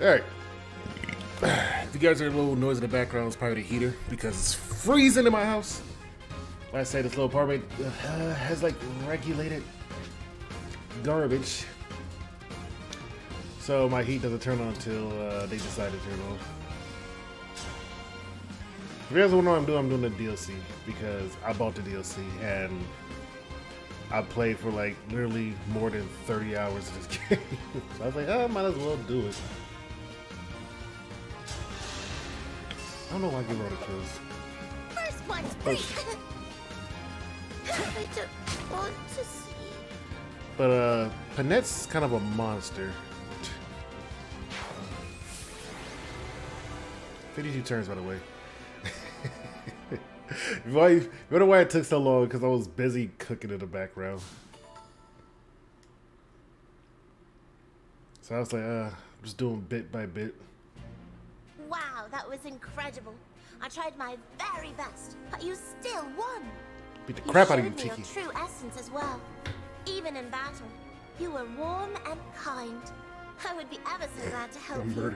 Alright. If you guys hear a little noise in the background, it's probably the heater because it's freezing in my house. Like I said, this little apartment has like regulated garbage. So my heat doesn't turn on until they decide to turn on. If you guys don't know what I'm doing the DLC because I bought the DLC and I played for like literally more than 30 hours of this game. So I was like, oh, I might as well do it. I don't know why I give her all the kills. First one's free. I don't want to see. But Panette's kind of a monster. 52 turns, by the way. You wonder why it took so long? Because I was busy cooking in the background. So I was like, just doing bit by bit. Wow, that was incredible. I tried my very best, but you still won. Beat the crap out of you, showed me Tiki. your true essence as well. Even in battle, you were warm and kind. I would be ever so glad to help you.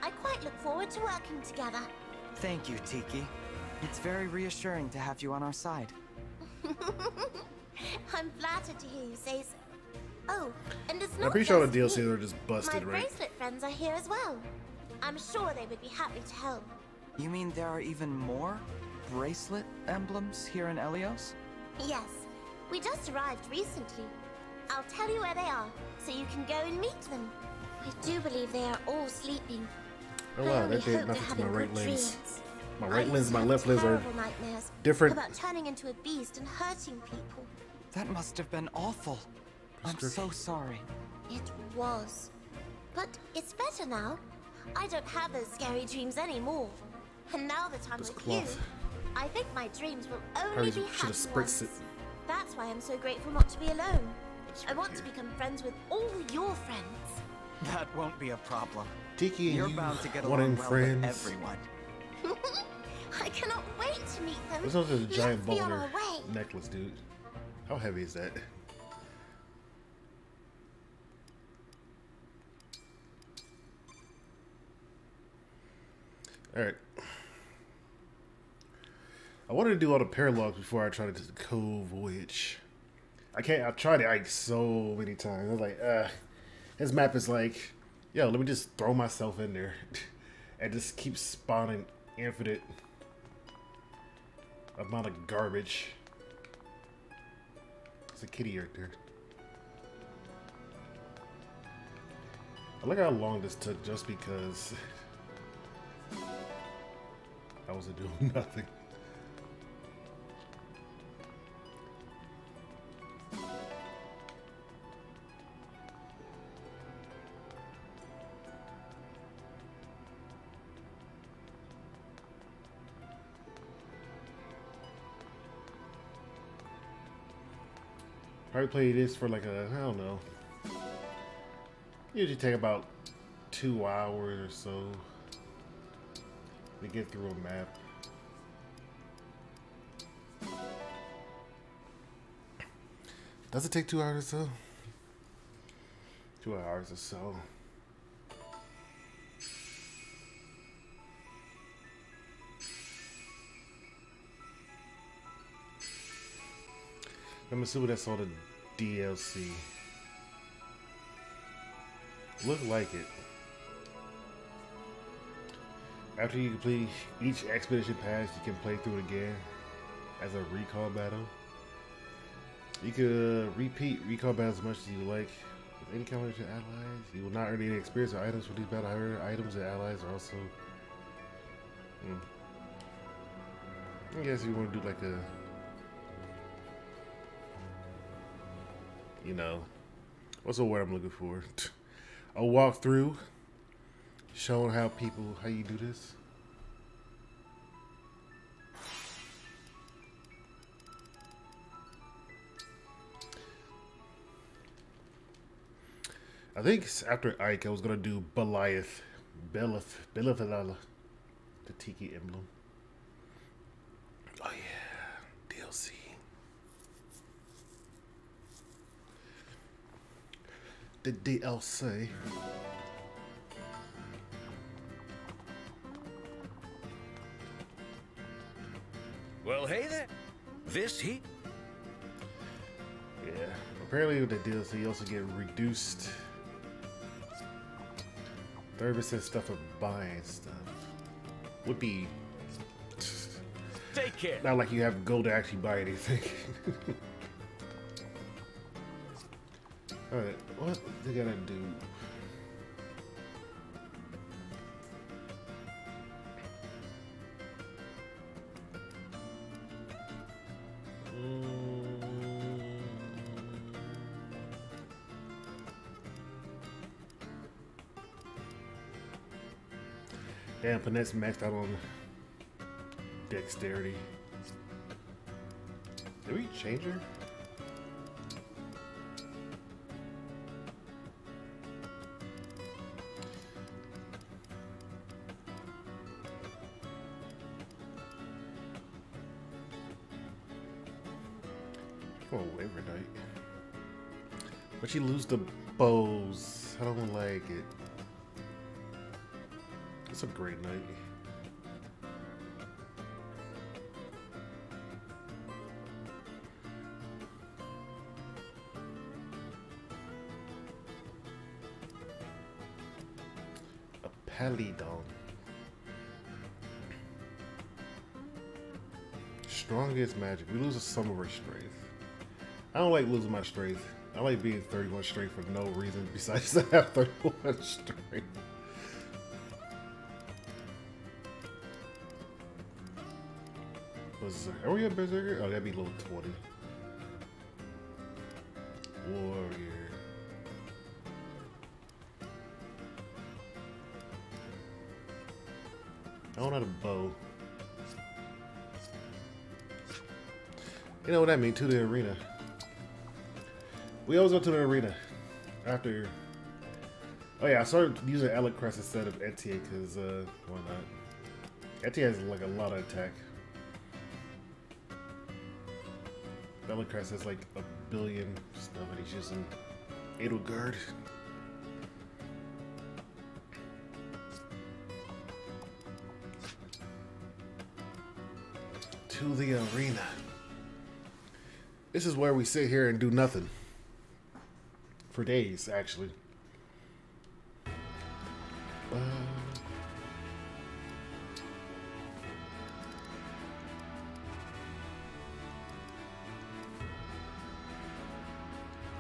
I quite look forward to working together. Thank you, Tiki. It's very reassuring to have you on our side. I'm flattered to hear you say so. Oh, and it's not I'm pretty sure all the just DLCs me. are just busted, My right? bracelet friends are here as well. I'm sure they would be happy to help. You mean there are even more bracelet emblems here in Elios? Yes, we just arrived recently. I'll tell you where they are, so you can go and meet them. I do believe they are all sleeping. Oh I wow, only that did hope nothing they're to my having right good lens. dreams. My I right used lens and to my have left lens are terrible nightmares different. about turning into a beast and hurting people. That must have been awful. I'm so sorry. It was. But it's better now. I don't have those scary dreams anymore. And now that I'm This with cloth. you, I think my dreams will Probably only be should happy have spritzed ones. it. That's why I'm so grateful not to be alone. I want to here. become friends with all your friends. That won't be a problem. Tiki and You're you bound to get wanting along well friends. with everyone. I cannot wait to meet them. This one's a giant Let's be ball on in our her way. necklace, dude. How heavy is that? Alright. I wanted to do all the paralogs before I tried to do the co-voyage. I can't. I've tried it like so many times. I was like, this map is like, yo, let me just throw myself in there and just keep spawning infinite amount of garbage. It's a kitty right there. I like how long this took just because I wasn't doing nothing. Probably play this for like a, I don't know. Usually take about 2 hours or so to get through a map. Does it take 2 hours or so? 2 hours or so. I'm assuming that's all the DLC. Look like it. After you complete each expedition pass, you can play through it again as a recall battle. You could repeat recall battles as much as you like with any combination of allies. You will not earn any experience or items for these battle. However, items and allies are also. I guess you want to do like a, you know, what's the word I'm looking for? A walkthrough showing how you do this. I think after Ike, I was gonna do Belith, the Tiki Emblem. Oh yeah, DLC. The DLC. Well, hey there. This heat? Yeah. Apparently with the DLC, you also get reduced 30% stuff for buying stuff. Would be Take care. not like you have gold to actually buy anything. Alright, what they gotta do? Damn, Panette's maxed out on dexterity. Did we change her? Oh, every night. But she lose the bows. I don't like it. It's a great night. A Palidon. Strongest magic. We lose some of our strength. I don't like losing my strength. I like being 31 strength for no reason besides I have 31 strength. Are we a berserker? Oh, that'd be level 20. Warrior. I don't have a bow. You know what I mean? To the arena. We always go to the arena after. Oh yeah, I started using Elecrest instead of Etier because why not? Etier has like a lot of attack. Elecrest has like a billion stuff and he's using Edelgard. To the arena. This is where we sit here and do nothing. For days, actually.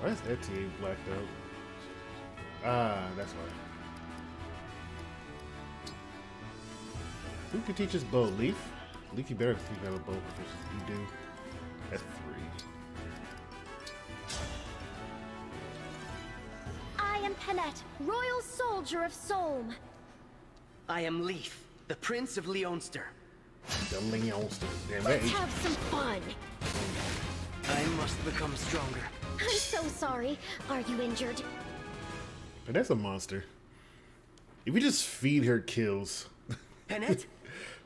Why is Etier blacked out? Ah, that's why. Who can teach us bow? Leaf? Leaf, you better think out a bow proficiency. You do. At 3. I am Panette, Royal Soldier of Solm. I am Leaf, the Prince of Leonster. The Leonster. Damn, Let's have some fun. I must become stronger. I'm so sorry. Are you injured? But that's a monster. If we just feed her kills. Panette,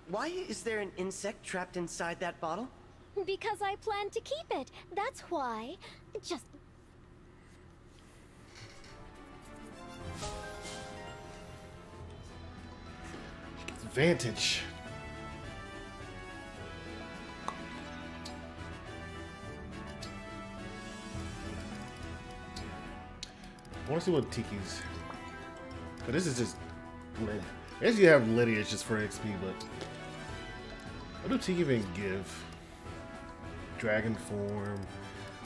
why is there an insect trapped inside that bottle? Because I plan to keep it. That's why. Just... Vantage. I want to see what Tiki's. But this is just. I guess you have Lydia just for XP, but what do Tiki even give? Dragon form,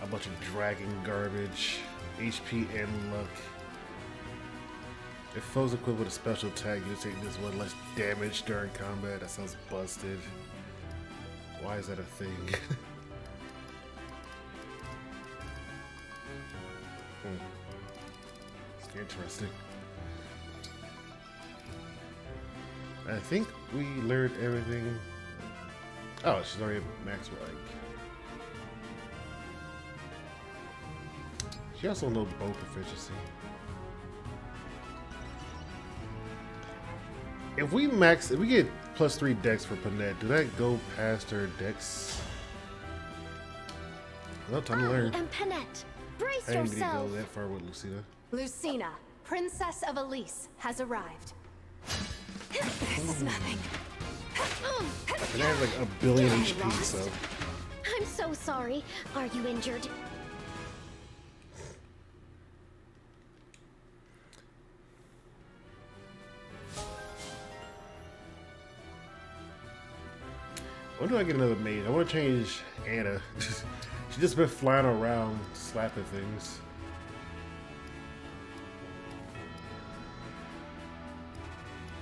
a bunch of dragon garbage, HP and luck. If foes equipped with a special attack, you take this one less damage during combat. That sounds busted. Why is that a thing? Interesting. I think we learned everything. Oh, she's already at max rank. She also knows bow proficiency. If we get +3 dex for Panette, do that go past her dex? Well, time to learn. I am Panette. Brace I didn't really yourself. go that far with Lucina. Lucina, Princess of Elise, has arrived. This is nothing. And I have like a billion HP, so. I'm so sorry. Are you injured? When do I get another maid? I want to change Anna. She's just been flying around, slapping things.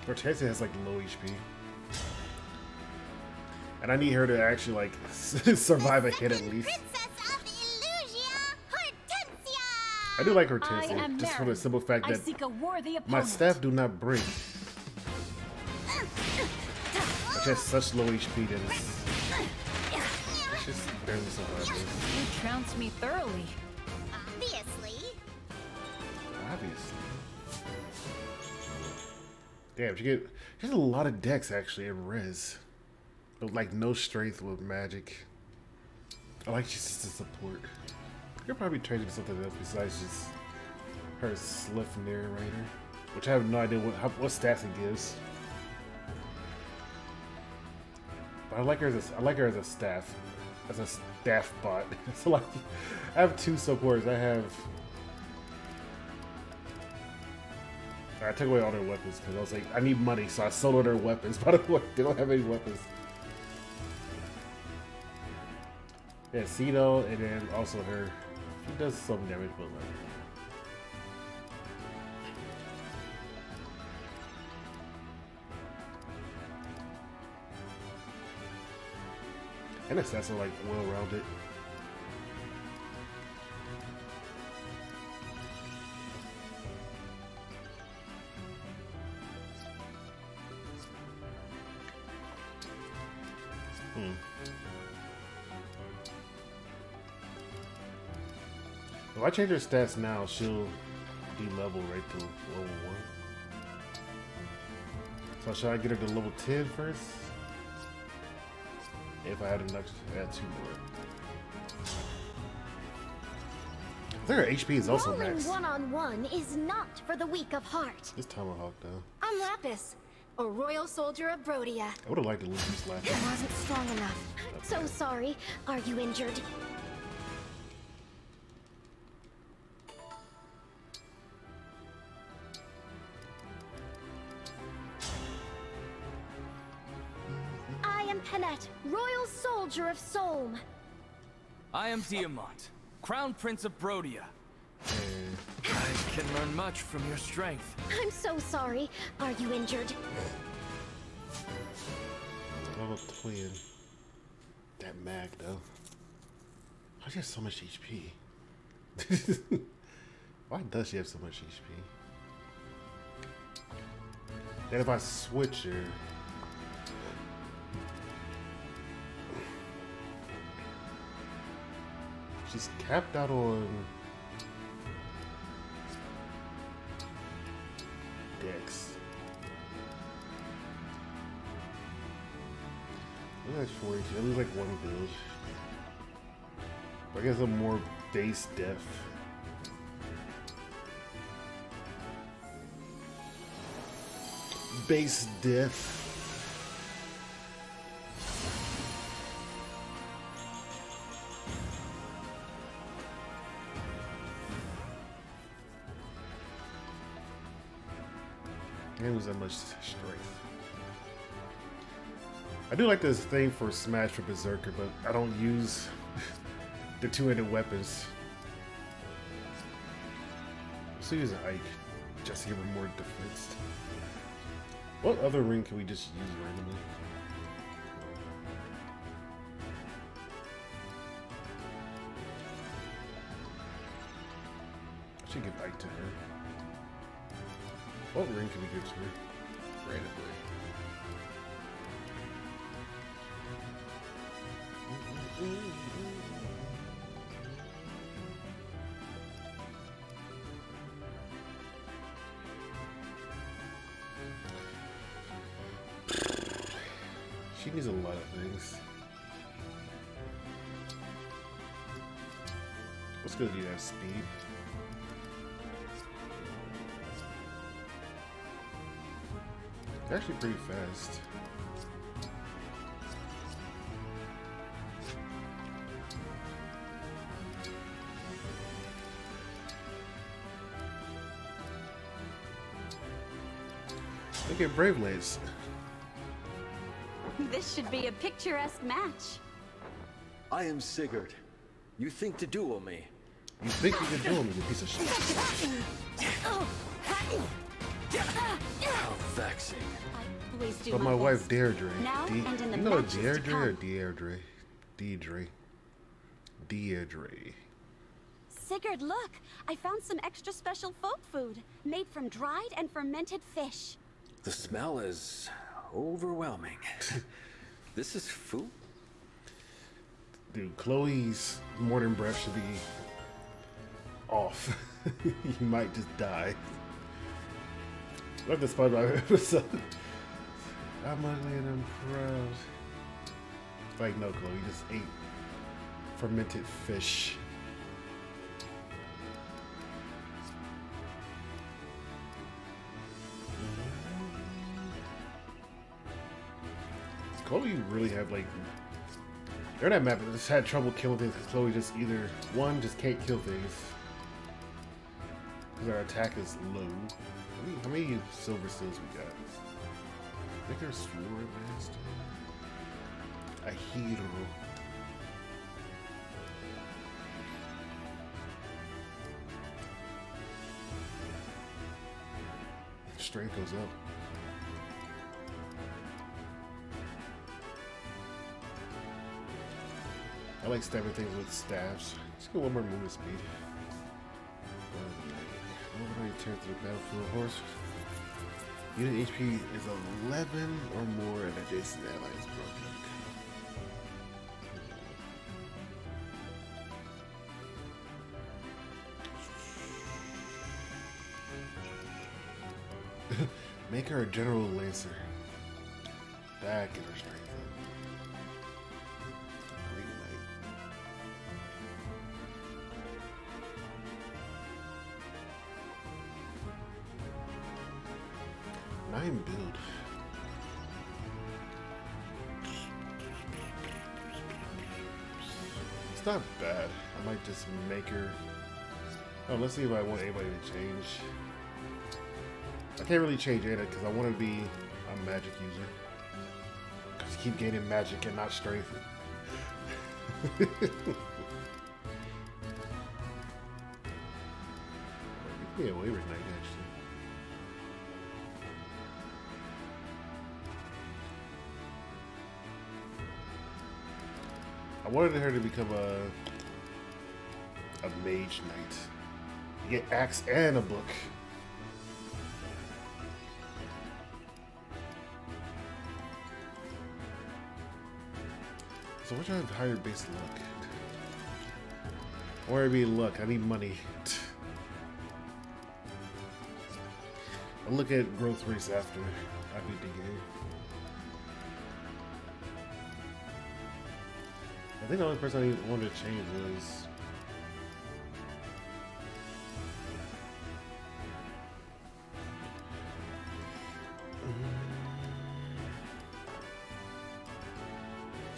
Hortensia has like low HP. And I need her to actually like survive a hit at least. I do like Hortensia, just for the simple fact that my staff do not break. She has such low HP that it's just barely surviving. You trounced me thoroughly. Obviously. Damn, she has a lot of dex actually in res. But like no strength with magic. I like she's just a support. You're probably training something else besides just her Slifnir Raider. Which I have no idea what stats it gives. But I like her as a staff. As a staff bot. So like I have two supports. I took away all their weapons because I was like, I need money, so I sold all their weapons. By the way, they don't have any weapons. Yeah, Cedo, and then also her. She does some damage, but like. And it's also like well-rounded. If I change her stats now, she'll de-level right to level 1. So should I get her to level 10 first? If I had enough to add 2 more. I think her HP is also max. One-on-one is not for the weak of heart. This Tomahawk though. I'm Lapis, a royal soldier of Brodia. I would have liked to lose this last It wasn't strong enough. I'm so sorry. Are you injured? Penet, royal soldier of Solm. I am Diamant, crown prince of Brodia. I can learn much from your strength. I'm so sorry. Are you injured? Level 20. That mag though. Why does she have so much HP? Why does she have so much HP? Then if I switch her. She's capped out on Dex. Look at 40. I lose like one build. I guess I'm more base def. Base def. Can't lose that much strength. I do like this thing for Smash for Berserker, but I don't use the two-handed weapons. So use an Ike just to give her more defense. What other ring can we just use randomly? I should give Ike to her. What ring can we give to her? Randomly. She needs a lot of things. What's good? Do you have speed? It's actually pretty fast. Look at Brave Lance. This should be a picturesque match. I am Sigurd. You think to duel me? You think you can duel me, you piece of shit. How vexing. But my wife Deirdre. You know Deirdre or Deirdre? Deirdre. Sigurd, look! I found some extra special folk food, made from dried and fermented fish. The smell is overwhelming. This is food? Dude, Chloe's morning breath should be off. You might just die. Love the SpongeBob episode. I'm ugly and I'm proud. Like, no, Chloe, you just ate fermented fish. Chloe really have, like, they're that map that just had trouble killing things because Chloe just either, one, just can't kill things because our attack is low. How many silver seals we got? Vicar Sword Master. A hero. Strength goes up. I like stabbing things with staffs. Let's go one more movement speed. Overnight turn to the battlefield horse. Unit HP is 11 or more and adjacent allies broken. Make her a general lancer. That gives her strength. Build. It's not bad. I might just make her. Oh, let's see if I want anybody to change. I can't really change Ada because I want to be a magic user. Because keep gaining magic and not strength. You can be a Wayward Knight actually. I wanted her to become a mage knight. You get axe and a book. So what should I have higher base luck? Or I mean luck, I need money. I'll look at growth rates after I beat the game. I think the only person I wanted to change was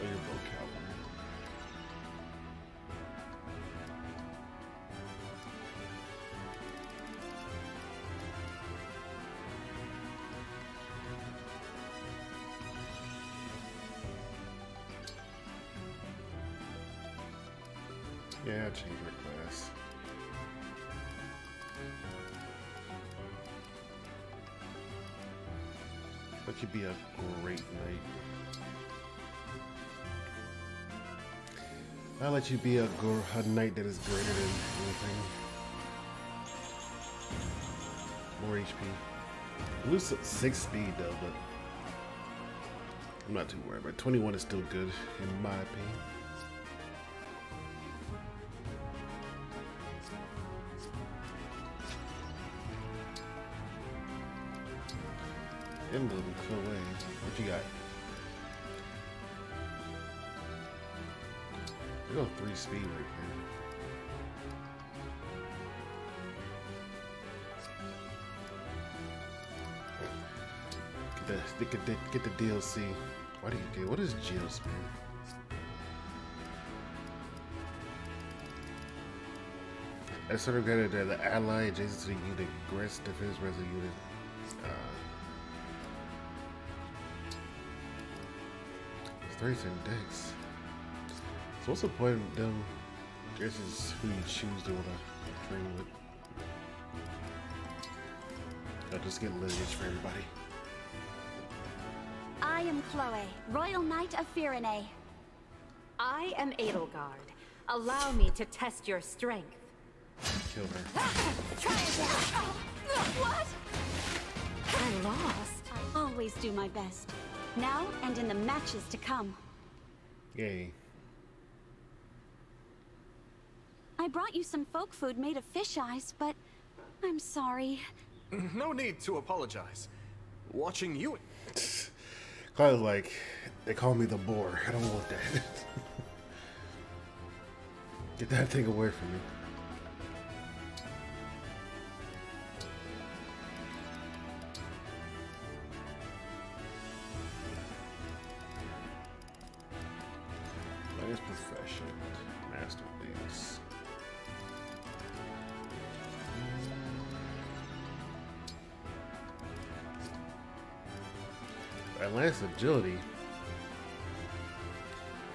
your bow cavalry. Yeah, change her class. That could be a great knight. I'll let you be a knight that is greater than anything. More HP. Lose 6 speed though, but I'm not too worried. But 21 is still good in my opinion. Emblem, go away. What you got? We go 3 speed right here. Get the DLC. Why do you do? What is Geosphere? I sort of got it. The ally adjacent to the unit grants defense res the unit. strength and dex. So what's the point of them? This is who you choose to want to train with. I'll just get lineage for everybody. I am Chloe, Royal Knight of Firene. I am Edelgard. Allow me to test your strength. Kill her. Try again. What? I lost. I always do my best. Now and in the matches to come. Yay. I brought you some folk food made of fish eyes, but I'm sorry. No need to apologize. Watching you... Kyle's like, they call me the boar. I don't want that. Get that thing away from me. Latest profession. Masterpiece. Lance agility.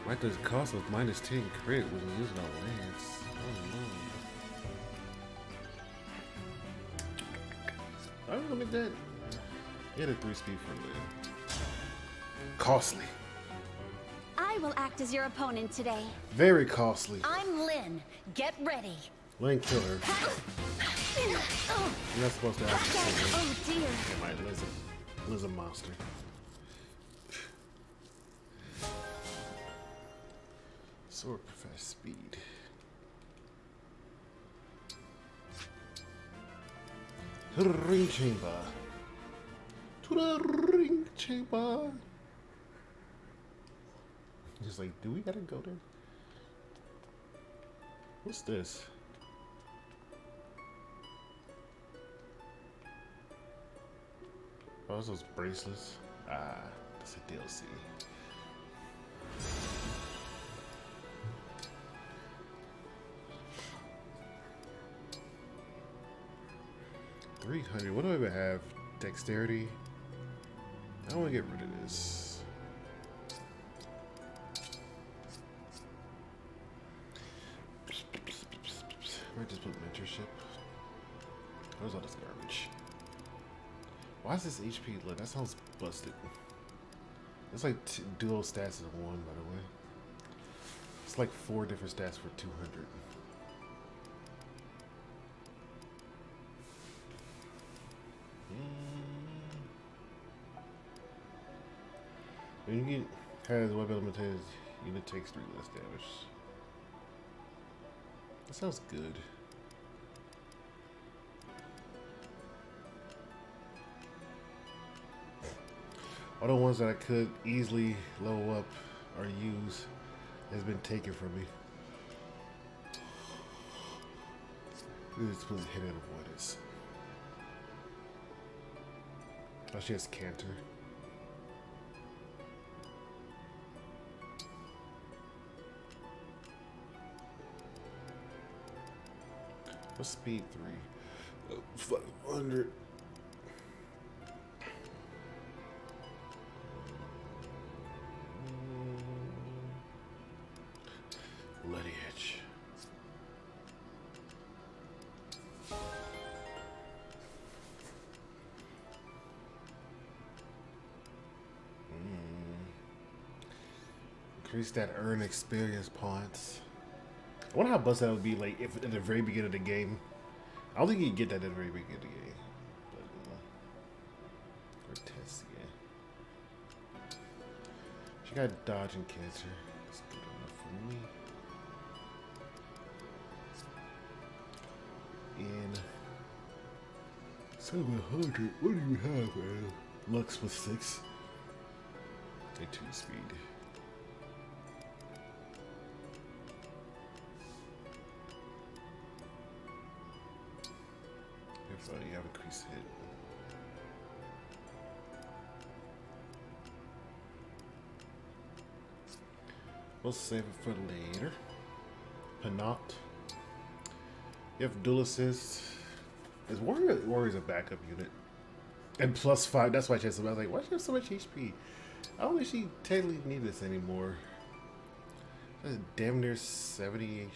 Might just cost us -10 crit when we use it on Lance. Oh no. I'm gonna make that. Get a 3 speed for Lynn. Costly. I will act as your opponent today. Very costly. I'm Lynn. Get ready. Lynn, kill her. You're not supposed to act. Oh dear. Yeah, my Lynn's a monster. Sword profess speed. To the ring chamber. To the ring chamber. Just like, do we gotta go there? What's this? Oh, those bracelets. Ah, that's a DLC. 300. What do I even have? Dexterity. I want to get rid of this. I might just put mentorship. Where's all this garbage? Why is this HP lit? That sounds busted. It's like dual stats in one, by the way. It's like 4 different stats for 200. When you has weapon limitations, unit takes 3 less damage. That sounds good. All the ones that I could easily level up or use has been taken from me. This was hidden avoidance. Oh, she has Canter. What's speed 3? 500. Lineage. Increase that earn experience points. I wonder how busted that would be, like, if at the very beginning of the game. I don't think you can get that at the very beginning of the game. But, or test again. She got dodge and cancer. That's good enough for me. And 700. What do you have, man? Lux with 6. Take 2 speed. You have increased hit. We'll save it for later. Panot. You have dual assist. Is Warrior's a backup unit? And +5. That's why I changed it. I was like, why do you have so much HP? I don't think she technically need this anymore. That's damn near 70 HP.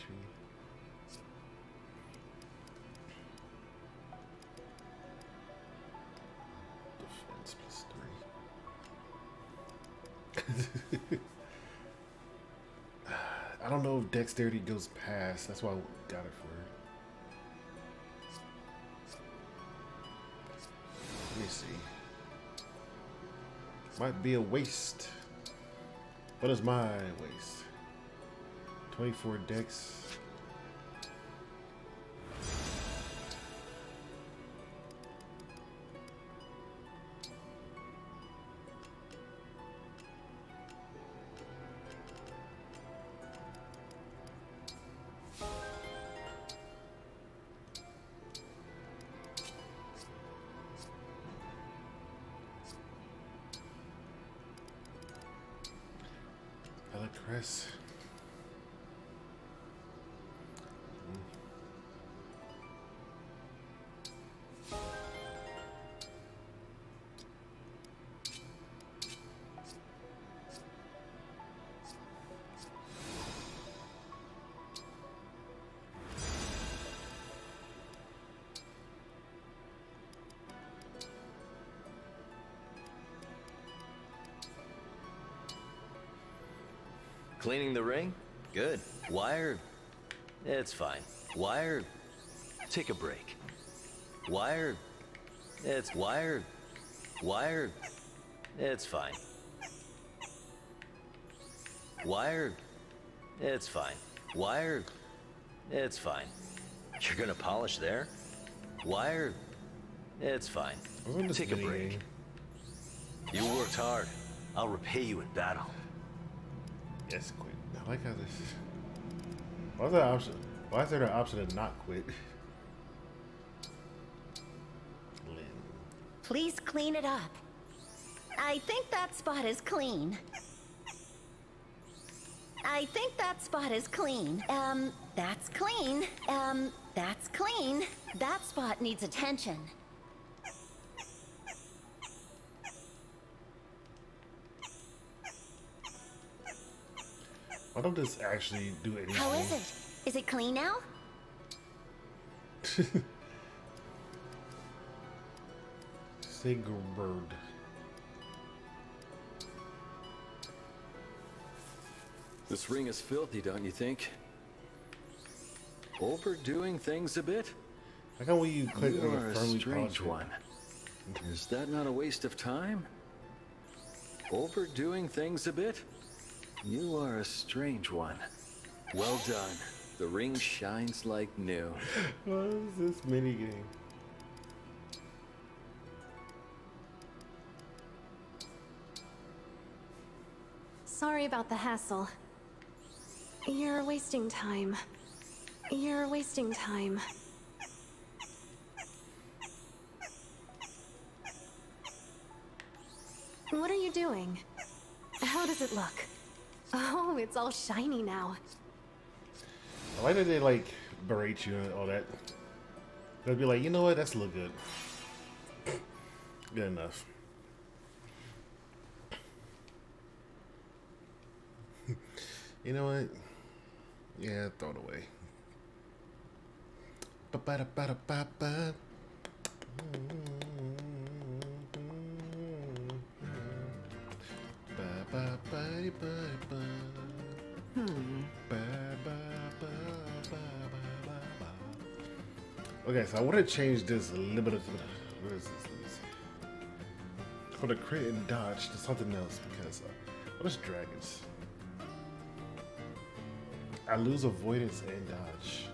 Defense +3. I don't know if dexterity goes past. That's why I got it for her. Let me see. Might be a waste. What is my waste? 24 dex. Chris. Cleaning the ring? Good. Wire? It's fine. Wire? Take a break. Wire? It's wire. Wire? It's fine. Wire? It's fine. Wire? It's fine. You're gonna polish there? Wire? It's fine. Take a break. You worked hard. I'll repay you in battle. Yes, quit. I like how this is. Why is that option? Why is there an option to not quit? Please clean it up. I think that spot is clean. I think that spot is clean. That's clean. That's clean. That spot needs attention. Why don't this actually do anything? How is it? Is it clean now? Sigurd. This ring is filthy, don't you think? Overdoing things a bit? How come when you click on a a firmly strange polished one. Is that not a waste of time? Overdoing things a bit? You are a strange one. Well done. The ring shines like new. What is this minigame? Sorry about the hassle. You're wasting time. You're wasting time. What are you doing? How does it look? Oh, it's all shiny now. Why did they like berate you and all that? They'd be like, you know what, that's look good. Good enough. You know what? Yeah, throw it away. Ba-ba-da-ba-da-ba-ba. Okay, so I want to change this a little bit. What is this? Let me see. For the crit and dodge to something else because what is dragons? I lose avoidance and dodge.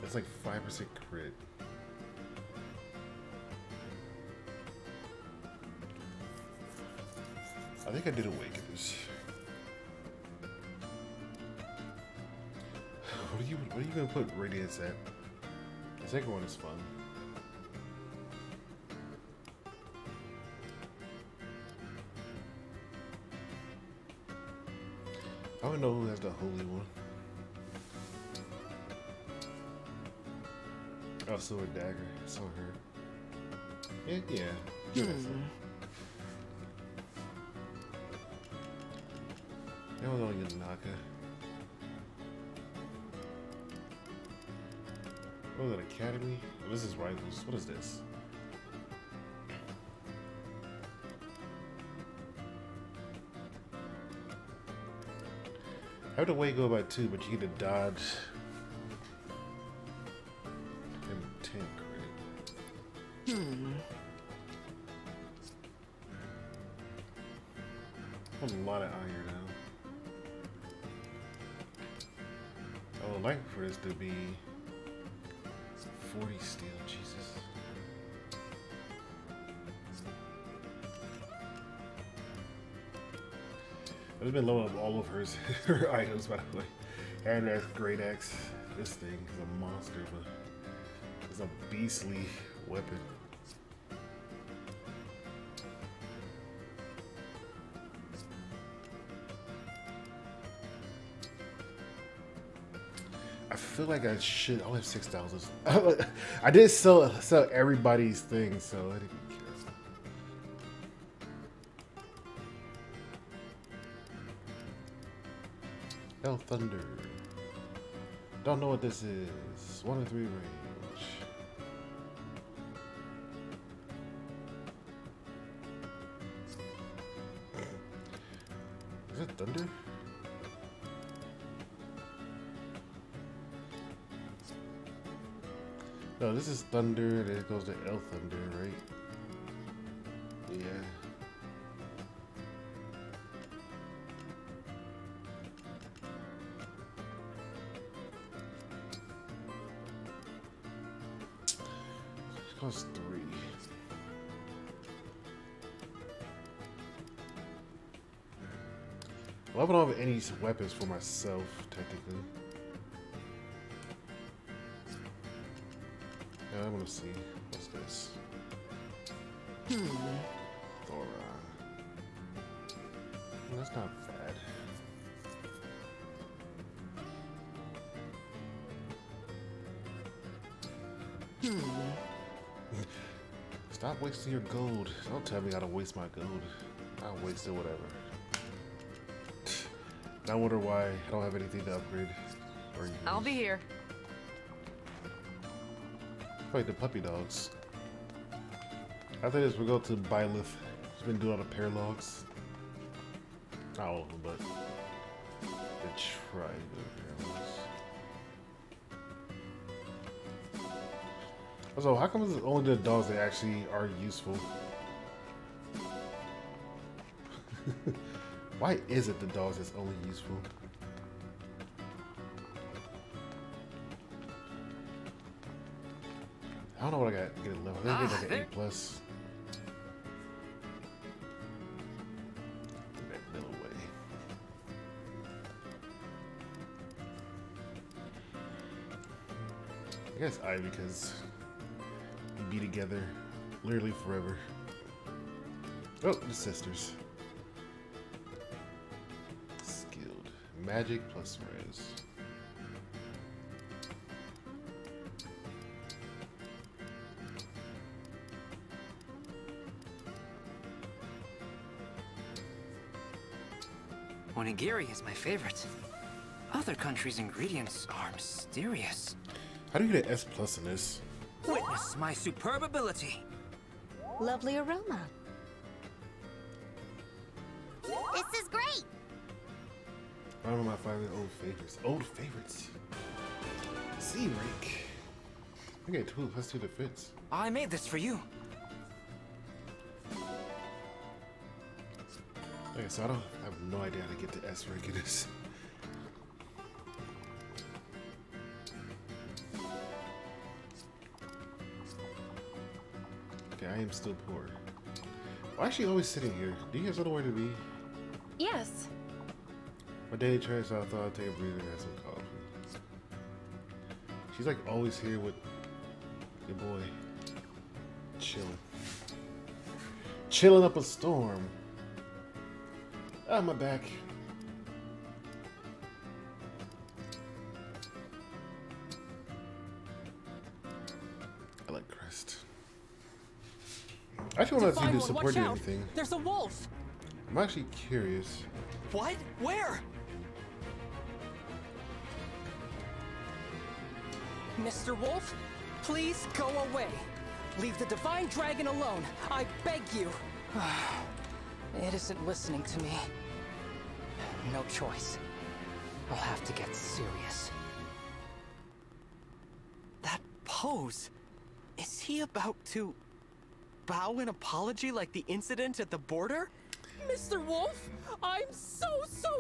That's like 5% crit. I think I did Awakeners. What are you gonna put Radiance at? The second one is fun. I don't know who has the holy one. Oh, Sword Dagger. It's on her. Yeah. That was only Naka. What is that, Academy? Oh, this is Rivals. What is this? How would the way go by 2, but you get to dodge and 10 credit. That's a lot of iron now. I would like for this to be 40 steel, Jesus. I've been low up all of her items, by the way. Hand axe, great axe. This thing is a monster, but it's a beastly weapon. I feel like I should. I only have 6,000. I did sell everybody's thing, so I didn't care. Hell Thunder. Don't know what this is. 1 in 3 range. Is it Thunder? No, this is Thunder, then it goes to L Thunder, right? Yeah. It costs 3. Well, I don't have any weapons for myself, technically. Yeah, I want to see. What's this? Thoron. Well, that's not bad. Stop wasting your gold. Don't tell me how to waste my gold. I'll waste it, whatever. I wonder why I don't have anything to upgrade. Or use. I'll be here. Fight the puppy dogs. After this, we'll go to Byleth. He's been doing all the paralogs. Not all of them, but the tri-paralogs. Also, how come it's only the dogs that actually are useful? Why is it the dogs that's only useful? I don't know what I got to get a level. I think like an 8 plus. Get that middle way. I guess I, because we be together literally forever. Oh, the sisters. Skilled. Magic plus res. Onigiri is my favorite. Other countries' ingredients are mysterious. How do you get an S plus in this? Witness my superb ability. Lovely aroma. This is great. I don't know if I find old favorites. Old favorites. C rank. I get 2 plus 2 defense. I made this for you. Okay, so I have no idea how to get to S rank in this. Okay, I am still poor. Why is she always sitting here? Do you have somewhere to be? Yes. My daily trash, so I thought I'd take a breather and have some coffee. She's like always here with your boy. Chilling. Chilling up a storm. Ah, my back. I like Crest. I just want to see Divine the One, support watch and out. everything. There's a wolf. I'm actually curious. What? Where? Mr. Wolf, please go away. Leave the Divine Dragon alone. I beg you. It isn't listening to me. No choice. I'll have to get serious. That pose. Is he about to bow an apology like the incident at the border? Mr. Wolf, I'm so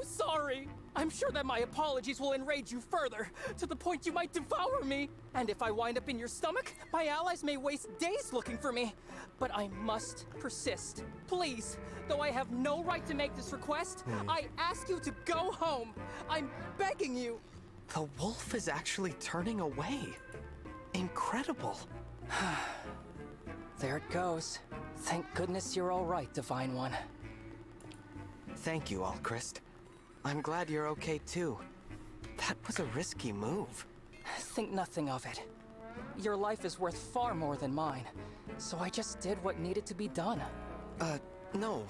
sorry. I'm sure that my apologies will enrage you further, to the point you might devour me. And if I wind up in your stomach, my allies may waste days looking for me. But I must persist. Please, though I have no right to make this request, I ask you to go home. I'm begging you. The wolf is actually turning away. Incredible. There it goes. Thank goodness you're all right, Divine One. Thank you, Alchrist. I'm glad you're okay too. That was a risky move. Think nothing of it. Your life is worth far more than mine, so I just did what needed to be done. No.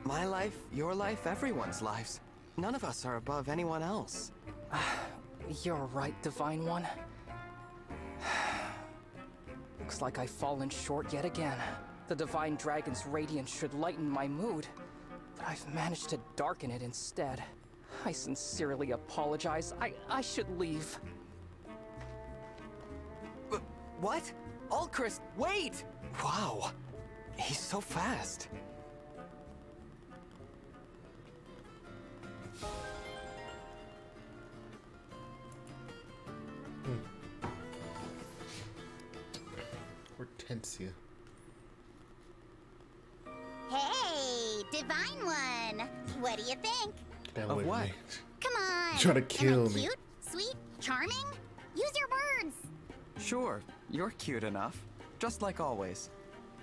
My life, your life, everyone's lives. None of us are above anyone else. You're right, Divine One. Looks like I've fallen short yet again. The Divine Dragon's radiance should lighten my mood, but I've managed to darken it instead. I sincerely apologize. I should leave. What? Alchrist, wait! Wow, he's so fast. Hortensia. Hey, Divine One. What do you think? Of what? Come on. Trying to kill me. Cute, sweet, charming? Use your words. Sure, you're cute enough. Just like always.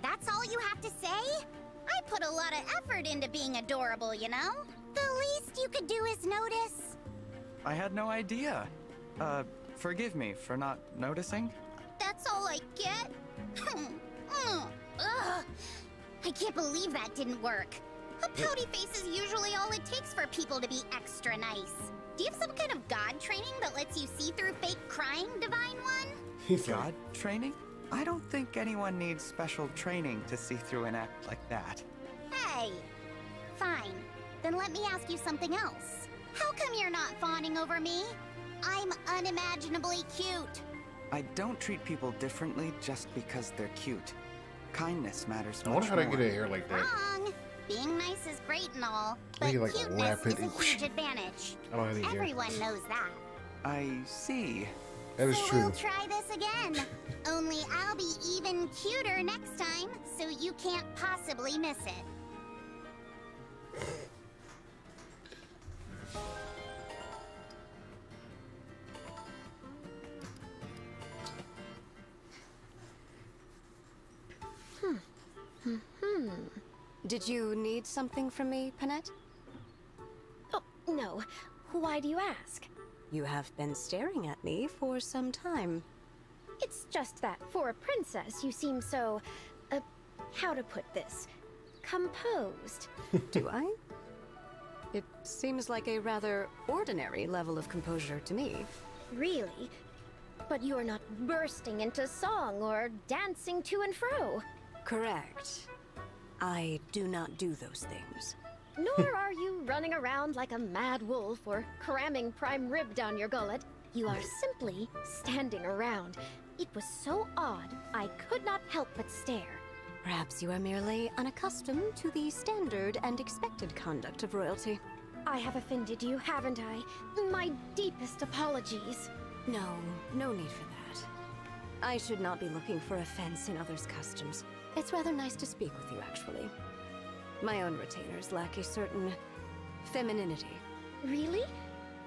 That's all you have to say? I put a lot of effort into being adorable, you know? The least you could do is notice. I had no idea. Forgive me for not noticing. That's all I get? Ugh. I can't believe that didn't work. A pouty face is usually all it takes for people to be extra nice. Do you have some kind of god training that lets you see through fake crying, Divine One? God training? I don't think anyone needs special training to see through an act like that. Hey, fine. Then let me ask you something else. How come you're not fawning over me? I'm unimaginably cute. I don't treat people differently just because they're cute. Kindness matters much I wonder how to more. get a hair like that. Wrong. Being nice is great and all, but Like cuteness is and a huge advantage. I don't have any hair. Everyone knows that. I see. That is so true. we'll try this again. Only I'll be even cuter next time, so you can't possibly miss it. Did you need something from me, Panette? Oh, no. Why do you ask? You have been staring at me for some time. It's just that for a princess, you seem so, how to put this, composed. Do I? It seems like a rather ordinary level of composure to me. Really? But you're not bursting into song or dancing to and fro. Correct. I do not do those things. Nor are you running around like a mad wolf or cramming prime rib down your gullet. You are simply standing around. It was so odd, I could not help but stare. Perhaps you are merely unaccustomed to the standard and expected conduct of royalty. I have offended you, haven't I? My deepest apologies. No, no need for that. I should not be looking for offense in others' customs. It's rather nice to speak with you, actually. My own retainers lack a certain femininity. Really?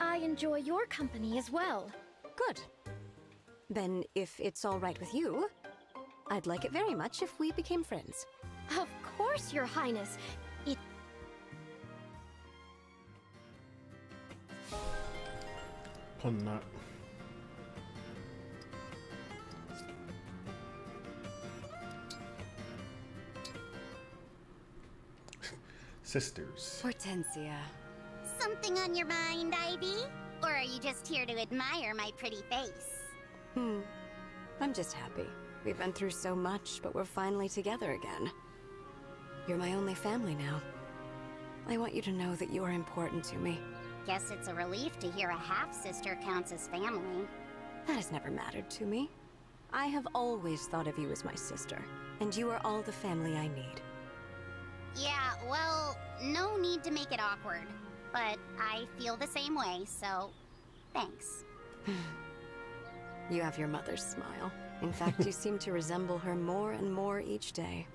I enjoy your company as well. Good. Then, if it's all right with you, I'd like it very much if we became friends. Of course, Your Highness. It... Not. sisters. Hortensia. Something on your mind, Ivy? Or are you just here to admire my pretty face? I'm just happy. We've been through so much, but we're finally together again. You're my only family now. I want you to know that you are important to me. Guess it's a relief to hear a half-sister counts as family. That has never mattered to me. I have always thought of you as my sister, and you are all the family I need. Yeah, well, no need to make it awkward. But I feel the same way, so thanks. You have your mother's smile. In fact, you seem to resemble her more and more each day.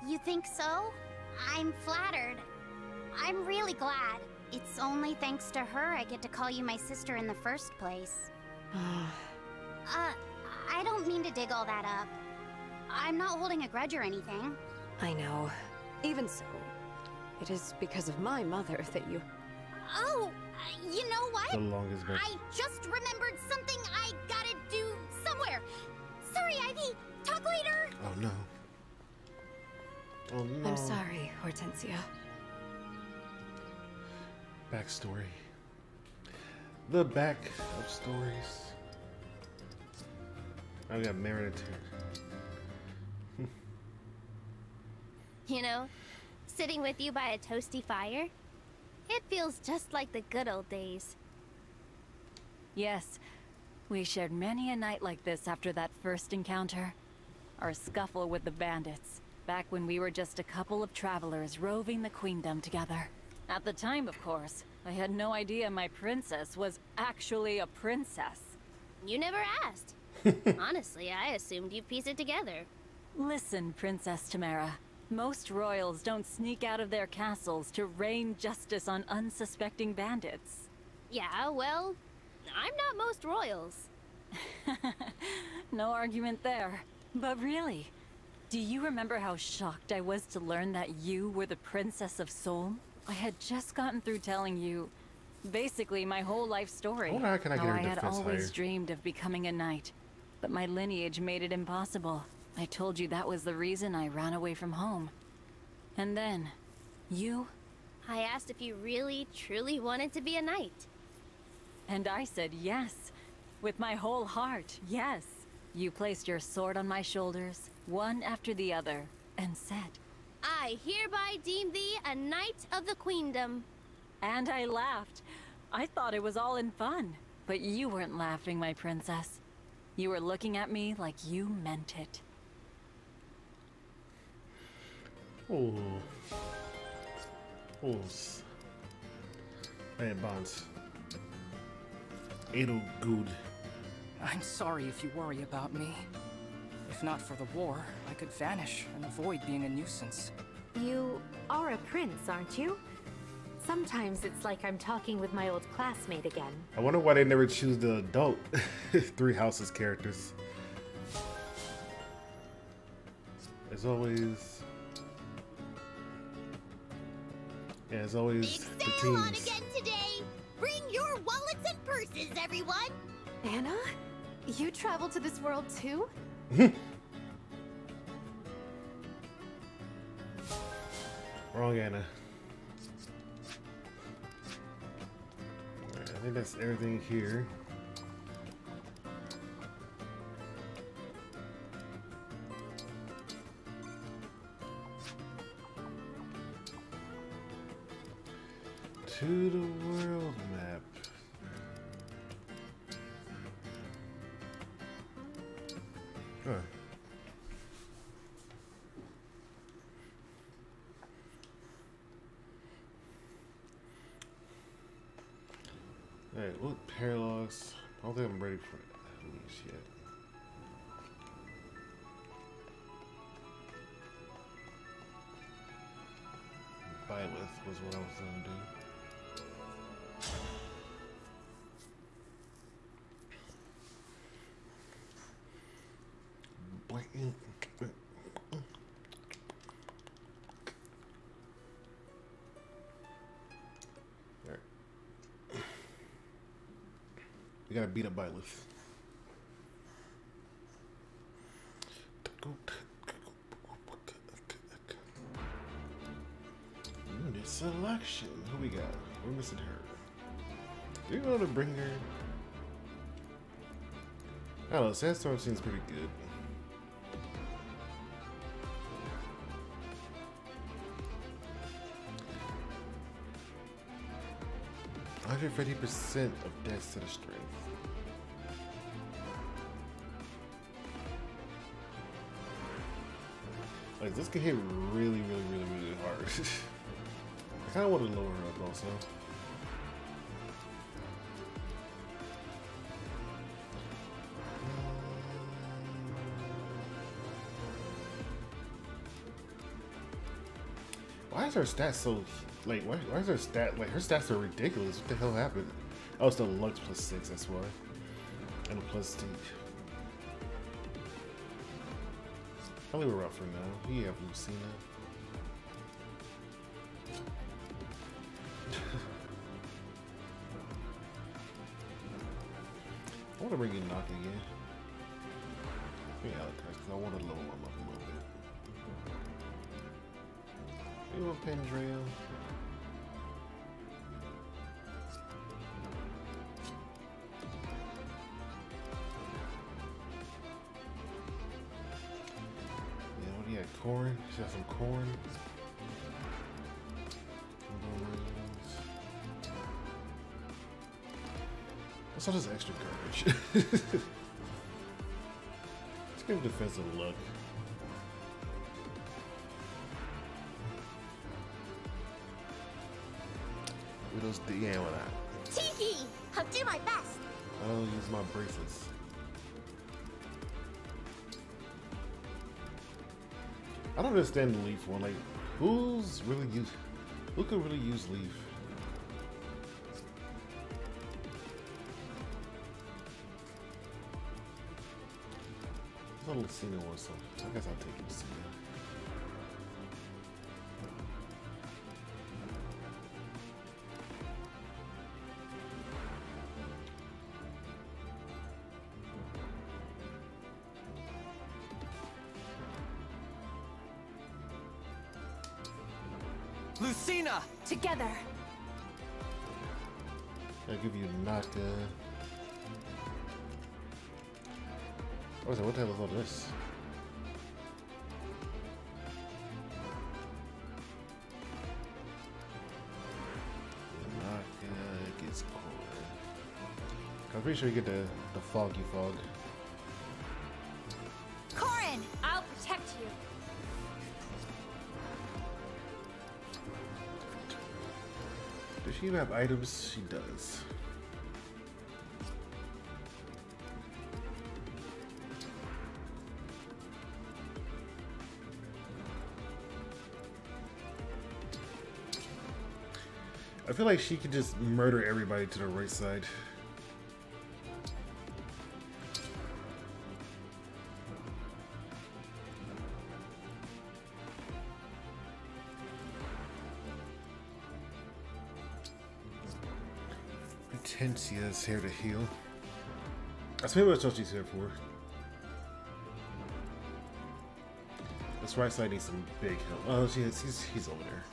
You think so? I'm flattered. I'm really glad. It's only thanks to her I get to call you my sister in the first place. I don't mean to dig all that up. I'm not holding a grudge or anything. I know. Even so, it is because of my mother that you... Oh, you know what? The longest bit. I just remembered something I gotta do somewhere. Sorry, Ivy. Talk later. Oh no. Oh no. I'm sorry, Hortensia. Backstory. The back of stories. I got married to. You know, sitting with you by a toasty fire, it feels just like the good old days. Yes, we shared many a night like this after that first encounter. Our scuffle with the bandits, back when we were just a couple of travelers roving the queendom together. At the time, of course, I had no idea my princess was actually a princess. You never asked. Honestly, I assumed you'd piece it together. Listen, Princess Tamara. Most royals don't sneak out of their castles to rain justice on unsuspecting bandits. Yeah, well, I'm not most royals. No argument there. But really, do you remember how shocked I was to learn that you were the Princess of Solm? I had just gotten through telling you, basically my whole life story. How can I get her I had defense always higher? dreamed of becoming a knight, but my lineage made it impossible. I told you that was the reason I ran away from home. And then, you... I asked if you really, truly wanted to be a knight. And I said yes. With my whole heart, yes. You placed your sword on my shoulders, one after the other, and said... I hereby deem thee a knight of the queendom. And I laughed. I thought it was all in fun. But you weren't laughing, my princess. You were looking at me like you meant it. Oh. Oh. Man, Bonds. It'll good. I'm sorry if you worry about me. If not for the war, I could vanish and avoid being a nuisance. You are a prince, aren't you? Sometimes it's like I'm talking with my old classmate again. I wonder why they never choose the adult Three Houses characters. As always. Yeah, as always, Big the sale on teams. again today. Bring your wallets and purses, everyone. Anna? You travel to this world too? Wrong Anna. Alright, I think that's everything here. To the world map. Huh. Alright, look, Paralogs. I don't think I'm ready for these yet. Byleth was what I was gonna do. Blatant. Alright. We gotta beat up Byleth. This Selection. Who we got? We're missing her. Do you want to bring her? I don't know. Sandstorm seems pretty good. $150% of dex to the strength. Like, this can hit really hard. I kind of want to lower her up also. Why is her stats so, like, why is her stat, like, her stats are ridiculous. What the hell happened? Oh, it's the Lux +6, that's why. And a +2. I'll leave her out for now. He have Lucina. I want to bring in Knock again. Bring Alucard because I want to lower him up a little bit. Maybe we'll Pendrail. Corn. She got some corn. What's all this extra garbage? Let's give him defensive look. Widow's yeah, why not? Tiki! I'll do my best. I'll use my bracelets. I don't understand the leaf one. Like, who could really use leaf? I thought Lucina was so. I guess I'll take Lucina. Lucina! Together! I'll give you Naka. What the hell is all this? Naka gets cold. I'm pretty sure you get the foggy fog. Corin! I'll protect you! Does she even have items? She does. I feel like she could just murder everybody to the right side. Tensia's here to heal. That's maybe what she's here for. This right side needs some big help. Oh, he's over there.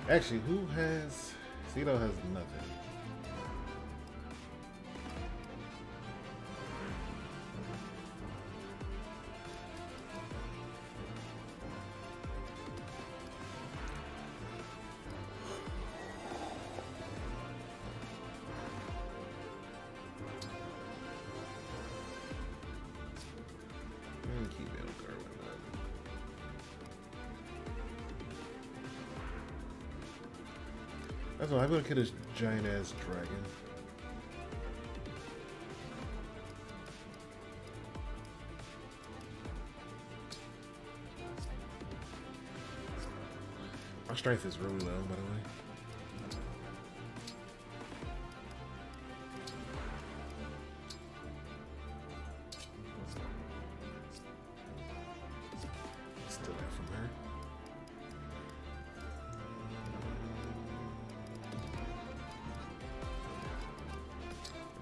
Actually, who has... Cito has nothing. That's all. I'm gonna kill this giant ass dragon. My strength is really low, by the way. Still that from her.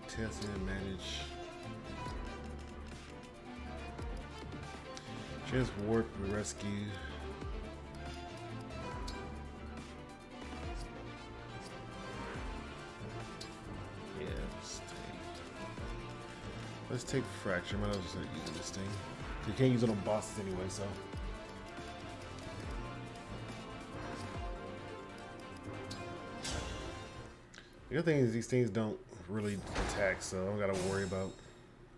Test and manage. Just warp rescue. Yeah, let's take fracture. Might as well start using this thing. You can't use it on bosses anyway, so. The other thing is these things don't really attack, so I don't gotta worry about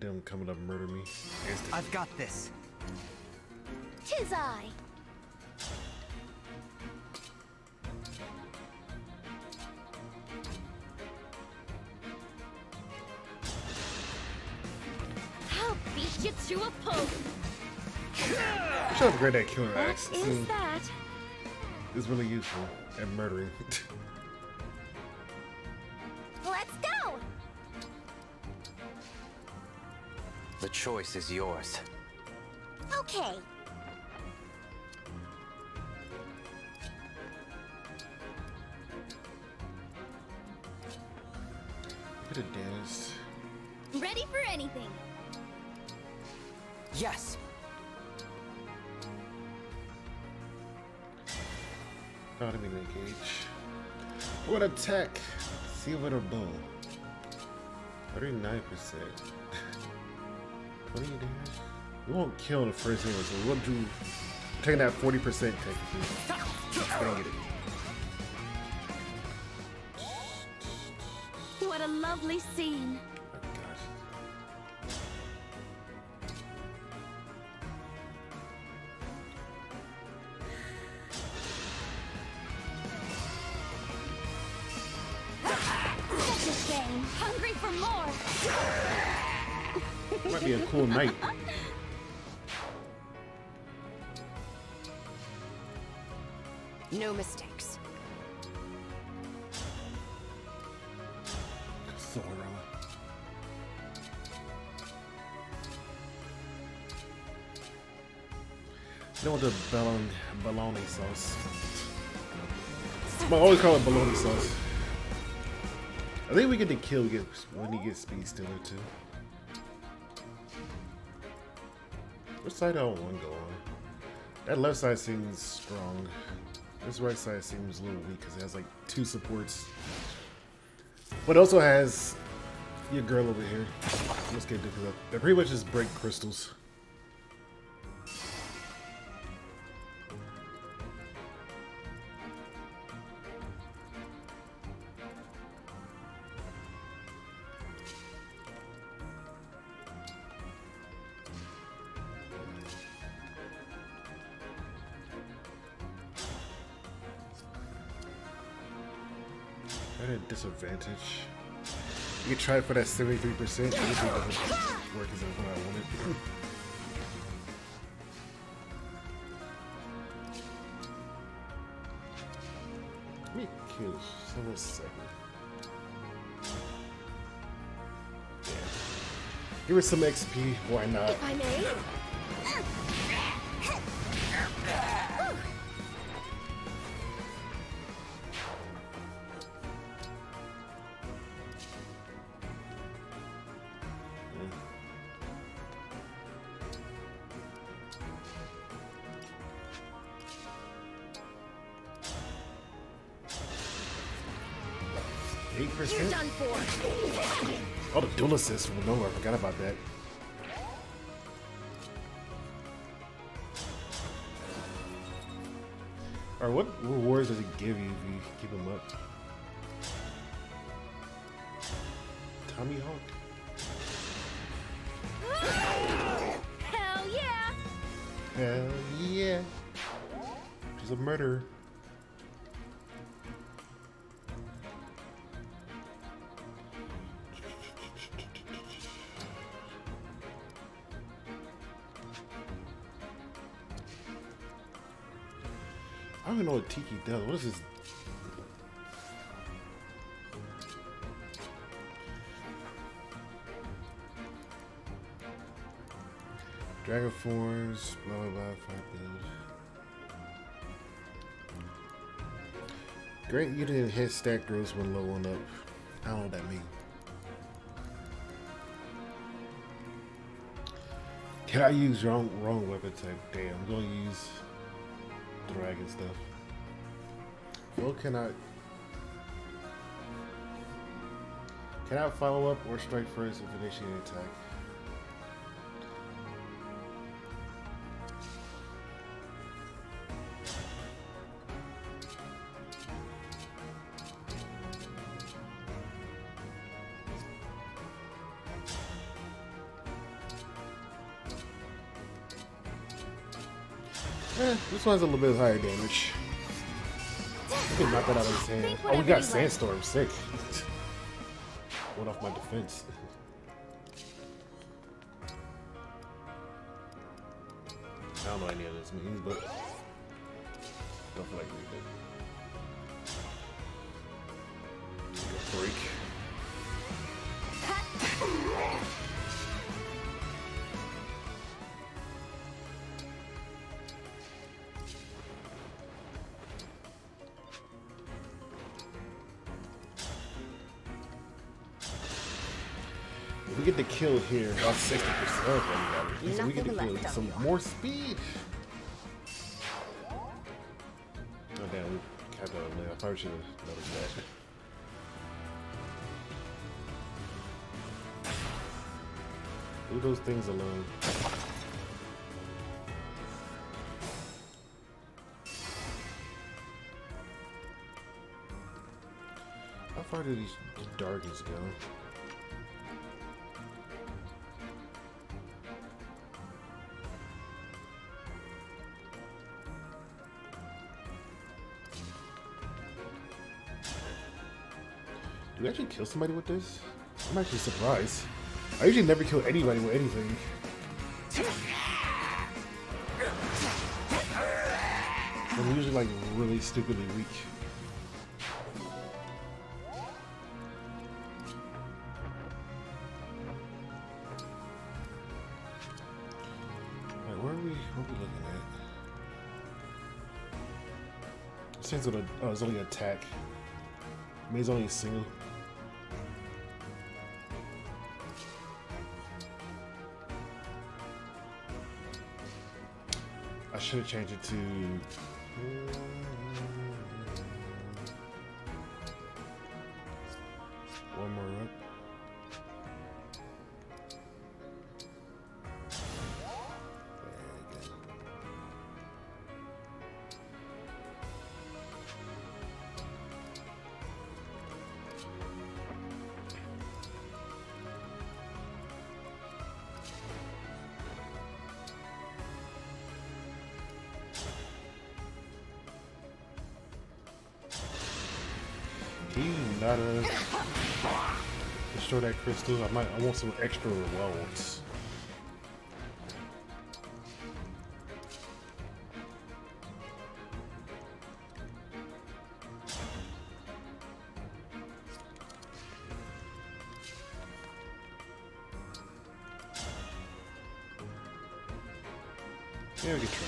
them coming up and murder me instantly. I've got this. 'Tis I. I'll beat you to a pulp. I should upgrade that killer axe. What is that? It's really useful at murdering. Let's go. The choice is yours. Okay. Could have danced. Ready for anything. Yes. Oh, let me engage. What attack? Silver bow. 39%. 20 damage. We won't kill in the first anyway, so we'll do taking that 40% technically. I don't get it. What a lovely scene. Such a shame. Hungry for more. Might be a cool night. No mistakes. Sora. You know the bologna sauce. I always call it bologna sauce. I think we get the kill when he gets speed stealer too. Which side do I want to go on? That left side seems strong. This right side seems a little weak because it has like 2 supports. But it also has your girl over here. Let's get because they pretty much just break crystals. At a disadvantage. You can try for that 73%. It usually doesn't work as what I wanted. Let me kill someone second. Yeah. Give her some XP, why not? If I may. 8%? You're done for. Oh, the dual assist from Nova. I forgot about that. Alright, what rewards does it give you if you keep him up? Tommy Hawk. Hell yeah! Hell yeah. She's a murderer. I don't even know what Tiki does. What is this? Dragon forms, blah blah blah, 5 build. Great unit and head stack grows when low on up. I don't know what that means. Can I use wrong weapon type? Damn, I'm gonna use dragon stuff. Well, can I follow up or strike first if initiating an attack? This one's a little bit higher damage. I can knock that out of his hand. Oh, we got Sandstorm. Sick. Went off my defense. I don't know any of this means, but don't feel like reading it. Take a break. If we get the kill here, about 60%. Oh, we get the kill, some more speed. Oh damn, we capped out on that. I probably should have noticed that. Leave those things alone. How far do these darkies go? Do we actually kill somebody with this? I'm actually surprised. I usually never kill anybody with anything. I'm usually like really stupidly weak. Alright, where are we looking at? It says it's only an attack. I mean, it's only a single. I should have changed it to one more up. Can you not destroy that crystal? I want some extra rewards. Yeah, we can try.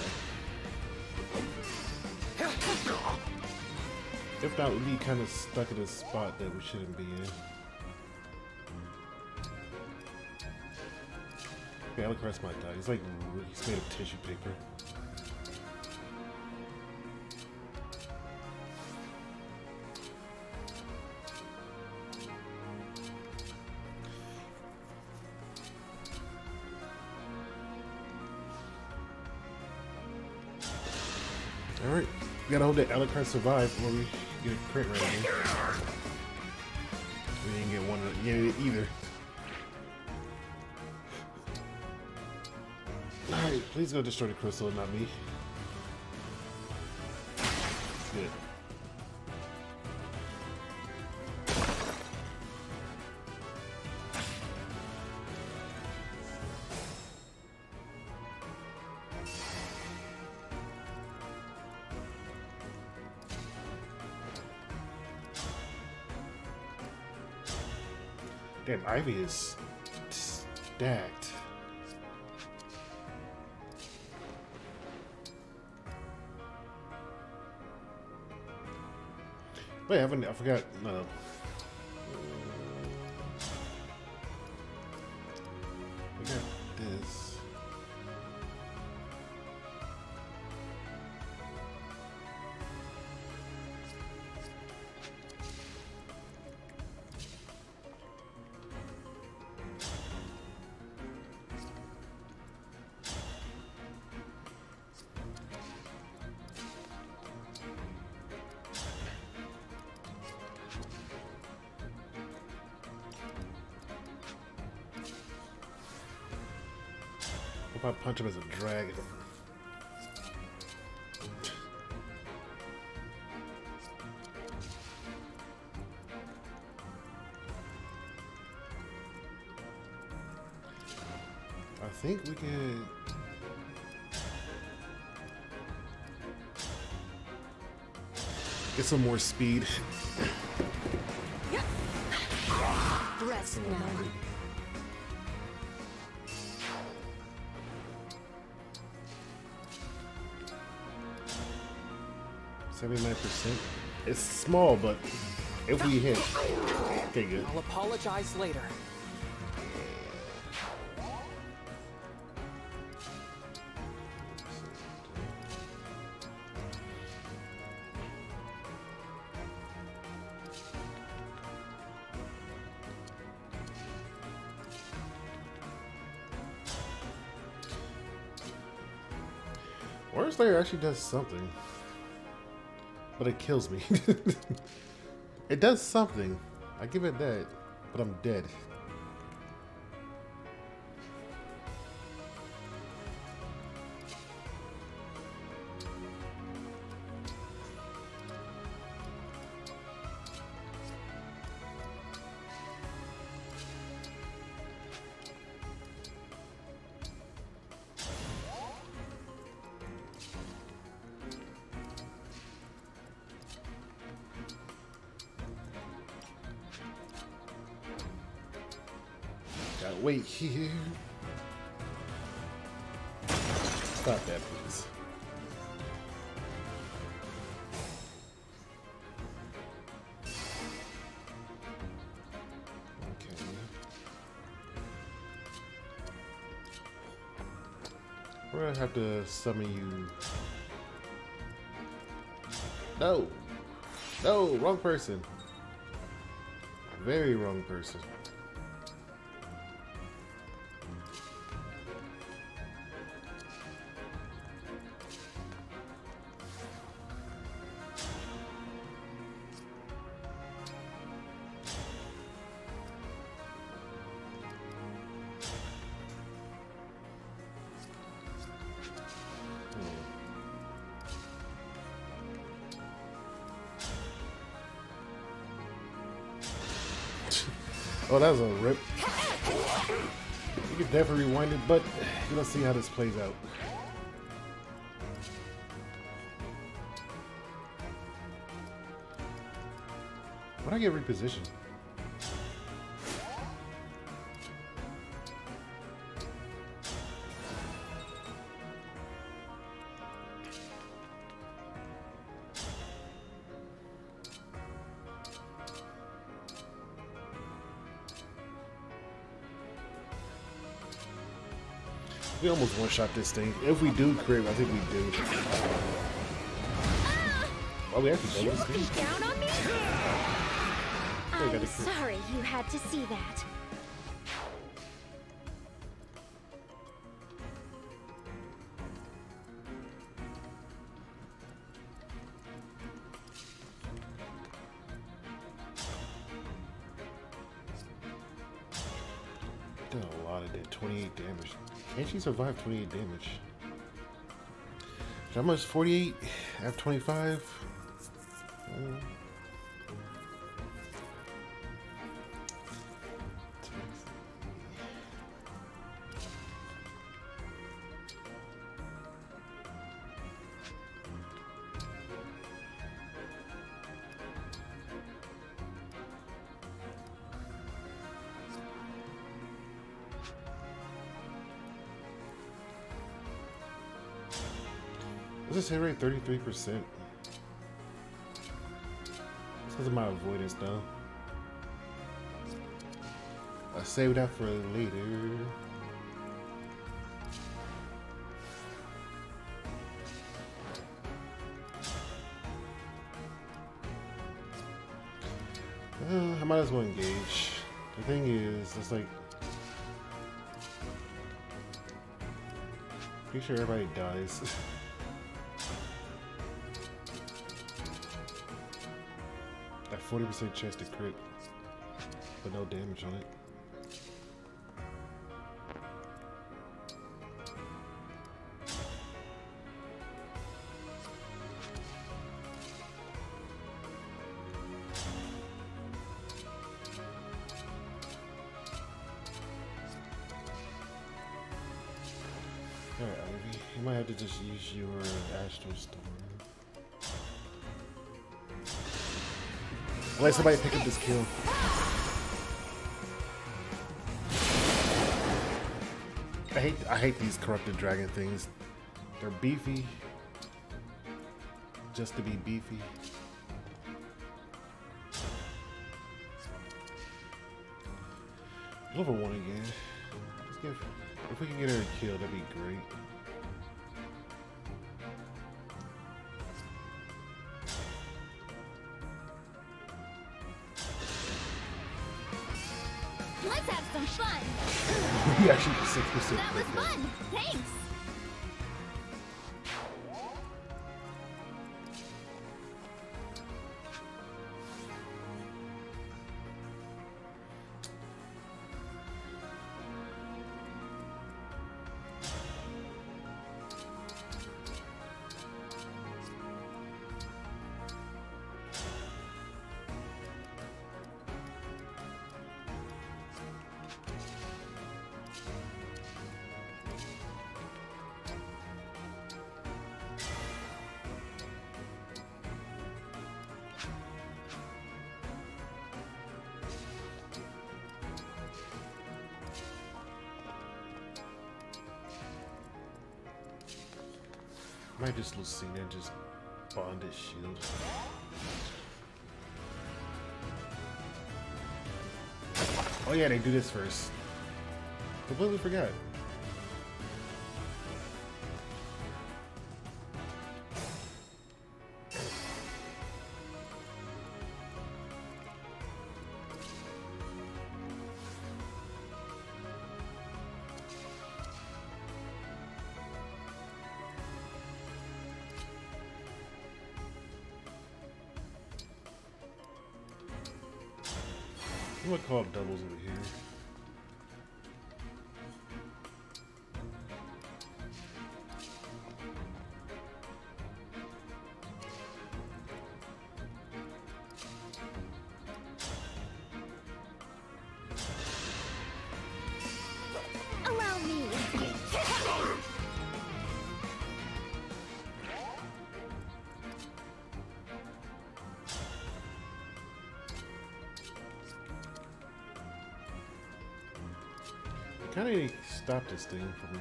If not, we'd be kind of stuck in a spot that we shouldn't be in. Yeah, Alucard might die. He's like, he's made of tissue paper. Alright, we gotta hope that Alucard survives or we get a crit right here. We didn't get one either. Alright, please go destroy the crystal, not me. Good. Damn, Ivy is stacked. Wait, I forgot. No. We got this. If I punch him as a dragon. I think we could. Get some more speed. Rest now. 79%. It's small, but if we hit, okay, good. I'll apologize later. Word Slayer actually does something. But it kills me. It does something. I give it that, but I'm dead. Wait here. Stop that, please. Okay. We're gonna have to summon you. No! No! Wrong person. Very wrong person. Oh, that was a rip. You can definitely rewind it, but you're gonna see how this plays out. Why'd I get repositioned? We almost one-shot this thing. If we do crit, I think we do. Oh, we actually done this thing. Down on me? I'm sorry you had to see that. Did a lot of that. 28 damage. Can't she survive 28 damage? How much? 48? I have 25? What's this hit rate? 33%. It's because of my avoidance, though. I'll save that for later. I might as well engage. The thing is, it's like, pretty sure everybody dies. That 40% chance to crit, but no damage on it. Alright, Ivy, you might have to just use your Astral Storm. Let somebody pick up this kill. I hate these corrupted dragon things. They're beefy. Just to be beefy. Level 1 again. Let's give, if we can get her killed, that'd be great. Let's have some fun. We actually 6%. That was fun. Thanks. Might just Lucina and just bond his shield. Oh yeah, they do this first. Completely forgot. I'm gonna call doubles over here. Allow me. Kind of stop this thing from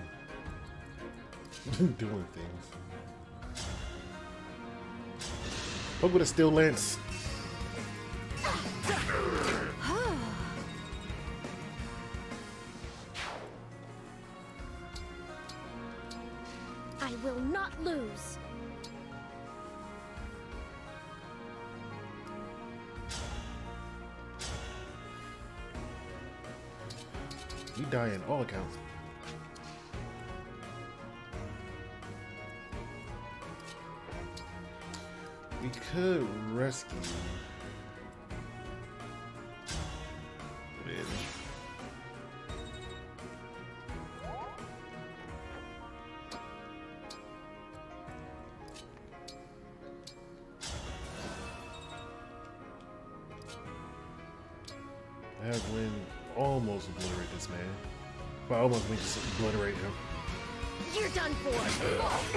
doing things. Poke with a steel lance. I will not lose. You die in all accounts. We could rescue you. Really? That win almost obliterate this man. Well, almost we just obliterate him. You're done for.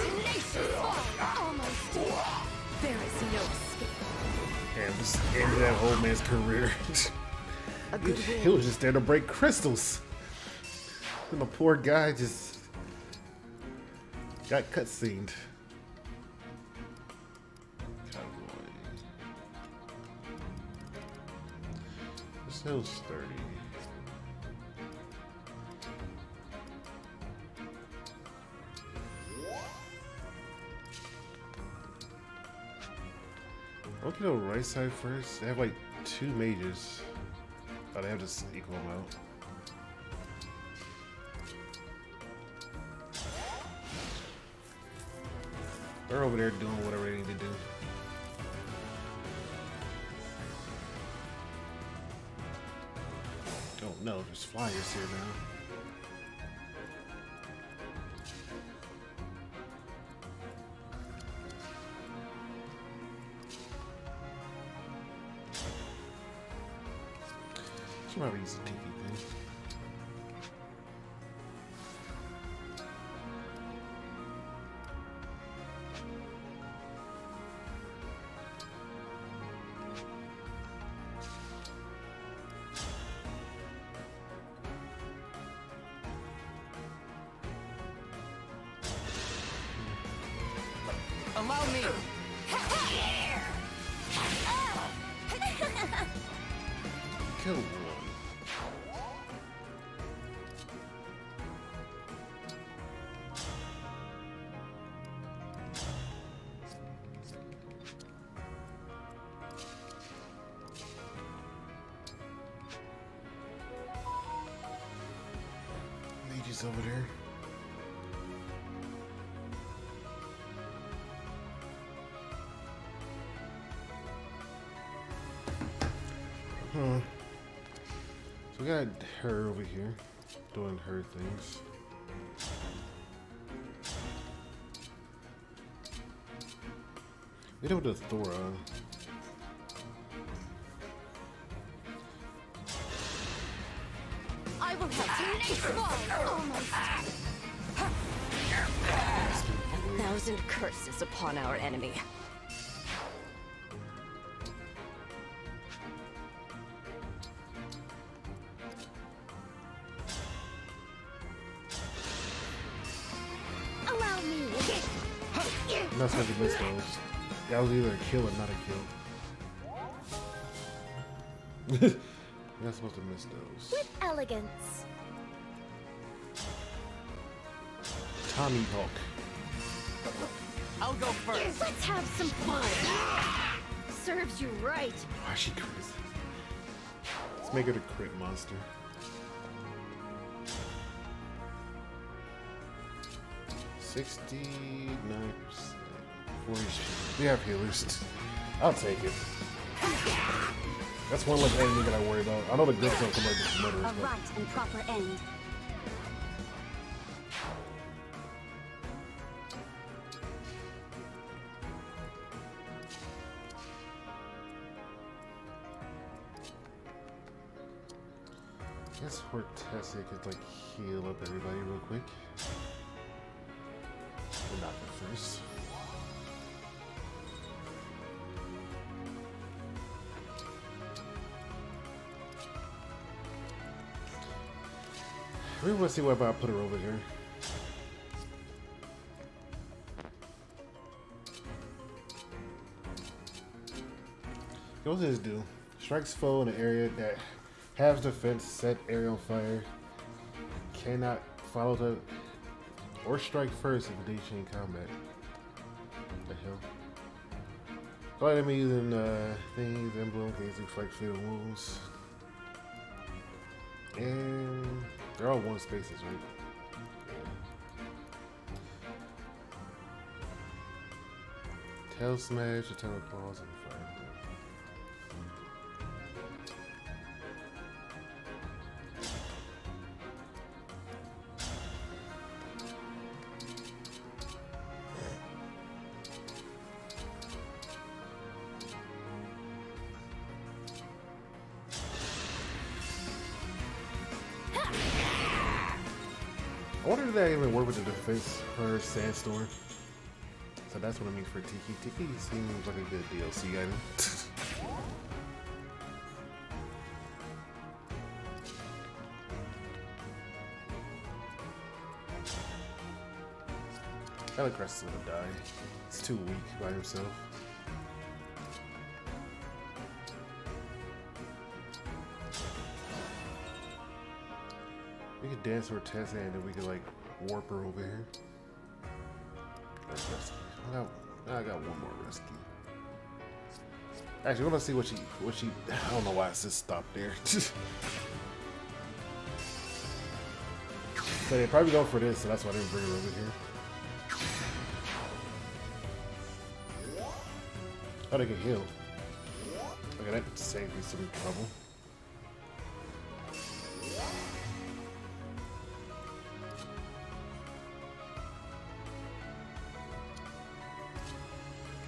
Tenacious fall. Almost. There is no escape. And just ended that whole man's career. He was just there to break crystals. And the poor guy just got cutscened. This hill's 30. I'll get on the right side first. They have like 2 mages. Oh, they have this equal amount. They're over there doing whatever they need to do. Oh no, there's flyers here now. Should probably use the tiki thing. Allow me. Kill one. Mage's over there. Huh. So we got her over here doing her things. We did with the Thora. I will have to fall almost. 1,000 curses upon our enemy. Allow me. I'm not supposed to miss those. That was either a kill or not a kill. You're not supposed to miss those. With elegance. Tommy Hawk. I'll go first. Let's have some fun. Serves you right. Why is she crazy? Let's make it a crit monster. $69%. 40. We have healers. I'll take it. That's one less enemy that I worry about. I know the good don't come like this murderers, A right and proper end. I guess Hortensia could like heal up everybody real quick. We'll knock her first. We want to see what if I put her over here. What does this do? Strikes foe in an area that has defense, set area on fire, cannot follow the or strike first if they chain combat. What the hell? All enemy using things, Emblem, can inflict fatal wounds. And they're all one spaces, right? Yeah. Tail smash, eternal claws, and fire. I wonder if that even work with the defense for Sandstorm. So that's what I mean for Tiki. Tiki seems like a good DLC item. I like Crest is gonna die. It's too weak by himself. We could dance for Tessa and then we could like warp her over here. I got one more rescue. Actually, I want to see what she. I don't know why it says stop there. So they probably go for this, so that's why I didn't bring her over here. Oh, they can heal. Okay, that saved me some trouble.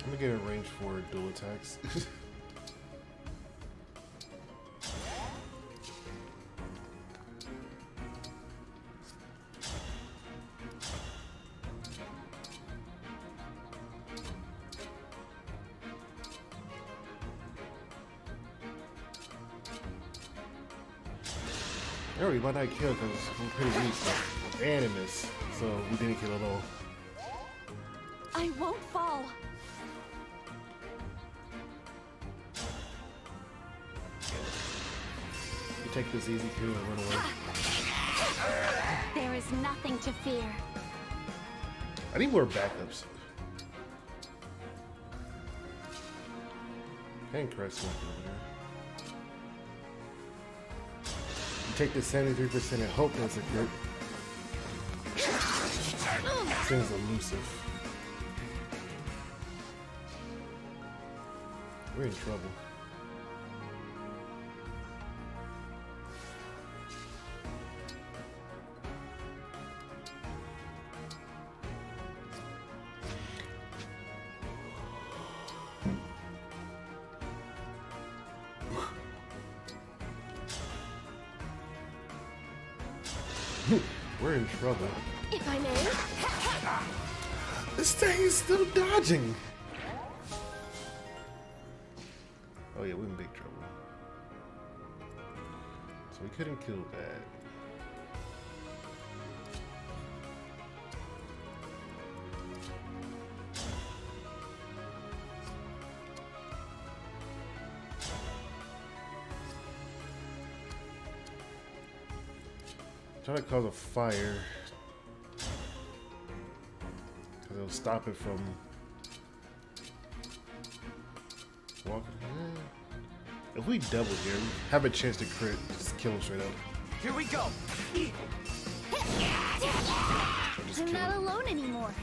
I'm gonna get a range for dual attacks. We might not kill because we're pretty weak with animus, so we didn't kill at all. I won't fall. You take this easy kill and run away. There is nothing to fear. I need more backups. And Christ smoke over there. You take the 73% and hope that's a crit. This thing's elusive. We're in trouble. We're in trouble. If I may. This thing is still dodging. Oh yeah, we're in big trouble. So we couldn't kill that. Trying to cause a fire because it'll stop it from walking. If we double here, we have a chance to crit. Just kill him straight up. Here we go. I'm not alone anymore.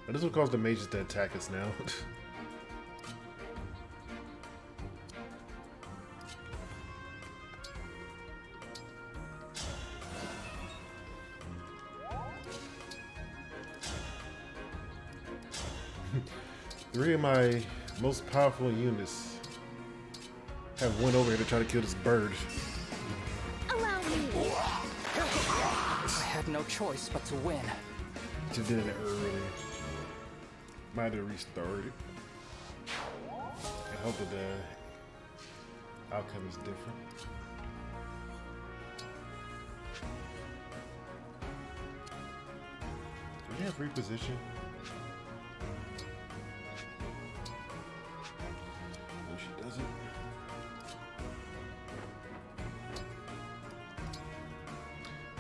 Now this will cause the mages to attack us now. 3 of my most powerful units have went over here to try to kill this bird. Allow me. I had no choice but to win. Just did it early. Might have restarted. I hope that the outcome is different. Do we have reposition? No, she doesn't.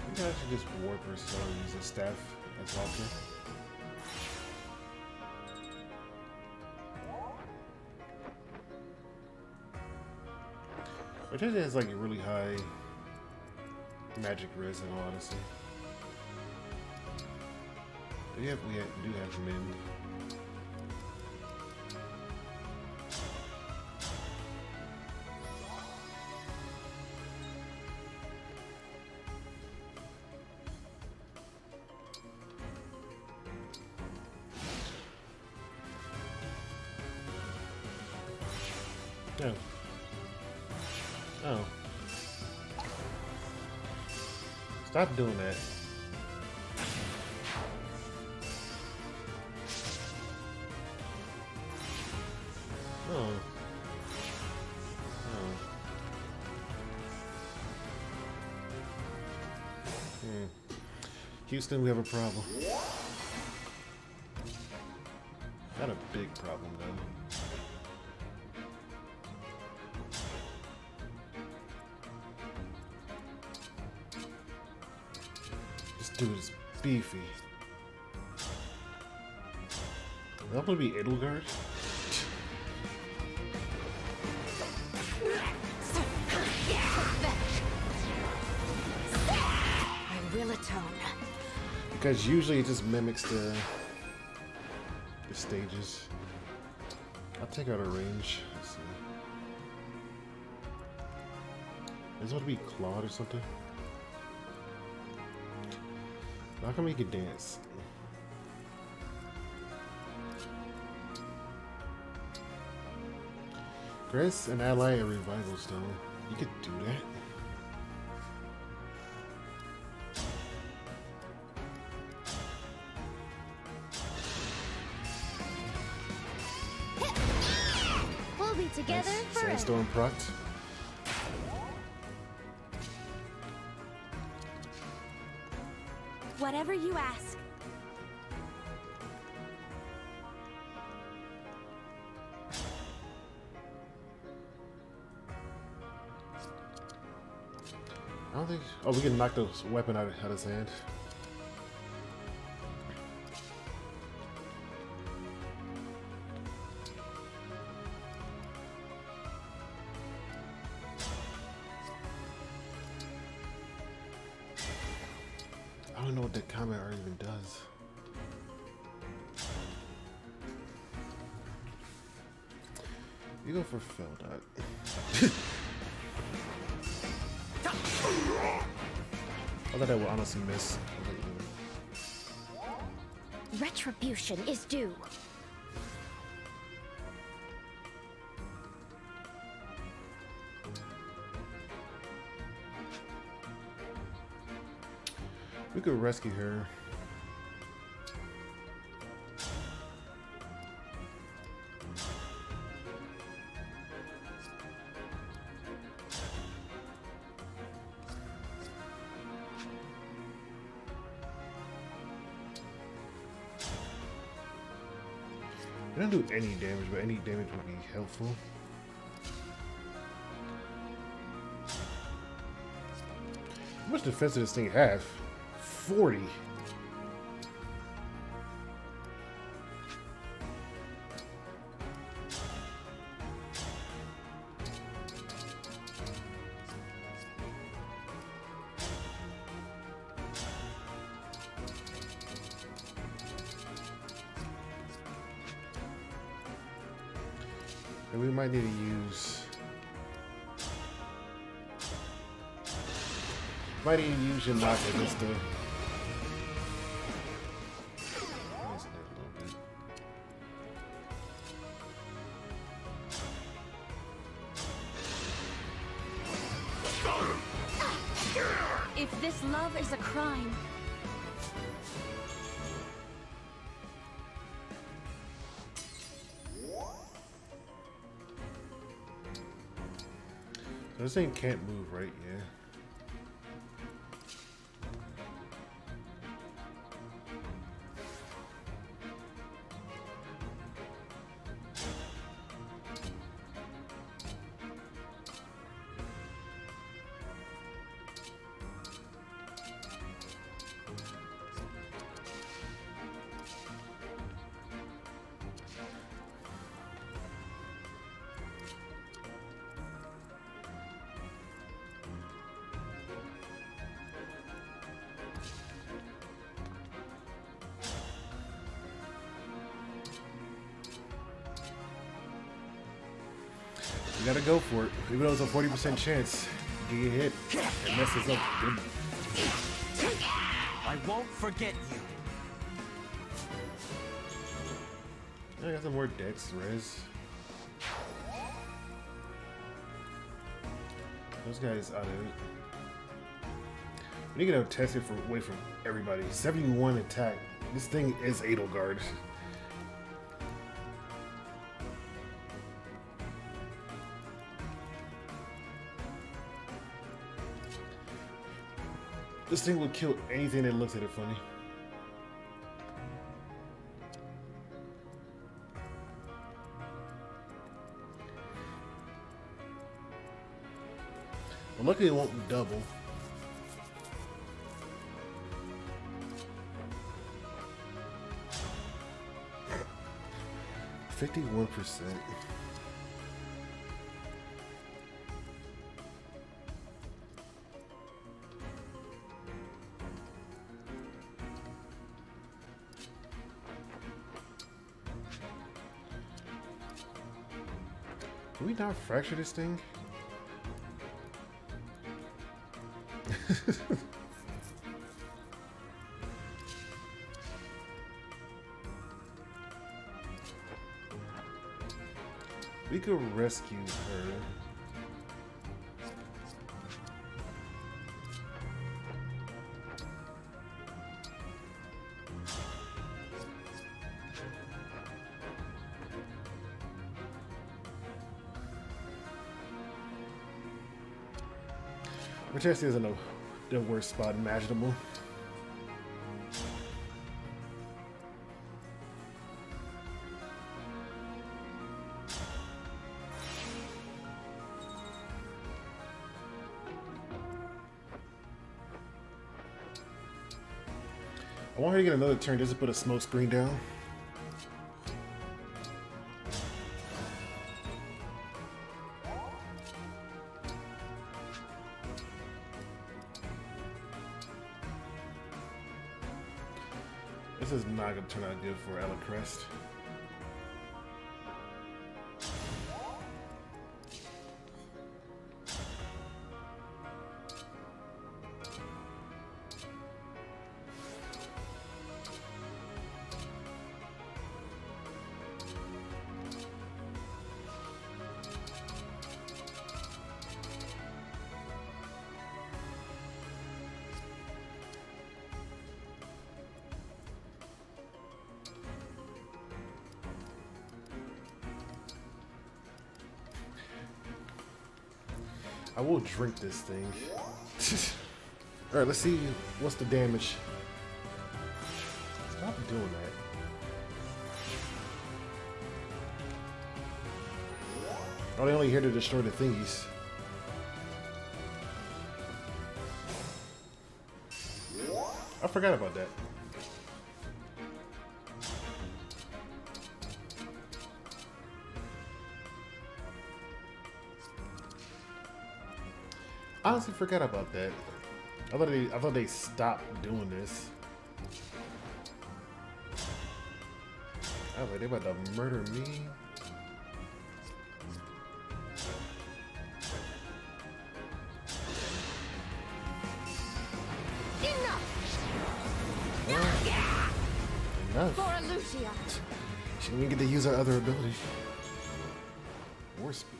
We can actually just warp her so use a staff as often. Which it has like a really high magic res in all honesty. We do have mend. No. Oh. Stop doing that. Oh. Oh. Houston, we have a problem. Not a big problem, though. Dude is beefy. Is that gonna be Edelgard? I will atone. Because usually it just mimics the stages. I'll take out a range. Let's see. Is it gonna be Claude or something? How come we could dance? Chris, an ally a revival stone. You could do that. We'll be together forever. Sandstorm proct. Whatever you ask. I don't think. Oh, we can knock the weapon out of his hand. I don't know what that combat art even does. You go for Feldot. I thought I would honestly miss. Retribution is due. We could rescue her. We don't do any damage, but any damage would be helpful. How much defense does this thing have? 40. And we might need to use. Might need to use your knock against the. If this love is a crime, So this thing can't move, right? Yeah. You gotta go for it. Even though it's a 40% chance, you get hit. It messes up. Good. I won't forget you. I got some more dex res. Those guys out of it. We need to test it away from everybody. 71 attack. This thing is Edelgard. This thing would kill anything that looks at it funny. But luckily it won't double. %51%. Can we not fracture this thing? We could rescue her. Which actually isn't the worst spot imaginable. I want her to get another turn just to put a smoke screen down. This is not going to turn out good for Ella Crest. I will drink this thing. Alright, let's see what's the damage. Stop doing that. Oh, they only here to destroy the thingies. I forgot about that. I honestly forgot about that. I thought they stopped doing this. I was like, they about to murder me. Enough. For Lucia. She didn't even get to use her other ability. More speed.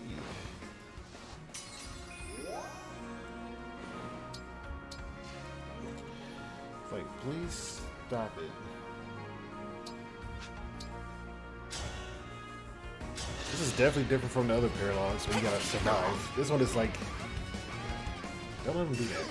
Like, please stop it. This is definitely different from the other paralogs where you gotta survive. This one is like, don't let him do that.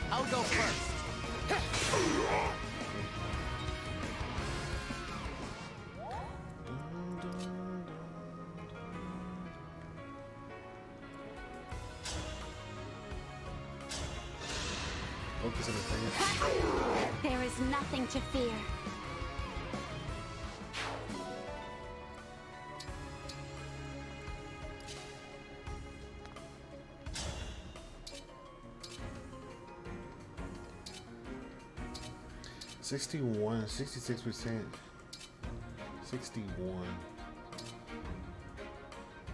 I'll go first. Focus on the thing. There is nothing to fear. $61, 66%, 61,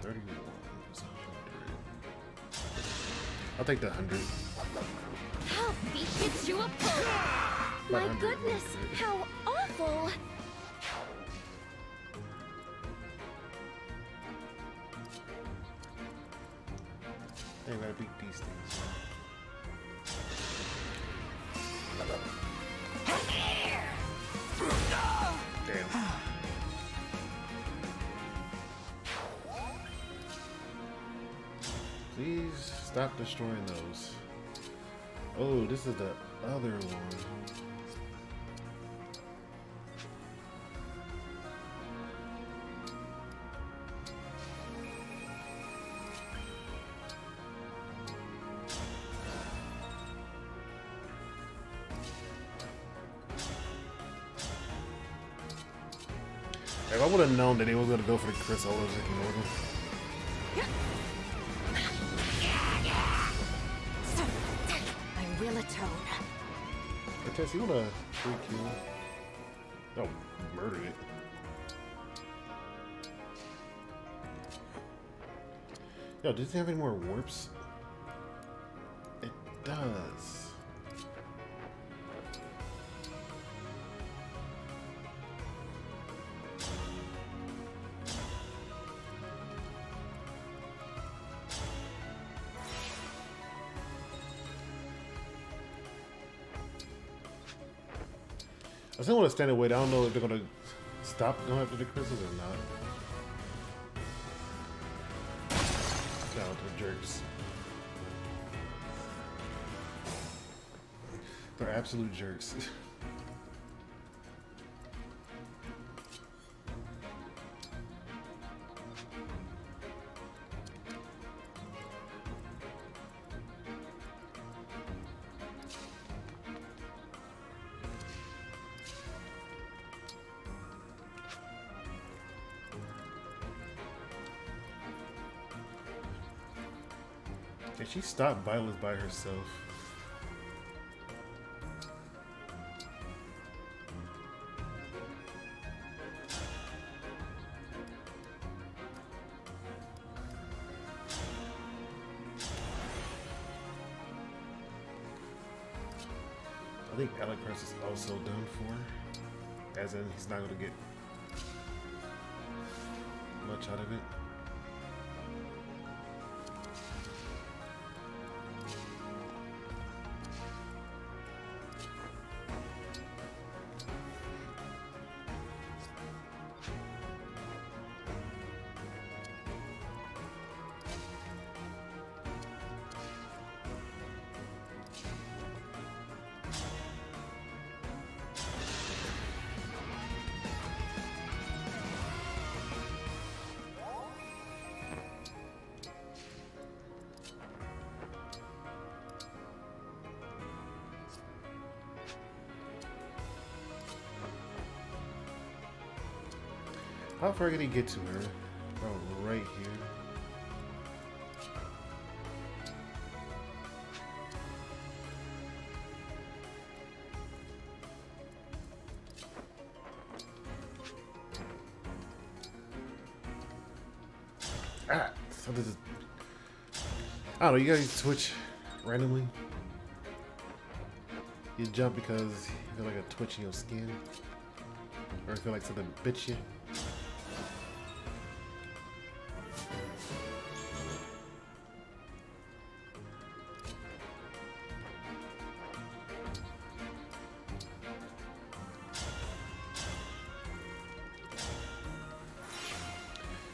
31, 100. I'll take the 100. How he hits you a pull. My goodness, how awful. They gotta beat these things. Damn. Please stop destroying those. Oh, this is the other one. If I would have known that he was going to go for the Chris Ola, just ignored him. I will atone. Hey, Tess, you want a free kill? Oh, murdered it. Yo, does it have any more warps? It does. I still want to stand and wait. I don't know if they're going to stop going after the crystals or not. No, they're jerks. They're absolute jerks. Can she stop violence by herself? I think Alucard is also done for, as in he's not going to get much out of it. How far can he get to her? Oh, right here. Ah, so this is, I don't know, you guys twitch randomly? You jump because you feel like a twitch in your skin? Or feel like something bit you?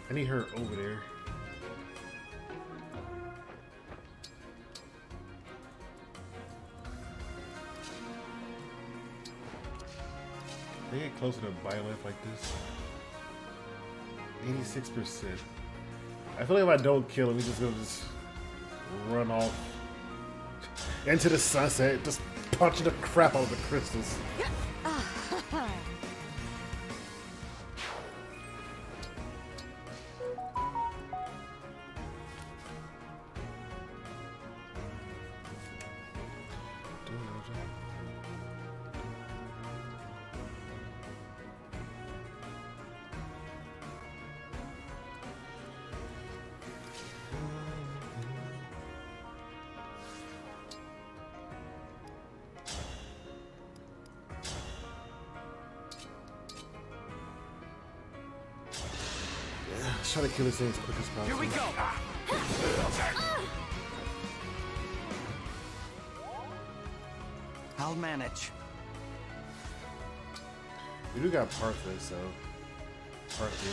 I need her over there. They get closer to Byleth like this. 86%. I feel like if I don't kill him, he's just gonna run off into the sunset, just punching the crap out of the crystals. Try to kill this thing as quick as possible. Here we go. I'll manage. We do got Partha, so Partha.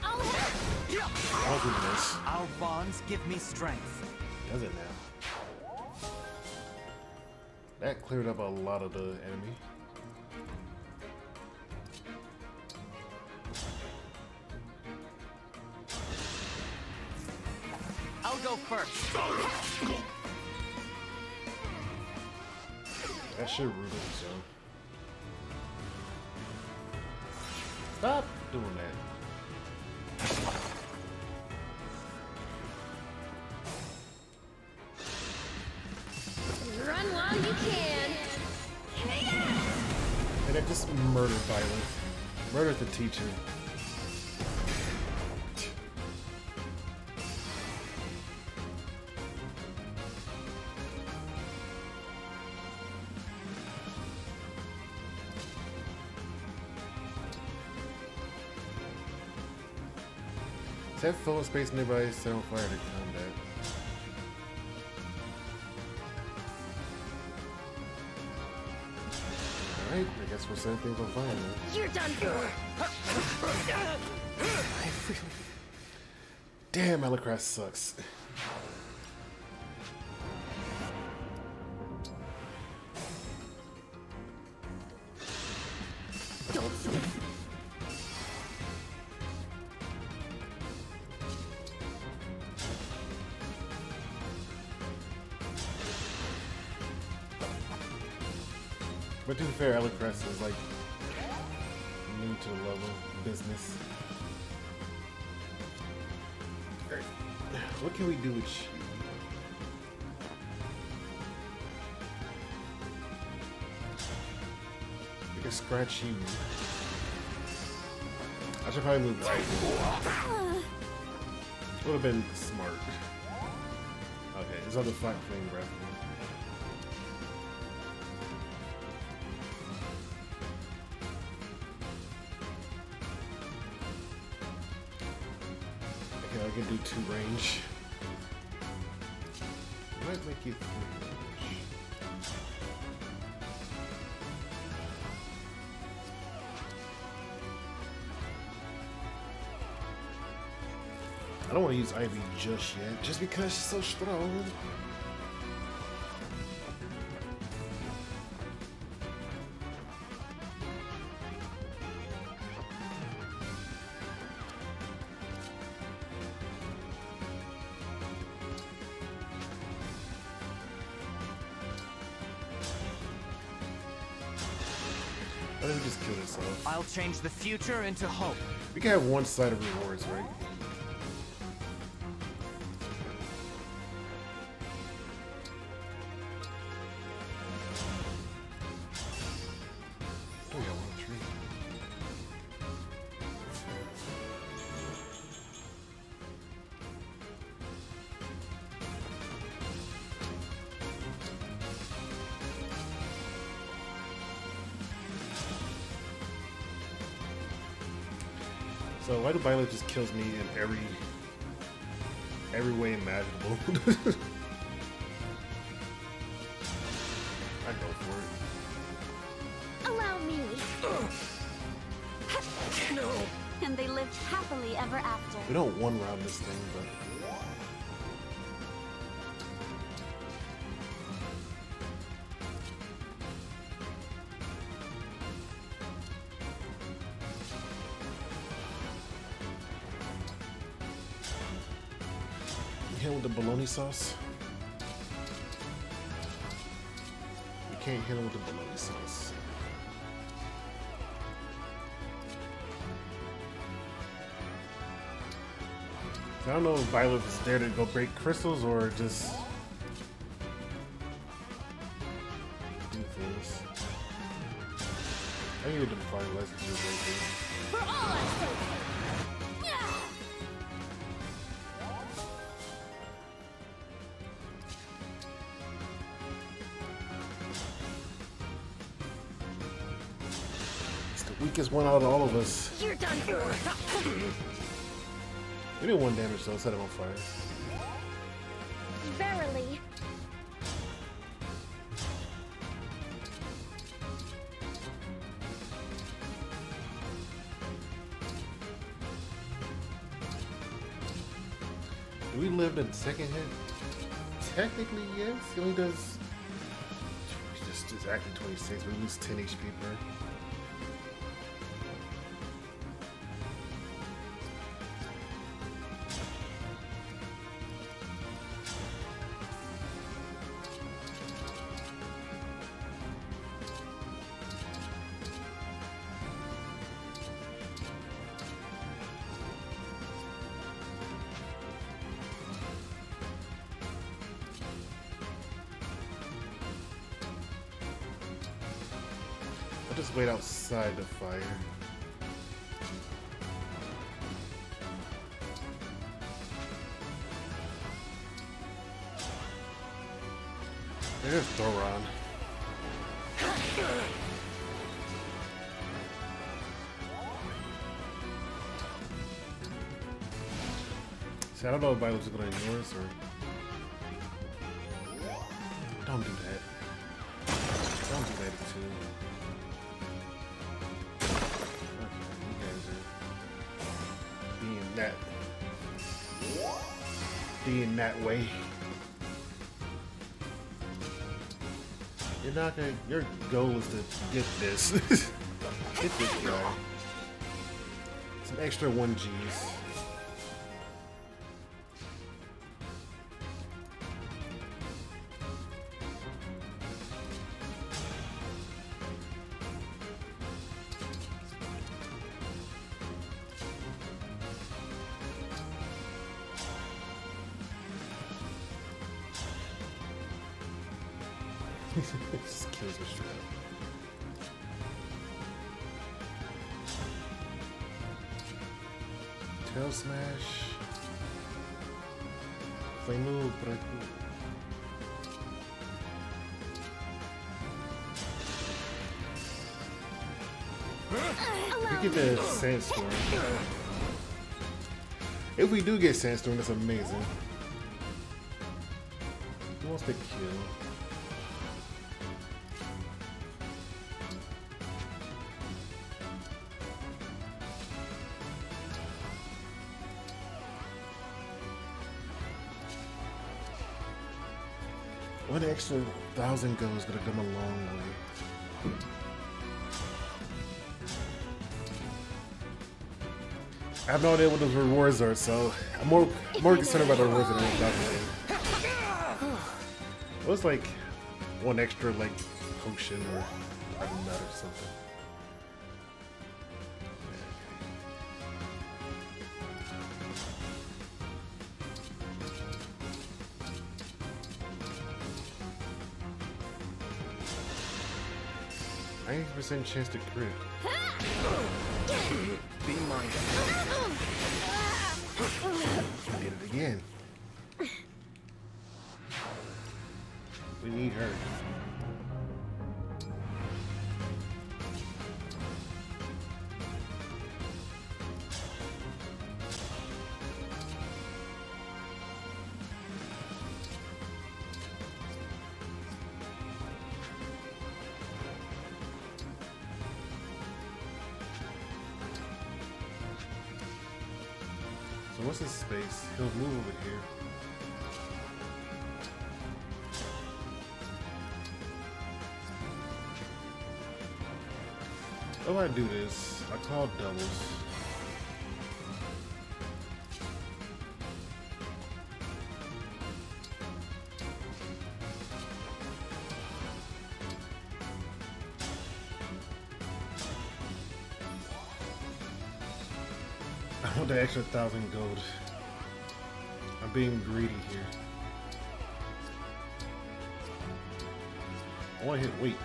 I'll do this. Our bonds give me strength. Does it now? That cleared up a lot of the enemy. I'll go first. That should root him, so. Stop doing that. Run while you can. And it just murdered Byleth. Murdered the teacher. Set full space nearby, set on fire to combat. Alright, I guess we're setting things on fire now. You're done for. Damn, Alucard sucks. But to be fair, Alucard is like new to the level business. Alright, So what can we do with you? We can scratch you. I should probably move right. Would have been smart. Okay, it's on the flat flame breath. Okay, I can do 2 range. Might make you 3 range. I don't want to use Ivy just yet, just because she's so strong. Why don't we just kill this off? I'll change the future into hope. We can have one side of rewards, right? Oh, yeah, one tree. So why do Violet just kills me in every way imaginable? I go for it. Allow me. No. And they lived happily ever after. We don't one round this thing, but you hit with the bologna sauce. You can't hit him with the bologna sauce. I don't know if Violet is there to go break crystals or just do things. I need to defy Leslie's right here. For all our sake. It's the weakest one out of all of us. You're done for. We did 1 damage though, set him on fire. Verily. Do we live the second hit? Technically, yes. He only does just acting 26, we lose 10 HP per. I'll just wait outside the fire. There's Thoron. See, I don't know if Violet's gonna ignore us or... Don't do that. Don't do that too. Being that way. You're not gonna. Your goal is to get this. Get this guy. Some extra 1Gs. Just kills me straight up. Tail smash. Flame move, break move. We get the sandstorm. If we do get sandstorm, that's amazing. Who wants to kill? One extra 1,000 gold is gonna come a long way. I have no idea what those rewards are, so I'm more concerned about the rewards than anything else. It was like one extra like potion or a nut or something. %, chance to crit. Be mindful. Did it again. We need her. So what's his space? He'll move over here. Oh, I do this. I call doubles. I want the extra 1,000 gold. I'm being greedy here. I want to hit weight.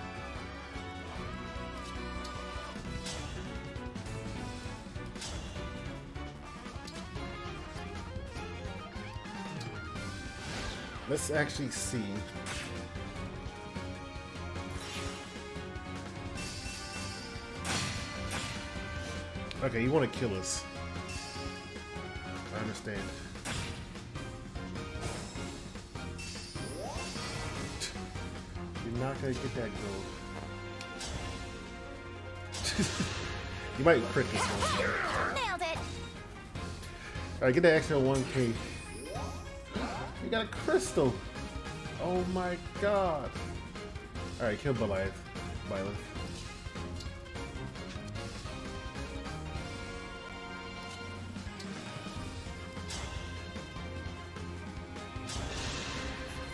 Let's actually see. Okay, you want to kill us. I understand. You're not gonna get that gold. You might crit this one. Nailed it. Alright, get that extra 1k. You got a crystal. Oh my god. Alright, kill Byleth.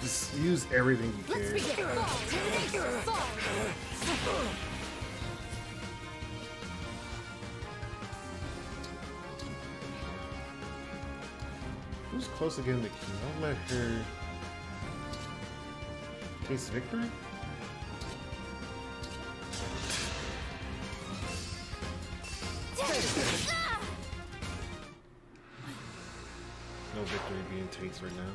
Just use everything you can. Who's close to getting the key? I'll let her taste victory? No victory being taste right now.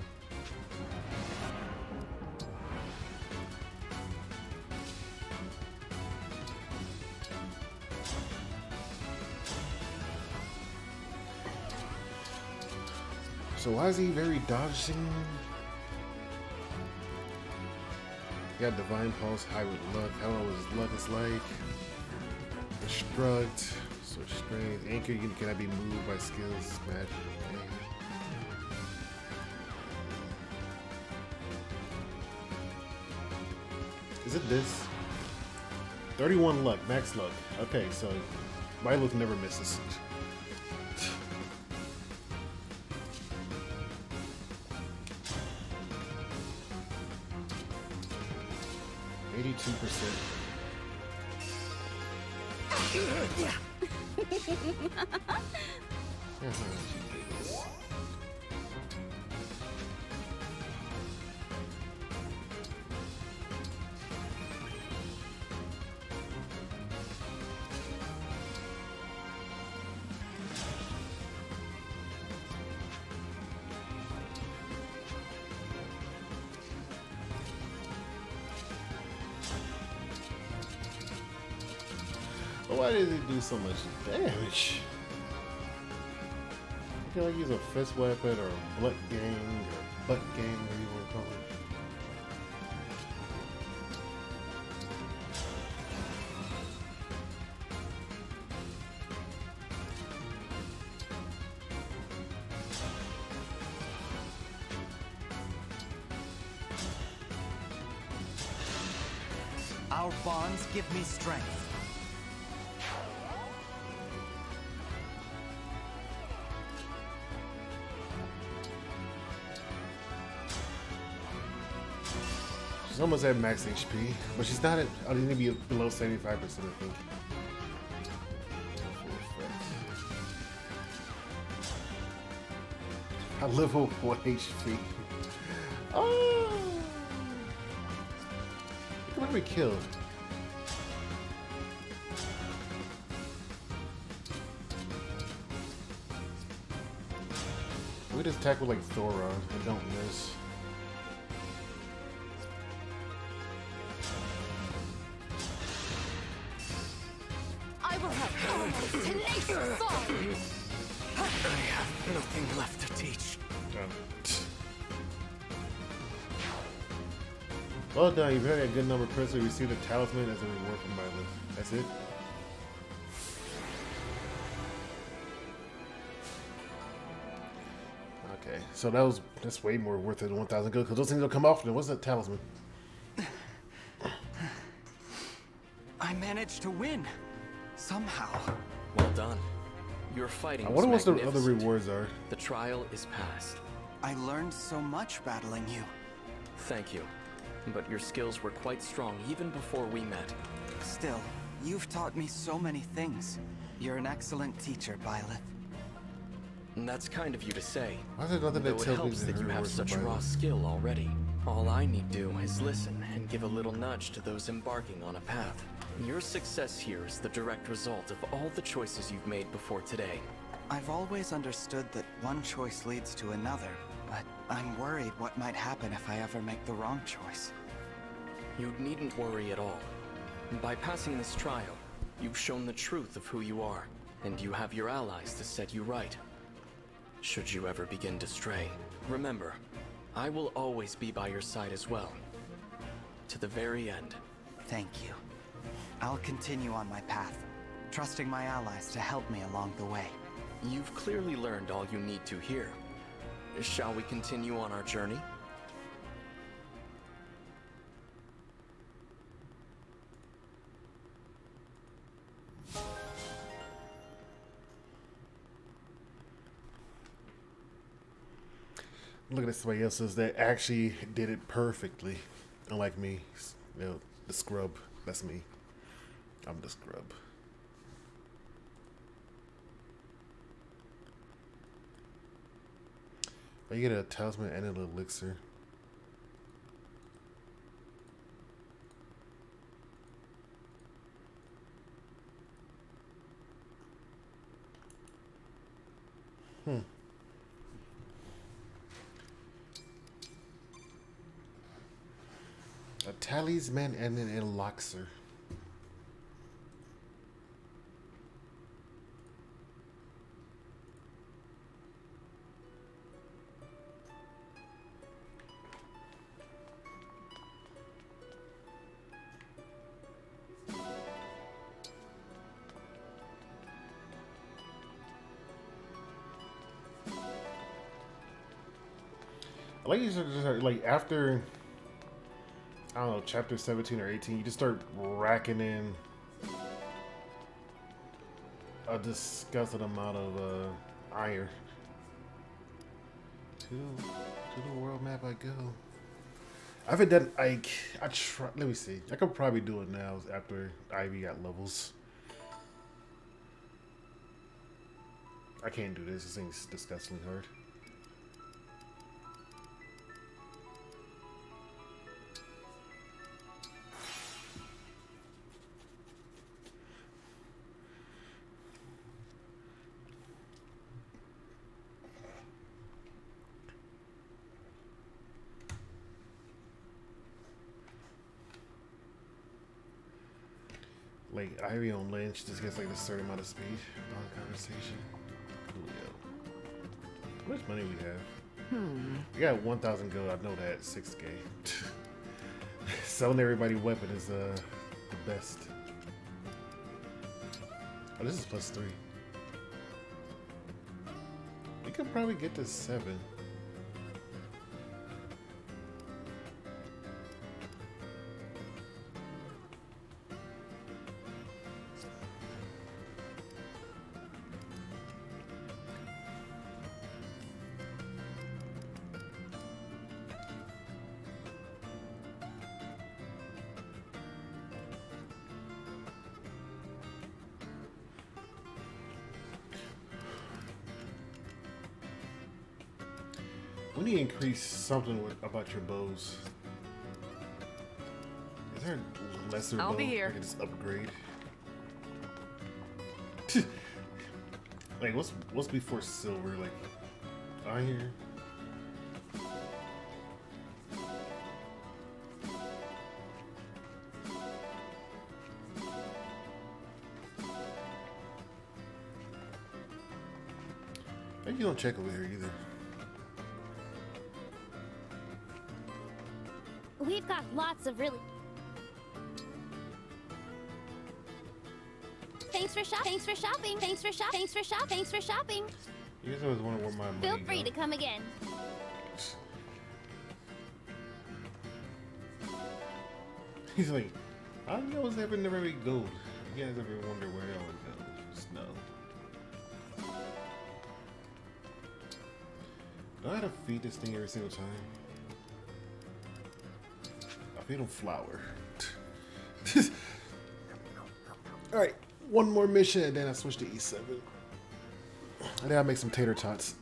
So why is he very dodging? He got Divine Pulse, High with Luck. I don't know what his luck is like. Destruct, so Strength. Anchor, can I be moved by skills? Smash. Is it this? 31 luck, max luck. Okay, so my luck never misses. 82%. So why did it do so much damage? I feel like he's a fist weapon or a butt gang or butt gang, whatever you want to call it. Our bonds give me strength. She's almost at max HP, but she's not at, I need to be below 75%, I think. I level 1 HP. Oh! Look at me kill. We just attack with like Thoron and don't miss. I will have almost tenacious fall. I have nothing left to teach. Well done, you've had a good number of credits to receive the talisman as a reward from Violet. That's it. Okay, so that's way more worth it than 1,000 gold because those things don't come off. What's that talisman? I managed to win. Somehow. Well done. Your fighting I wonder was what the other magnificent. rewards are. The trial is past. I learned so much battling you. Thank you. But your skills were quite strong even before we met. Still, you've taught me so many things. You're an excellent teacher, Byleth. And that's kind of you to say. Why is there nothing that Though it tells me helps that you have rewards are such raw Violet? skill already. All I need do is listen and give a little nudge to those embarking on a path. Your success here is the direct result of all the choices you've made before today. I've always understood that one choice leads to another, but I'm worried what might happen if I ever make the wrong choice. You needn't worry at all. By passing this trial, you've shown the truth of who you are, and you have your allies to set you right. Should you ever begin to stray, remember, I will always be by your side as well. To the very end. Thank you. I'll continue on my path, trusting my allies to help me along the way. You've clearly learned all you need to here. Shall we continue on our journey? Look at somebody else's that actually did it perfectly. Unlike me. You know, the scrub. That's me. I'm the scrub. But you get a talisman and an elixir. A talisman and an elixir. I like you start, like after I don't know, chapter 17 or 18, you just start racking in a disgusting amount of iron. To the world map I go. I haven't done like I try. Let me see. I could probably do it now after Ivy got levels. I can't do this. This thing's disgustingly hard. Like Ivy on Lynch just gets like a certain amount of speed on conversation. Coolio. How much money we have? We got 1,000 gold. I know that. 6K. Selling everybody weapon is the best. Oh, this is +3. We could probably get to 7. We need to increase something about your bows. Is there a lesser bow be here. I can just upgrade? Like what's before silver? Like iron? Maybe you don't check over here either. We've got lots of really... Thanks for shopping. Thanks for shopping. Thanks for shopping. Thanks for shopping. Thanks for shopping. You guys always wonder where my money Feel free go. to come again. He's like, I always have never really gold. You guys ever wonder where it always goes? Just know. Do I have to feed this thing every single time? I feed him flour. Alright, one more mission and then I switch to E7. And then I'll make some tater tots.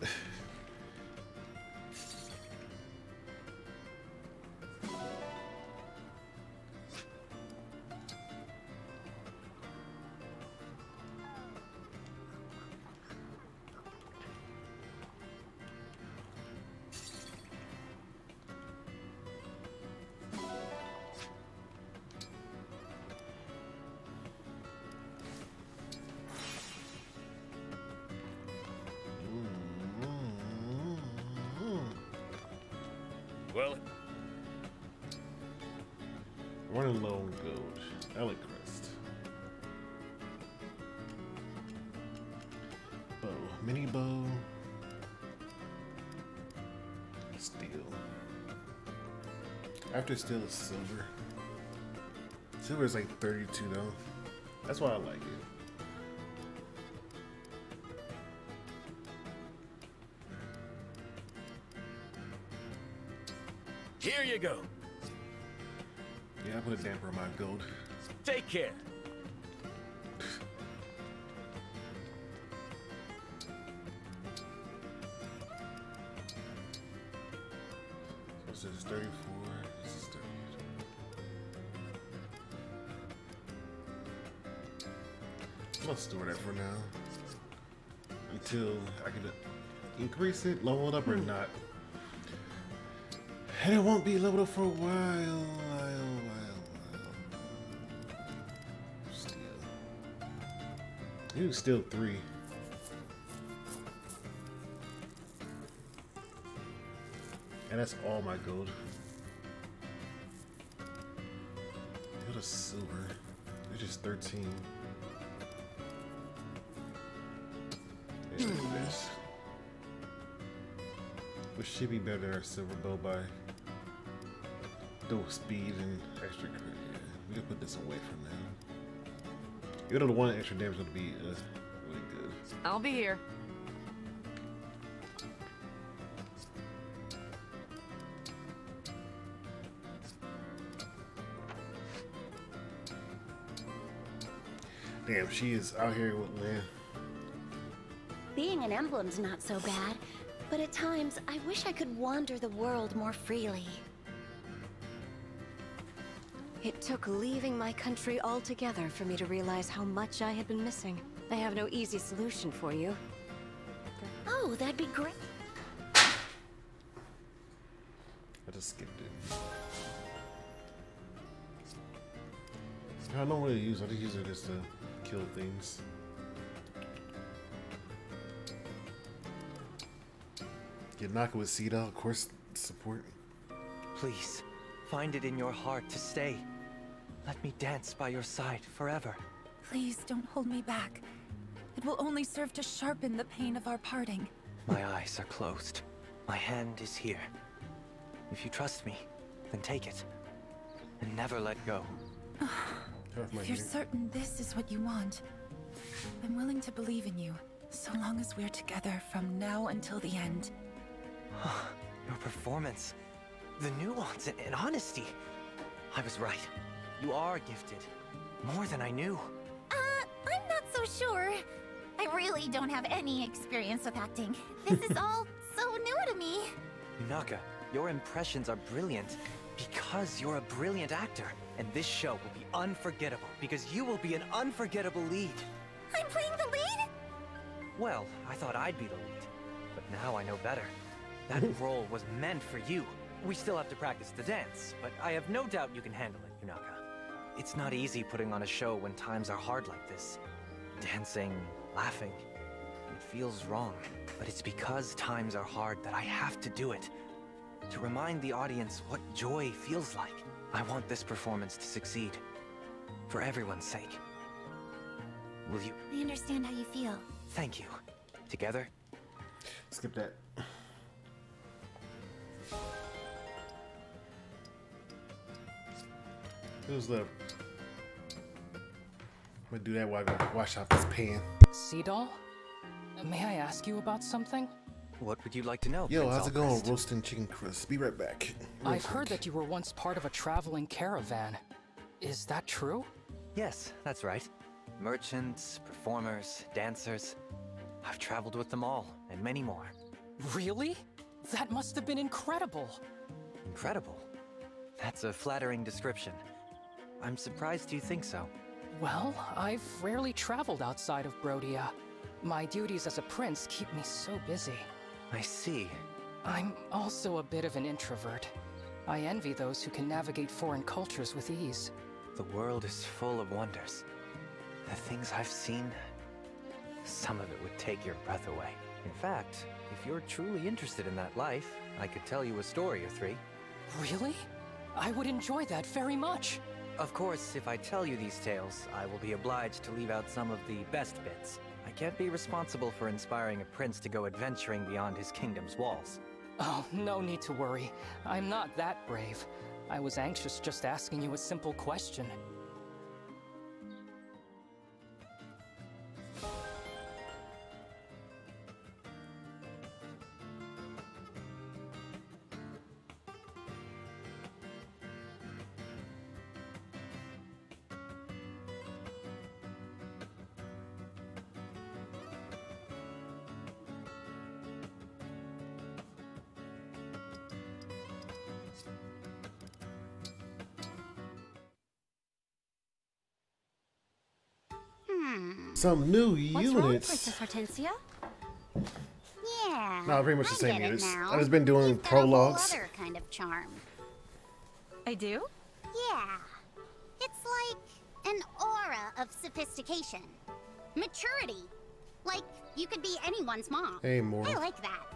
Well, running low on gold. Ellie crest. Bow. Mini bow. Steel. After steel is silver. Silver is like 32 though. That's why I like it. here you go. Yeah, I put a damper on my gold. Take care. So this is 34. This is 30. I'm gonna store that for now. Until I can increase it, level it up or not. And it won't be leveled up for a while. Still. You still 3. And that's all my gold. Go to silver. It's just 13. There's this. Which should be better than our silver bow by the speed and extra credit. Yeah, we can put this away from now. Even though the one extra damage is going to be really good. I'll be here. Damn, she is out here with Lynn. Being an emblem's not so bad, but at times I wish I could wander the world more freely. It took leaving my country altogether for me to realize how much I had been missing. I have no easy solution for you. Oh, that'd be great. I just skipped it. I don't really use it. I use it just to kill things. Get knocked with Cedar, of course, support. Please, find it in your heart to stay. Let me dance by your side forever. Please don't hold me back. It will only serve to sharpen the pain of our parting. My eyes are closed. My hand is here. If you trust me, then take it. And never let go. If you're certain this is what you want, I'm willing to believe in you, so long as we're together from now until the end. Your performance, the nuance and honesty. I was right. You are gifted. More than I knew. I'm not so sure. I really don't have any experience with acting. This is all so new to me. Yunaka, your impressions are brilliant because you're a brilliant actor. And this show will be unforgettable because you will be an unforgettable lead. I'm playing the lead? Well, I thought I'd be the lead. But now I know better. That role was meant for you. We still have to practice the dance, but I have no doubt you can handle it, Yunaka. It's not easy putting on a show when times are hard like this. Dancing, laughing. It feels wrong, but it's because times are hard that I have to do it. To remind the audience what joy feels like. I want this performance to succeed. For everyone's sake. Will you? I understand how you feel. Thank you. Together? Skip that. Who's left? I'm gonna do that while I go wash off this pan. Seadoll? May I ask you about something? What would you like to know? Yo, Prince how's it going? Albrecht? Roasting chicken crisp. Be right back. I've heard that you were once part of a traveling caravan. Is that true? Yes, that's right. Merchants, performers, dancers. I've traveled with them all, and many more. Really? That must have been incredible. Incredible? That's a flattering description. I'm surprised you think so. Well, I've rarely traveled outside of Brodia. My duties as a prince keep me so busy. I see. I'm also a bit of an introvert. I envy those who can navigate foreign cultures with ease. The world is full of wonders. The things I've seen, some of it would take your breath away. In fact, if you're truly interested in that life, I could tell you a story or three. Really? I would enjoy that very much. Of course, if I tell you these tales, I will be obliged to leave out some of the best bits. I can't be responsible for inspiring a prince to go adventuring beyond his kingdom's walls. Oh, no need to worry. I'm not that brave. I was anxious just asking you a simple question. Some new What's wrong, units. Princess Hortensia? Yeah. No, pretty much the I same get it units. now. I've just been doing You've got a whole prologues. other kind of charm. I do? Yeah. It's like an aura of sophistication. Maturity. Like you could be anyone's mom. Hey, Mora. I like that.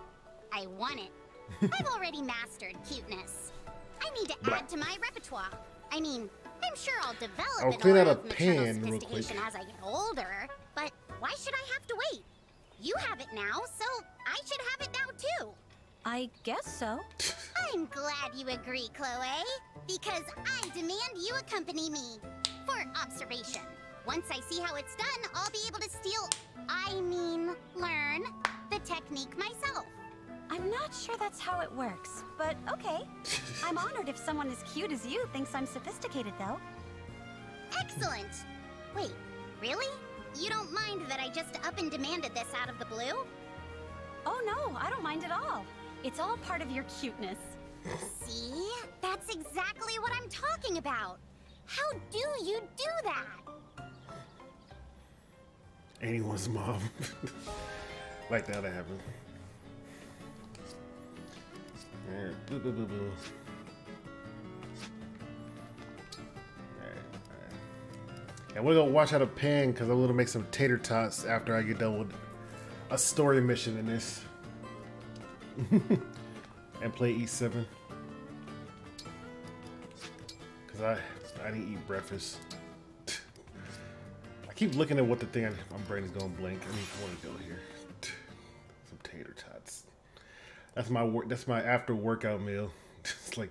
I want it. I've already mastered cuteness. I need to add to my repertoire. I mean, I'm sure I'll develop I'll an clean aura out a of maternal pan real quick. sophistication as I get older, but why should I have to wait? You have it now, so I should have it now too. I guess so. I'm glad you agree, Chloe, because I demand you accompany me for observation. Once I see how it's done, I'll be able to learn the technique myself. I'm not sure that's how it works, but okay. I'm honored if someone as cute as you thinks I'm sophisticated, though. Excellent! Wait, really? You don't mind that I just up and demanded this out of the blue? Oh no, I don't mind at all. It's all part of your cuteness. See? That's exactly what I'm talking about. How do you do that? Anyone's mom. Like that happened. Yeah. Boo, boo, boo, boo. Alright. And we're gonna watch out a pan because I'm gonna make some tater tots after I get done with a story mission in this. And play E7. Because I need to eat breakfast. I keep looking at what the thing, my brain is going blank. I want to go here. Some tater tots. That's my work. That's my after workout meal. It's like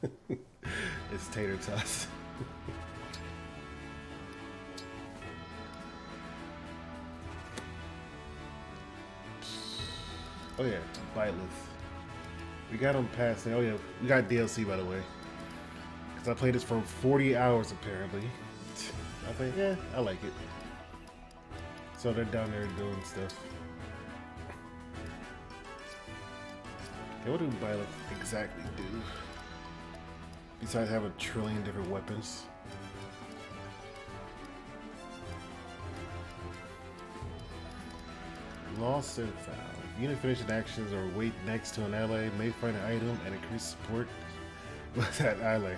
it's tater tots. Oh yeah, Violence. We got them passing. Oh yeah, we got DLC by the way. Cause I played this for 40 hours apparently. I think, yeah, I like it. So they're down there doing stuff. Okay, what do Violence exactly do? Besides have a trillion different weapons. Lost and found. Unit finishing actions or wait next to an ally may find an item and increase support with that ally.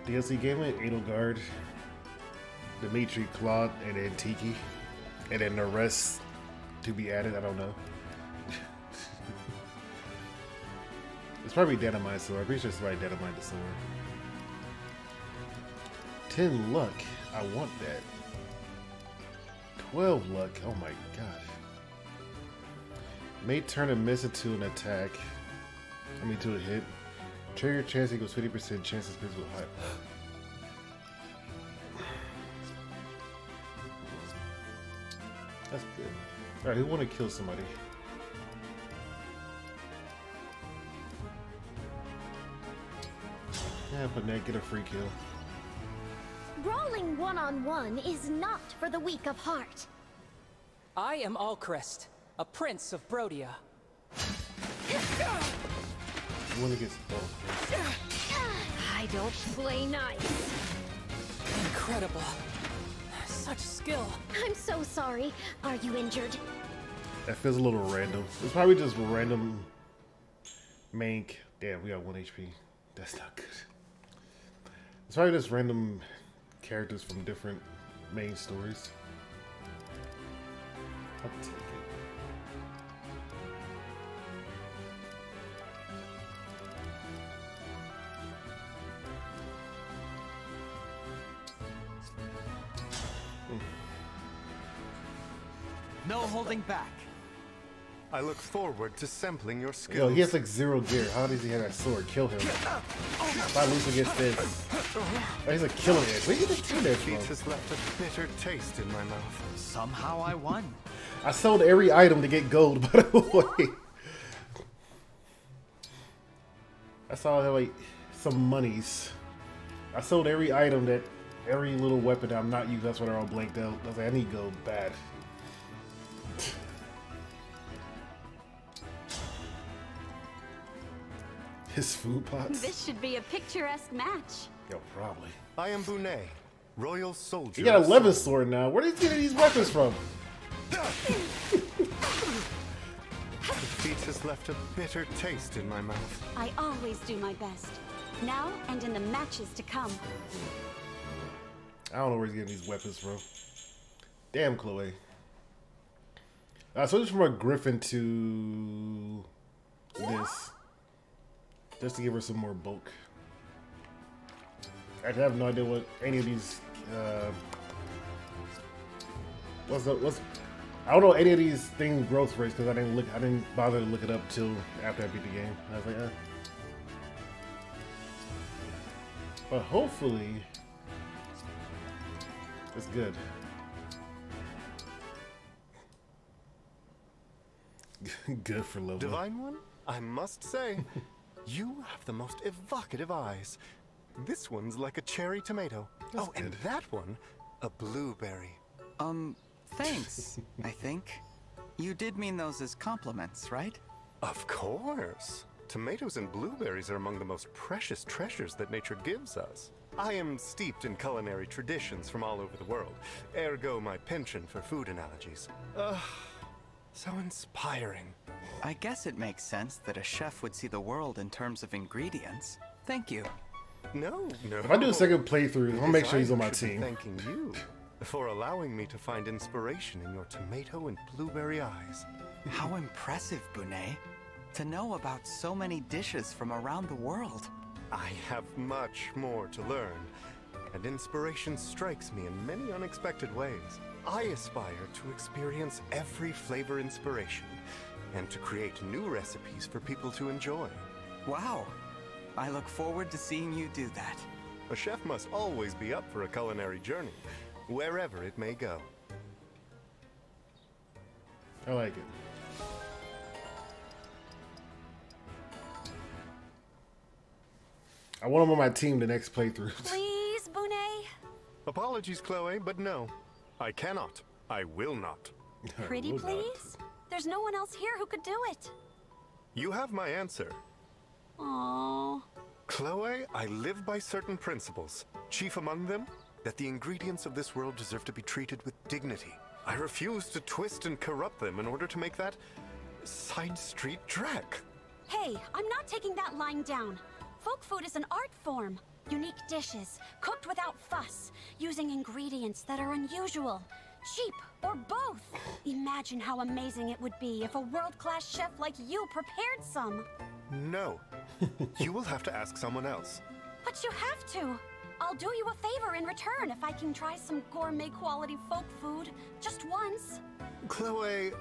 DLC Gaming, Edelgard, Dimitri, Claude, and then Tiki. And then the rest to be added, I don't know. It's probably Dynamite Sword. I'm pretty sure it's probably Dynamite the Sword. 10 luck. I want that. 12 luck. Oh my god. May turn a miss into an attack. I mean, to a hit. Trigger chance equals 50% chance of physical height. That's good. Alright, who want to kill somebody? Yeah, but Nate, get a free kill. Brawling one-on-one is not for the weak of heart. I am Alcrest, a prince of Brodia. You want to get I don't play nice. Incredible. Such skill. I'm so sorry. Are you injured? That feels a little random. It's probably just random main. Damn, we got 1 HP. That's not good. It's probably just random characters from different main stories. I'll take it. No holding back. I look forward to sampling your skills. Yo, he has like 0 gear. How does he have that sword? Kill him. If I lose against this. Oh, he's a killing it. Where did you get that from? Defeat has left a bitter taste in my mouth. Somehow I won. I sold every item to get gold, by the way. I saw like some monies. I sold every item that, every little weapon that I'm not using. That's why they're all blanked out. I was like, I need gold bad. His food pots. This should be a picturesque match. Yo, probably. I am Bunet, royal soldier. He got a 11 sword now. Where did he get these weapons from? Defeat has left a bitter taste in my mouth. I always do my best. Now and in the matches to come. I don't know where he's getting these weapons from. Damn, Chloe. So this is from a griffin to this. Just to give her some more bulk. I have no idea what any of these I don't know any of these things growth rates because I didn't bother to look it up till after I beat the game. I was like, But hopefully it's good. Good for level. Divine One, I must say, you have the most evocative eyes. This one's like a cherry tomato. That's good. And that one, a blueberry. Thanks, I think. You did mean those as compliments, right? Of course. Tomatoes and blueberries are among the most precious treasures that nature gives us. I am steeped in culinary traditions from all over the world, ergo my penchant for food analogies. So inspiring. I guess it makes sense that a chef would see the world in terms of ingredients. Thank you. No. If I do a second playthrough, I'll make sure he's on my I should be team. Thanking you for allowing me to find inspiration in your tomato and blueberry eyes. How impressive, Bunet. To know about so many dishes from around the world. I have much more to learn, and inspiration strikes me in many unexpected ways. I aspire to experience every flavor inspiration, and to create new recipes for people to enjoy. Wow. I look forward to seeing you do that. A chef must always be up for a culinary journey, wherever it may go. I like it. I want him on my team the next playthrough. Please, Bunet? Apologies, Chloe, but no. I cannot. I will not. Pretty please? There's no one else here who could do it. You have my answer. Aww. Chloe, I live by certain principles. Chief among them, that the ingredients of this world deserve to be treated with dignity. I refuse to twist and corrupt them in order to make that side street dreck. Hey, I'm not taking that lying down. Folk food is an art form. Unique dishes, cooked without fuss, using ingredients that are unusual, cheap, or both. Imagine how amazing it would be if a world-class chef like you prepared some. No. You will have to ask someone else. But you have to. I'll do you a favor in return if I can try some gourmet quality folk food, just once. Chloe,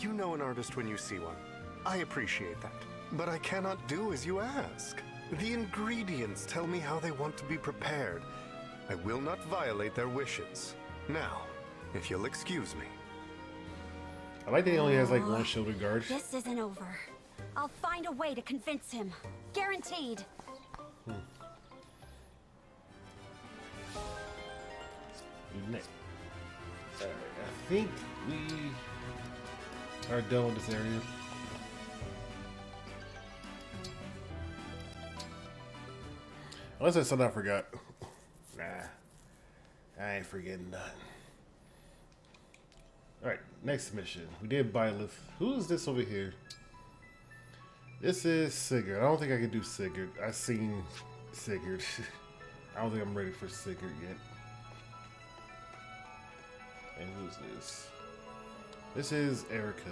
you know an artist when you see one. I appreciate that. But I cannot do as you ask. The ingredients tell me how they want to be prepared. I will not violate their wishes. Now, if you'll excuse me. I like that he only has like one shoulder guard. This isn't over. I'll find a way to convince him. Guaranteed. Next. Alright, I think we are done with this area. Unless there's something I forgot. Nah. I ain't forgetting nothing. Alright, next mission. We did buy a lift. Who is this over here? This is Sigurd. I don't think I can do Sigurd. I've seen Sigurd. I don't think I'm ready for Sigurd yet. And who's this? This is Erica.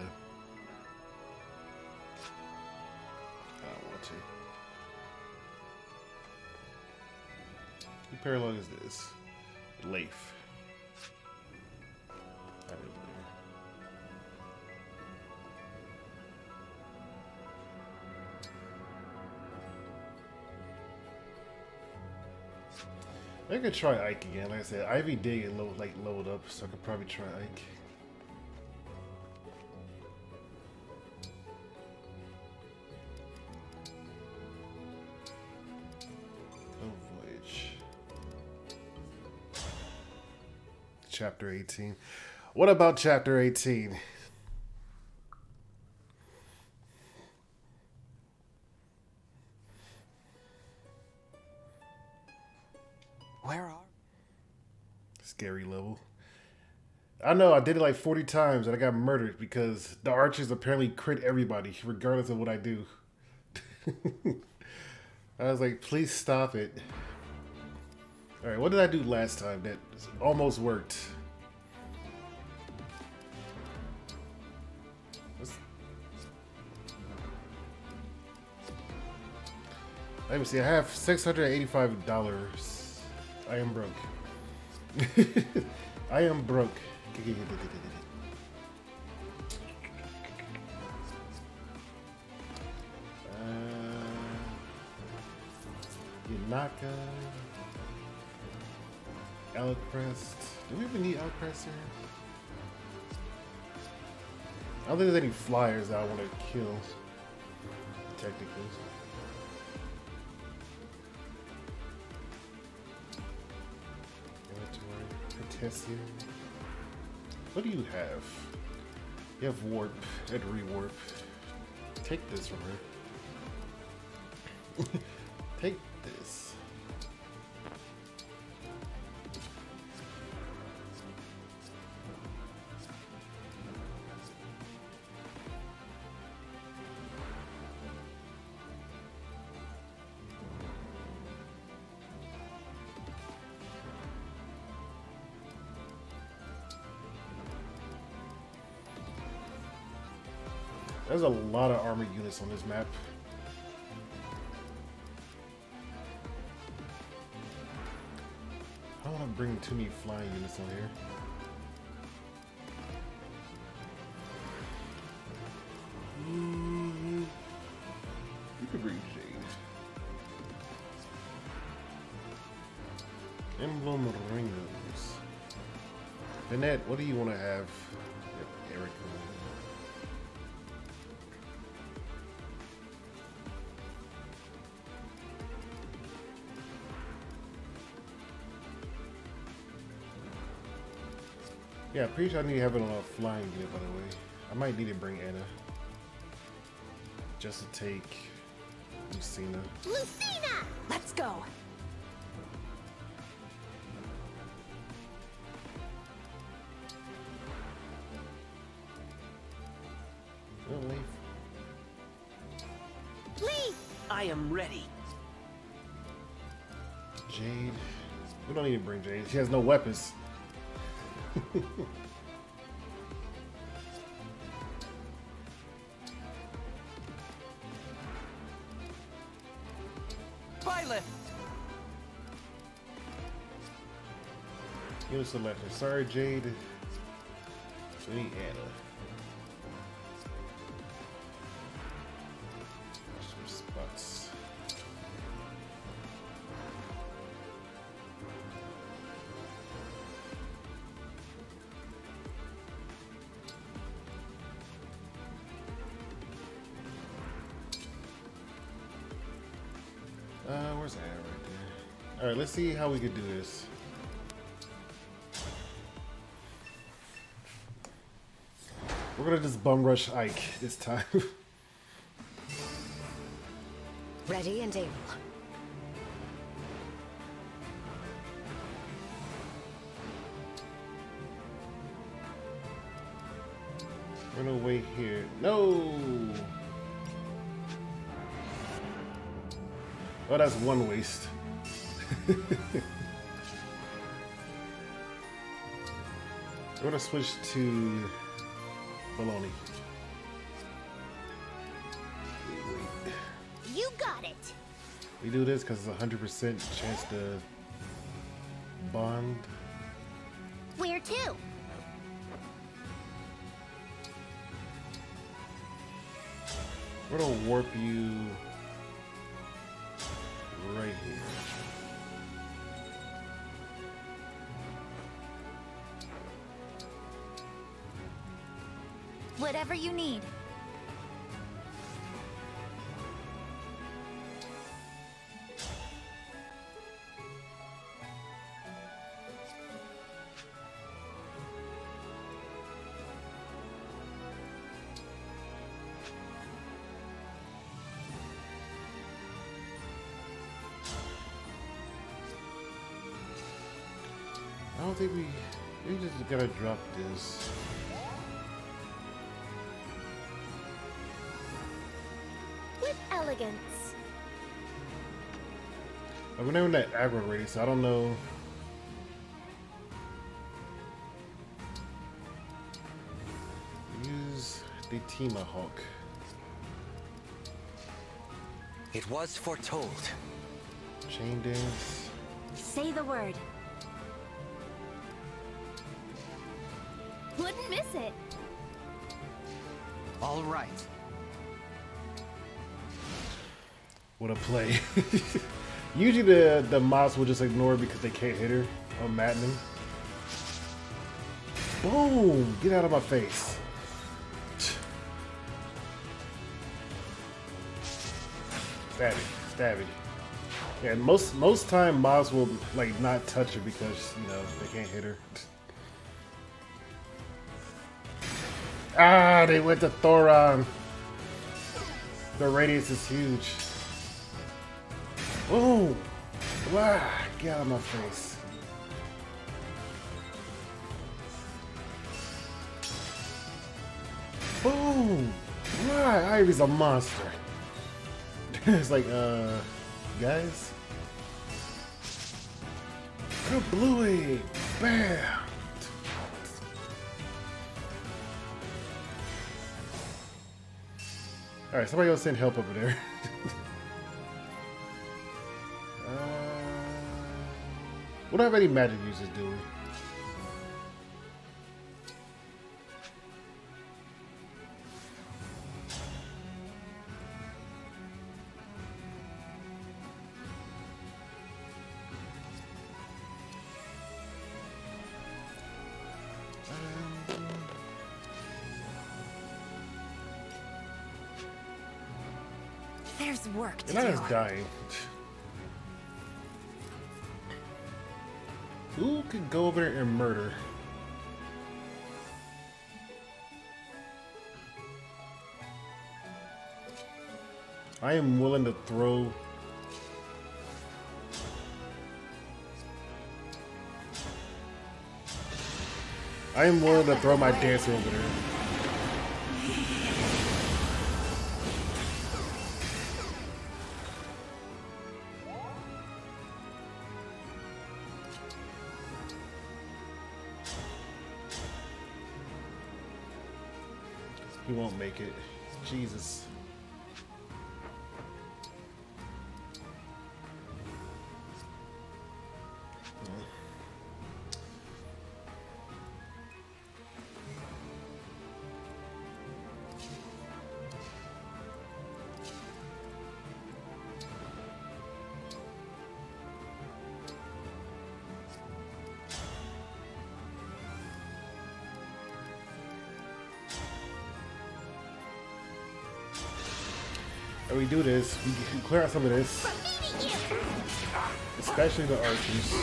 I don't want to. Who parallel is this? Leif. I didn't know. I could try Ike again. Like I said, Ivy did get load up, so I could probably try Ike. Oh, voyage. Chapter 18. What about Chapter 18? Where are? Scary level. I know, I did it like 40 times and I got murdered because the archers apparently crit everybody, regardless of what I do. I was like, please stop it. Alright, what did I do last time that almost worked? Let me see, I have $685. I am broke. I am broke. Yanaka. Alcrest. Do we even need Alcrest here? I don't think there's any flyers that I want to kill. Technically. Potassium. What do you have? You have warp and rewarp. Take this from her. Take this. There's a lot of armored units on this map. I don't want to bring too many flying units on here. You could bring Jade. Emblem Ringos. Annette, what do you want to have? Yep, Eric. Yeah, pretty sure I need to have it on a flying unit, by the way. I might need to bring Anna. Just to take Lucina. Lucina! Let's go! Oh, Leaf. Leaf! I am ready. Jade. We don't need to bring Jade. She has no weapons. Violet! Unit selection. Sorry, Jade. We need Anna. Some spots. Where's that right there? Alright, let's see how we could do this. We're gonna just bum rush Ike this time. Ready and able. We're gonna wait here. No! Oh, that's one waste. We're gonna switch to Baloney. You got it. We do this because it's a 100% chance to bond. Where to? We're gonna warp you right here. Whatever you need. I don't think we just gotta drop this. With elegance. We're not in that aggro radius, so I don't know. Use the Tomahawk. It was foretold. Chain dance. Say the word. Wouldn't miss it. All right. What a play. Usually the mobs will just ignore it because they can't hit her on Maddening. Boom! Get out of my face. Stabby, stabby. Yeah, most time mobs will like not touch her because they can't hit her. Ah, they went to Thoron. The radius is huge. Boom! Wow, get out of my face. Boom! Wow, Ivy's a monster. It's like, guys? Kablooey! Bam! Alright, somebody else send help over there. What have any magic users doing? There's work to And I do. was dying. Who could go over there and murder? I am willing to throw. I am willing to throw my dancer over there. He won't make it. Jesus. We do this, we can clear out some of this, especially the archers,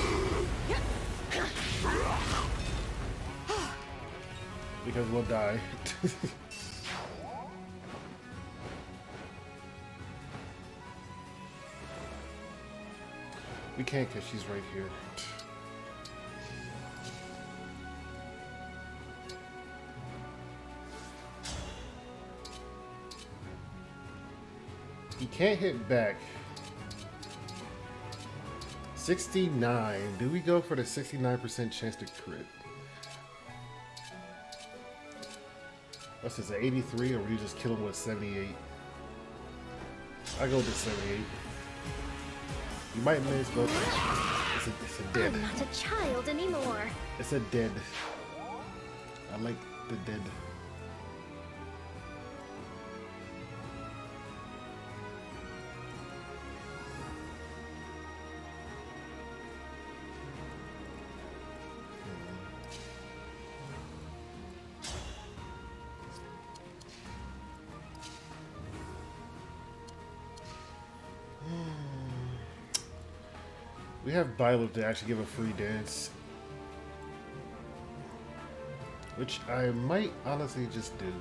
because we'll die. We can't because she's right here. He can't hit back. 69. Do we go for the 69% chance to crit? What's this, 83, or would you just kill him with 78? I go with the 78. You might miss, but it's a dead. I'm not a child anymore. It's a dead. I like the dead. We have Bilo to actually give a free dance, which I might honestly just do.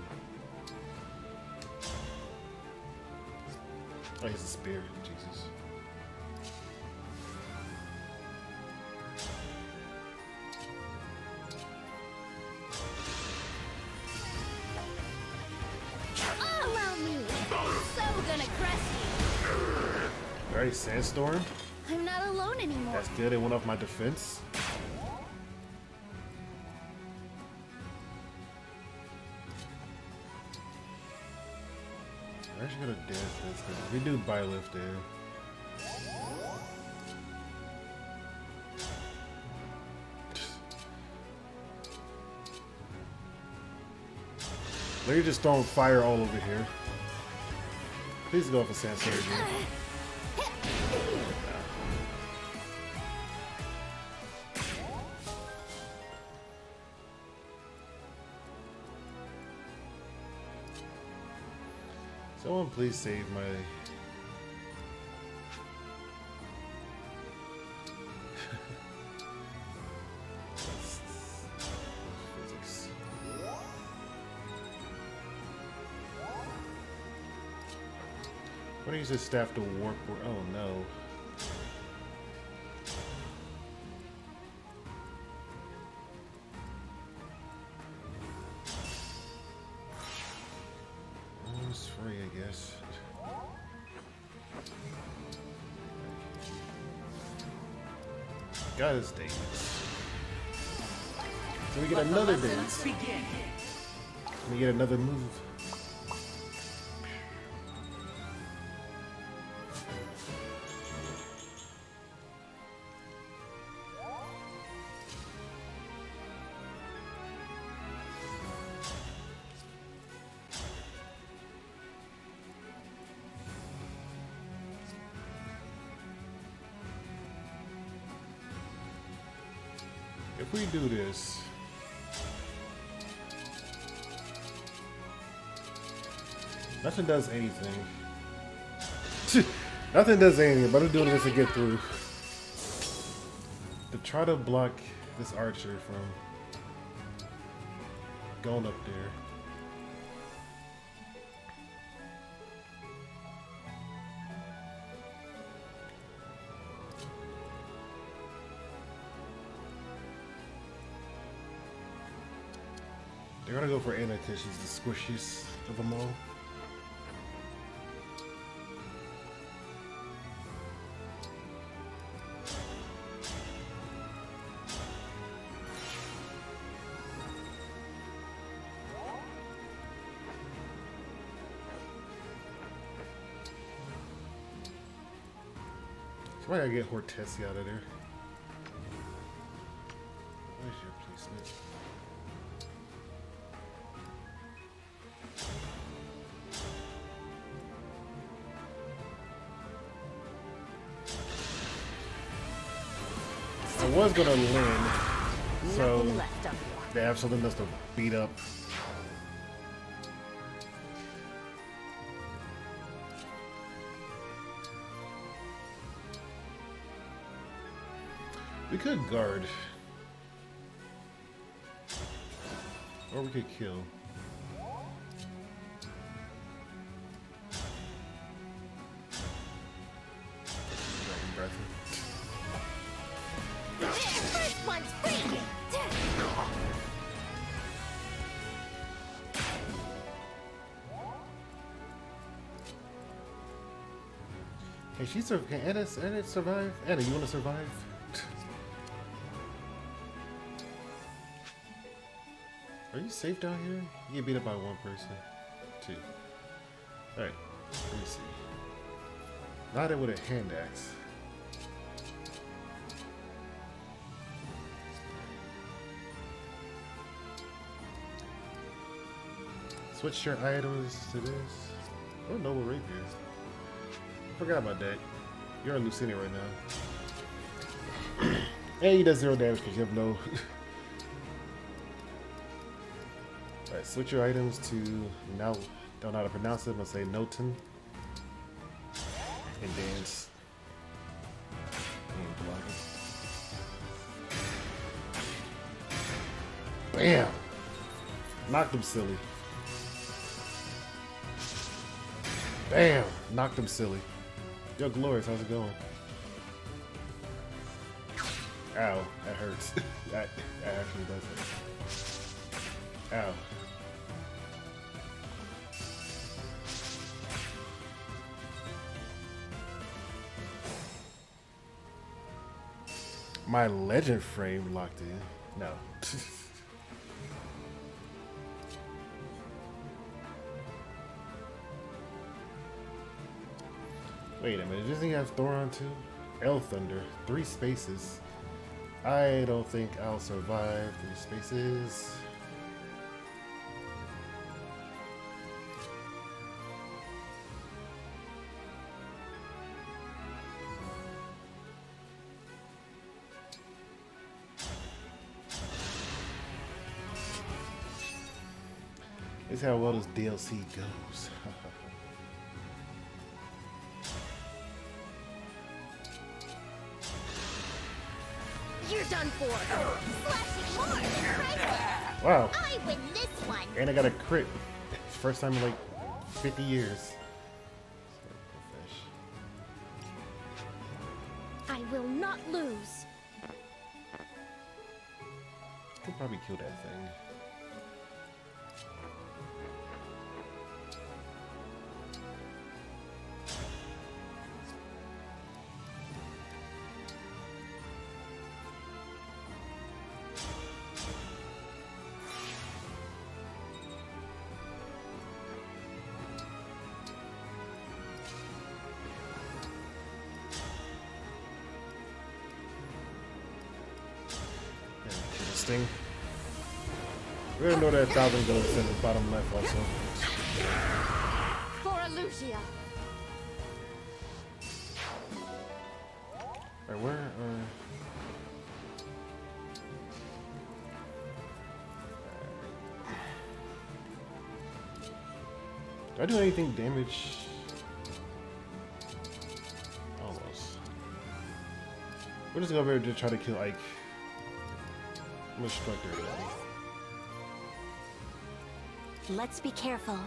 Oh, he's a spear. Jesus. Allow me. I'm so gonna crush you. Alright, Sandstorm. I'm not alone anymore. That's good. It went off my defense. I'm actually gonna dance this thing. We do Byleth there. They're just throwing fire all over here. Please go for Sandstorm again. Someone please save my... physics. What do you use this staff to warp? Oh no. It's free, I guess. God, it's dangerous. So we get another dance. We get another move. if we do this, nothing does anything. Nothing does anything, but I'm doing this to get through. To try to block this archer from going up there. They're gonna go for Anna because she's the squishiest of them all. So I gotta get Hortensia out of there. Where's your placement? I was gonna land, so they have something else to beat up. We could guard, or we could kill. First one's free! Hey, can Anna survive? Anna, you wanna survive? Are you safe down here? You get beat up by one person. Two. Alright, let me see. Not it with a hand axe. Switch your items to this. Oh, Noble Rapier. I forgot about that. You're on Lucinia right now. And he does 0 damage because you have no... Alright, switch your items to... Now, don't know how to pronounce it. I'm going to say Noten. And dance. And block it. Bam! Knocked him silly. Bam! Knocked him silly. Yo, Glorious, how's it going? Ow, that hurts. that actually does hurt. Ow. My legend frame locked in. No. Wait a minute, does he have Thoron too? L Thunder, 3 spaces. I don't think I'll survive 3 spaces. This is how well this DLC goes. You're done for. Slashing more, right? Wow. I win this one. And I got a crit. First time in like 50 years. I will not lose. Could probably kill that thing. Thing. We don't know that 1,000 goes in the bottom left also. For Alucia. Alright, where Do I do anything damage? Almost. We're just going over here to try to kill Ike. I'm gonna strike everybody. Let's be careful.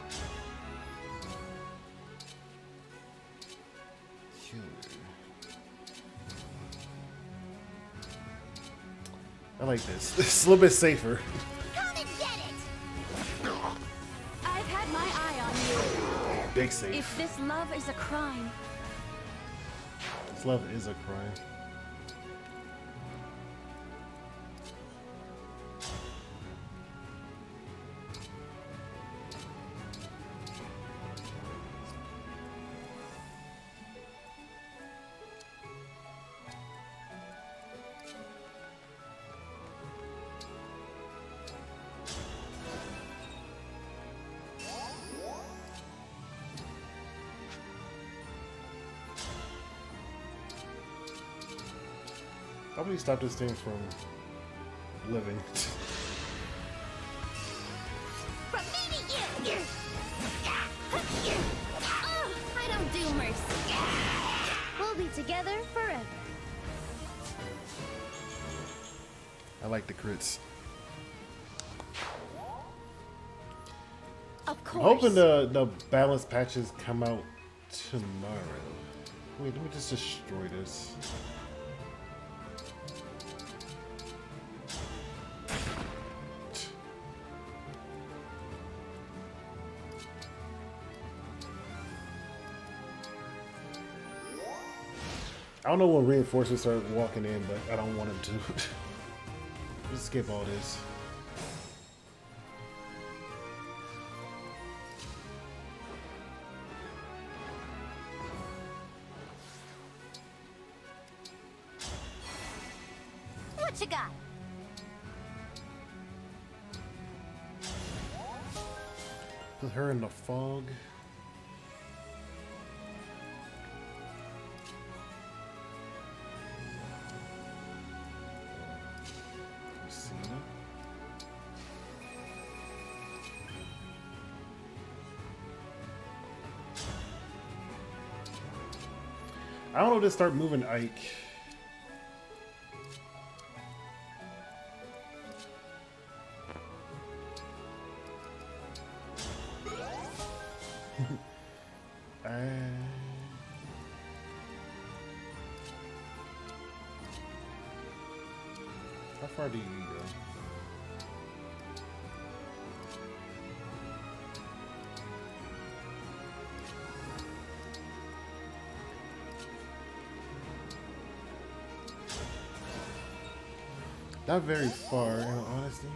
I like this. It's a little bit safer. Come and get it! I've had my eye on you. Big safe. If this love is a crime. This love is a crime. How do we stop this thing from living? From me to you! Oh, I don't do mercy. We'll be together forever. I like the crits. Of course. I'm hoping the balance patches come out tomorrow. Wait, let me just destroy this. I don't know when reinforcements start walking in, but I don't want them to. Just skip all this. What you got? Put her in the fog. I don't know, just start moving Ike. How far do you go? Not very far, in all honesty.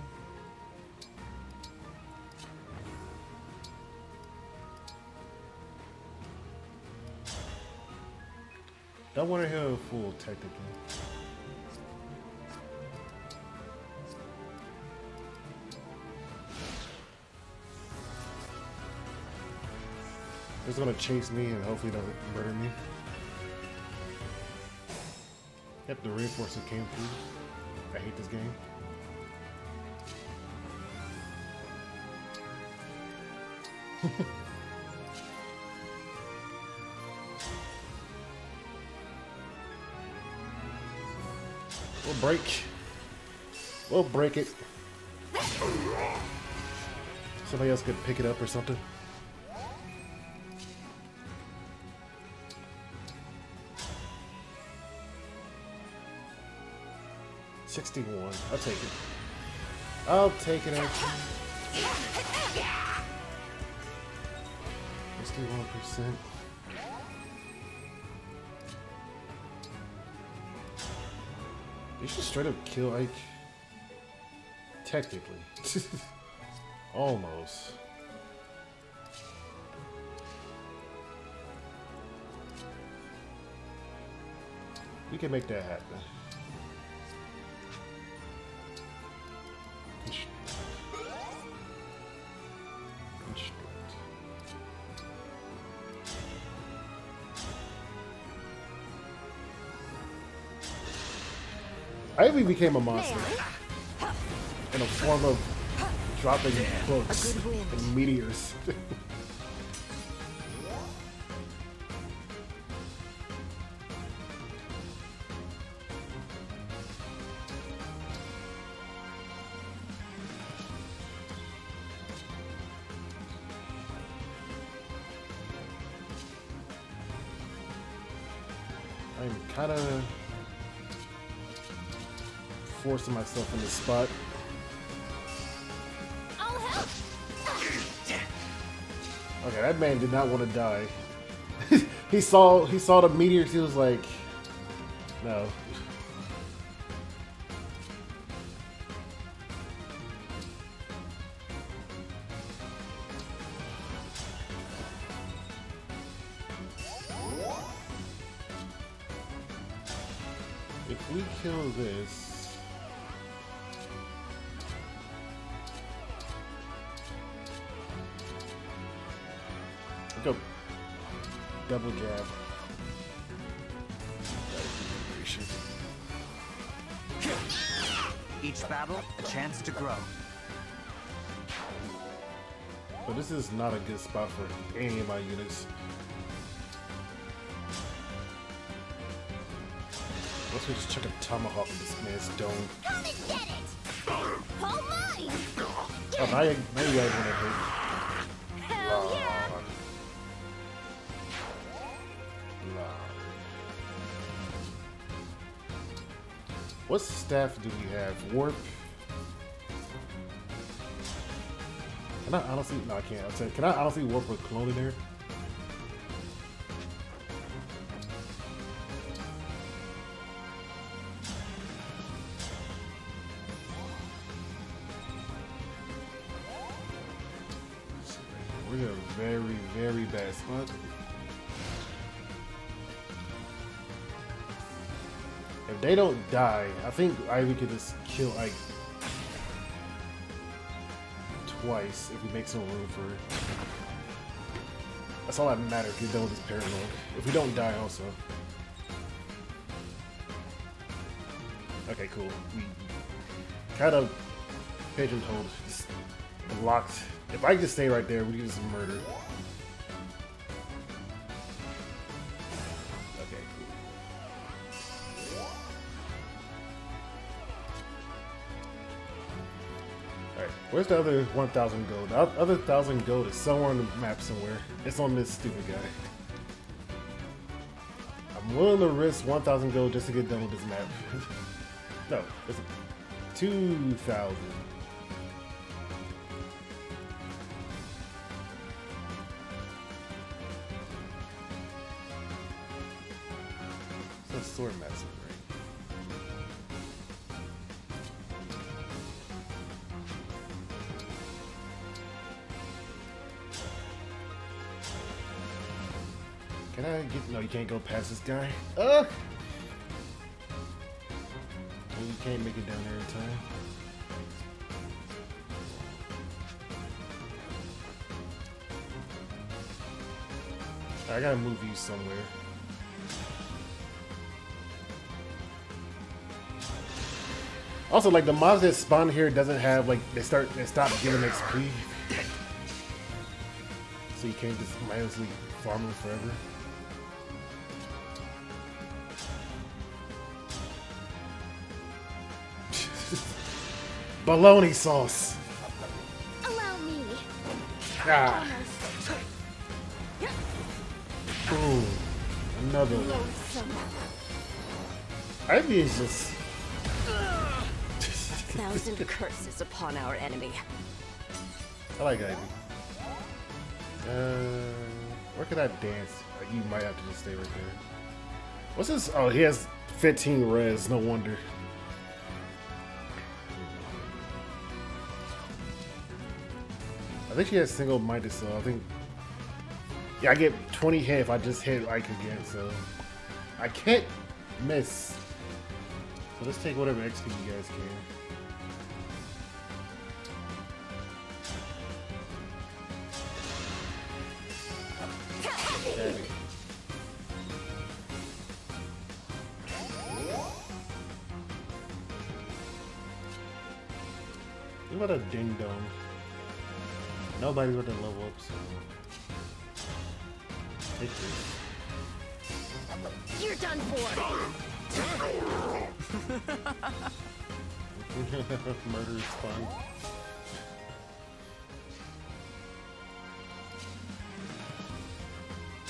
Don't want to hit a fool, technically. It's gonna chase me and hopefully doesn't murder me. Yep, the reinforcement came through. I hate this game. We'll break. We'll break it. Somebody else could pick it up or something. $61. I'll take it. I'll take it. 61%. You should straight up kill Ike. Technically. Almost. We can make that happen. I even became a monster in a form of dropping books and meteors. I'm kind of forcing myself in this spot. I'll help. Okay, that man did not want to die. he saw the meteors. He was like, no. If we kill this, go double jab. Each battle, a chance to grow. But this is not a good spot for any of my units. Let's just chuck a tomahawk in this man's dome. Come and get it! All mine! Oh, now you guys want to hit. Hell yeah! What staff do we have? Warp? Can I honestly? No, I can't. I'll say, can I honestly warp with clone in there? We're in a very, very bad spot. If they don't die, I think Ivy could just kill Ike twice if we make some room for it. That's all that matters. Get done with this paranoid. If we don't die, also. Okay, cool. We kind of pigeonholed, just blocked. If I could just stay right there, we could just murder. Okay, cool. Alright, where's the other 1,000 gold? The other 1,000 gold is somewhere on the map somewhere. It's on this stupid guy. I'm willing to risk 1,000 gold just to get done with this map. No, it's 2,000. It's a sword massive, right? Can I get? No, you can't go past this guy. Ugh! And you can't make it down there in time. I gotta move you somewhere. Also, like the mobs that spawn here doesn't have like they stop giving XP, so you can't just mindlessly farm them forever. Bologna sauce. Allow me. Ah. Ooh, another one. Ivy is just. 1,000 curses upon our enemy. I like Ivy. Where could I dance? You might have to just stay right there. What's this? Oh, he has 15 res. No wonder. I think she has single-minded, so I think. Yeah, I get 20 hit if I just hit Ike again, so I can't miss. So let's take whatever XP you guys can. Okay. What about a ding dong? Nobody's going to level up, so take this. You're done for. Murder is fun.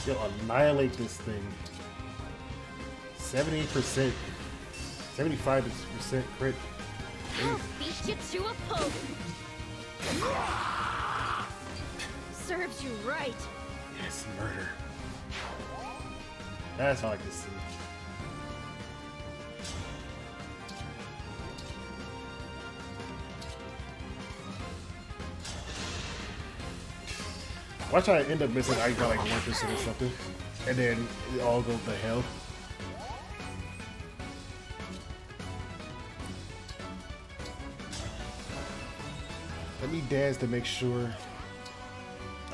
Yo, annihilate this thing. 70%, 75% crit. I'll beat you to a pulp. Serves you right. Yes, murder. That's how I like to see. Watch I end up missing. I got like 1% or something, and then it all goes to hell. Let me dance to make sure.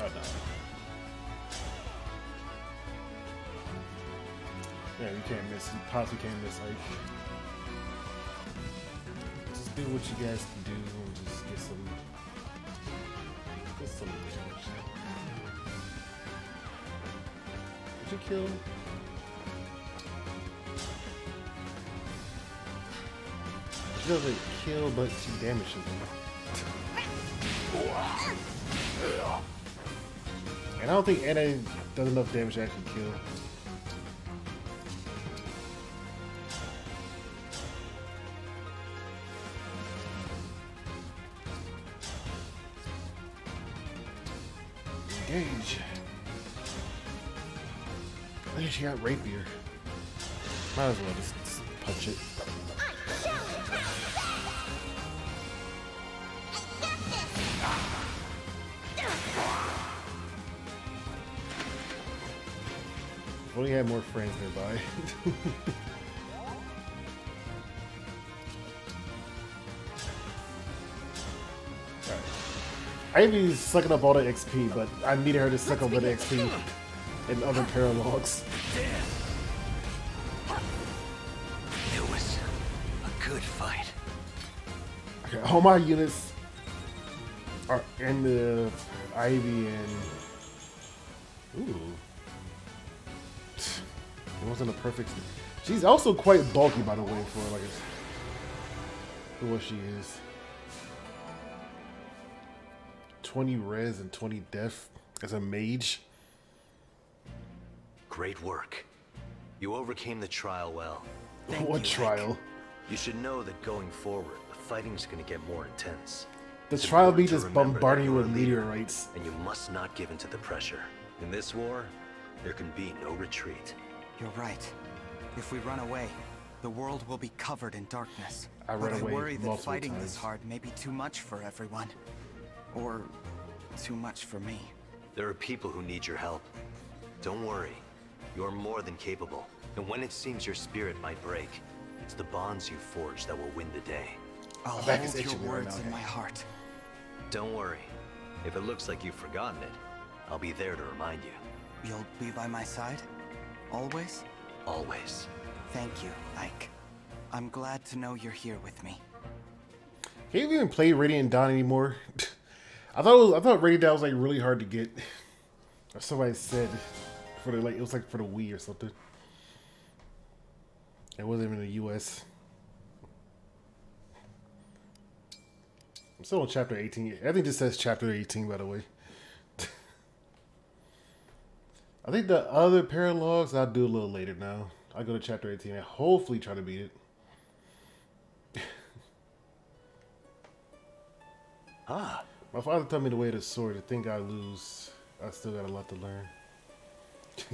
Oh no. Yeah, you can't miss. You possibly can't miss. Like, just do what you guys can do and just get some damage. Did you kill? She doesn't kill, but she damages him. And I don't think Anna does enough damage to actually kill. Engage. I think she got rapier. Might as well just punch it. If only had more friends nearby. Ivy's sucking up all the XP, but I needed her to suck up the XP in other paralogs. It was a good fight. Okay, all my units are in the Ivy and... Ooh. It wasn't a perfect... She's also quite bulky, by the way, for like for what she is. 20 res and 20 def as a mage. Great work. You overcame the trial well. What trial? You should know that going forward, the fighting's gonna get more intense. The trial be just bombarding you with meteorites. And you must not give in to the pressure. In this war, there can be no retreat. You're right. If we run away, the world will be covered in darkness. I worry that fighting this hard may be too much for everyone. Or too much for me. There are people who need your help. Don't worry. You're more than capable. And when it seems your spirit might break, it's the bonds you forge that will win the day. I'll hold your words in my heart. Don't worry. If it looks like you've forgotten it, I'll be there to remind you. You'll be by my side? Always? Always. Thank you, Ike. I'm glad to know you're here with me. Can't you even play Radiant Dawn anymore? I thought Radiant Dawn was like really hard to get. Or somebody said for the it was like for the Wii or something. It wasn't even in the US. I'm still on chapter 18. Everything just says chapter 18, by the way. I think the other paralogs I'll do a little later now. I'll go to chapter 18 and hopefully try to beat it. My father told me the way to sword. I think I lose. I still got a lot to learn.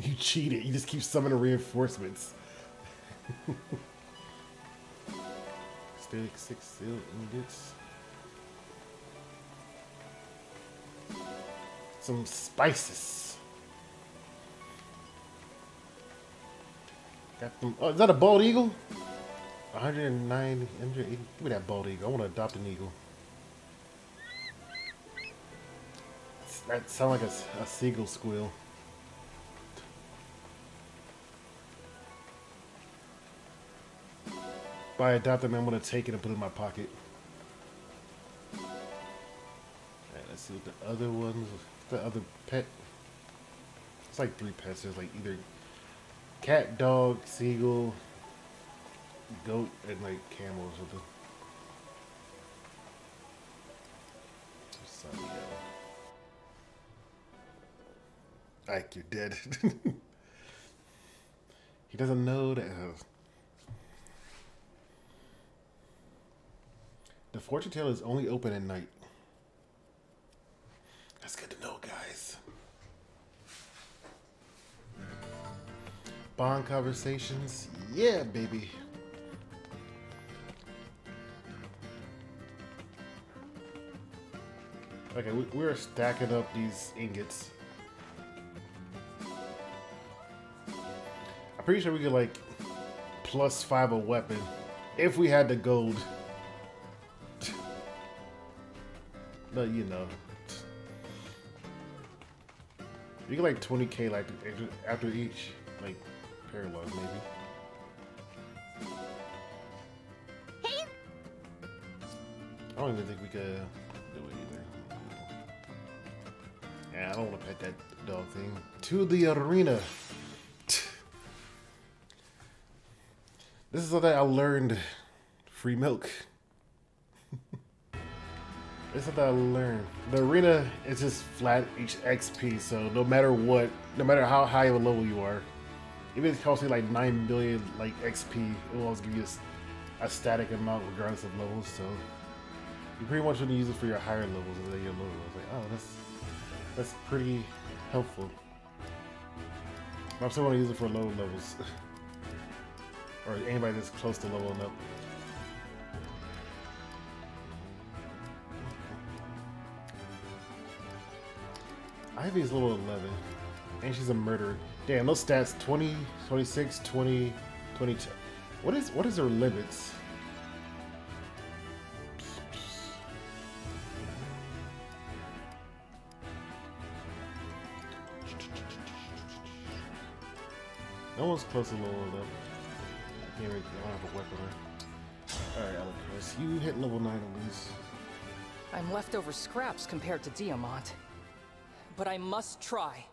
You cheated. You just keep summoning reinforcements. Still 6 steel ingots. Some spices. Got them. Oh, is that a bald eagle? 109, 180. Give me that bald eagle. I want to adopt an eagle. That sounds like a seagull squeal. By adopting, I'm going to take it and put it in my pocket. Alright, let's see what the other ones, the other pet. It's like 3 pets. There's like either cat, dog, seagull, goat, and like camel or something. Ike, you're dead. He doesn't know that. The fortune teller is only open at night. That's good to know, guys. Bond conversations. Yeah, baby. Okay, we're stacking up these ingots. I'm pretty sure we could like +5 a weapon if we had the gold. But you know, you get like 20k like after each like parallels maybe. Hey. I don't even think we could do it either. Yeah, I don't want to pet that dog thing. To the arena. This is something I learned. Free milk. This is something I learned. The arena is just flat each XP, so no matter what, no matter how high of a level you are, even if it costs you like 9 billion like XP, it will always give you a static amount regardless of levels, so you pretty much want to use it for your higher levels and then your lower levels. Like, oh, that's pretty helpful. But I still want to use it for lower levels. Or anybody that's close to leveling up. Ivy is level 11. And she's a murderer. Damn, those stats 20, 26, 20, 22. What is her limits? No one's close to leveling up. I don't have a weapon. Alright, Alex, you hit level 9 at least. I'm leftover scraps compared to Diamant. But I must try.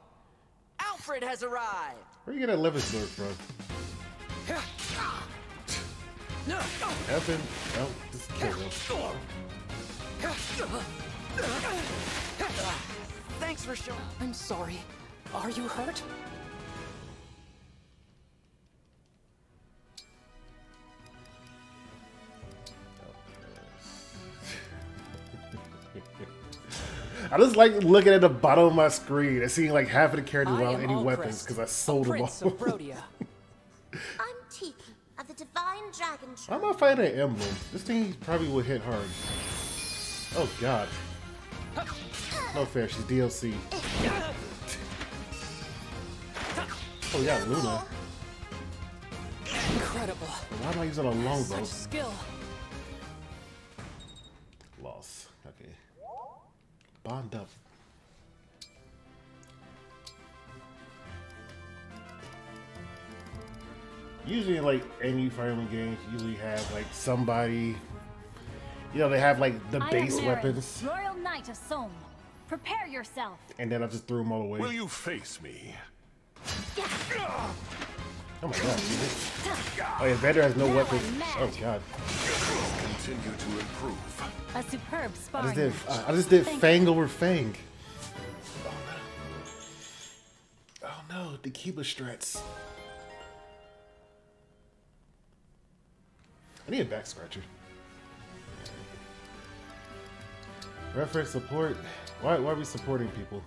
Alfred has arrived! Where you get that level sword from? Nothing. No, just kill him. Thanks for showing. I'm sorry. Are you hurt? I just like looking at the bottom of my screen and seeing like half of the characters without any weapons because I sold them all. I'm Tiki of the Divine Dragon Tribe. I'm not fighting an Emblem. This thing probably would hit hard. Oh god. No fair, she's DLC. Oh yeah, Luna. Incredible. Why am I using a longbow? Such skill. Loss. Okay. Bond up. Usually in like any Fire Emblem games, you usually have like somebody, you know, they have like the base weapons. Royal Knight of Sohm. Prepare yourself. And then I just threw them all away. Will you face me? Oh my god. Oh yeah, Vander has no weapons. Oh god. Continue to improve. A superb sparring. I just did Fang over Fang. Oh no, the Kiba strats. I need a back scratcher. Reference support. Why are we supporting people?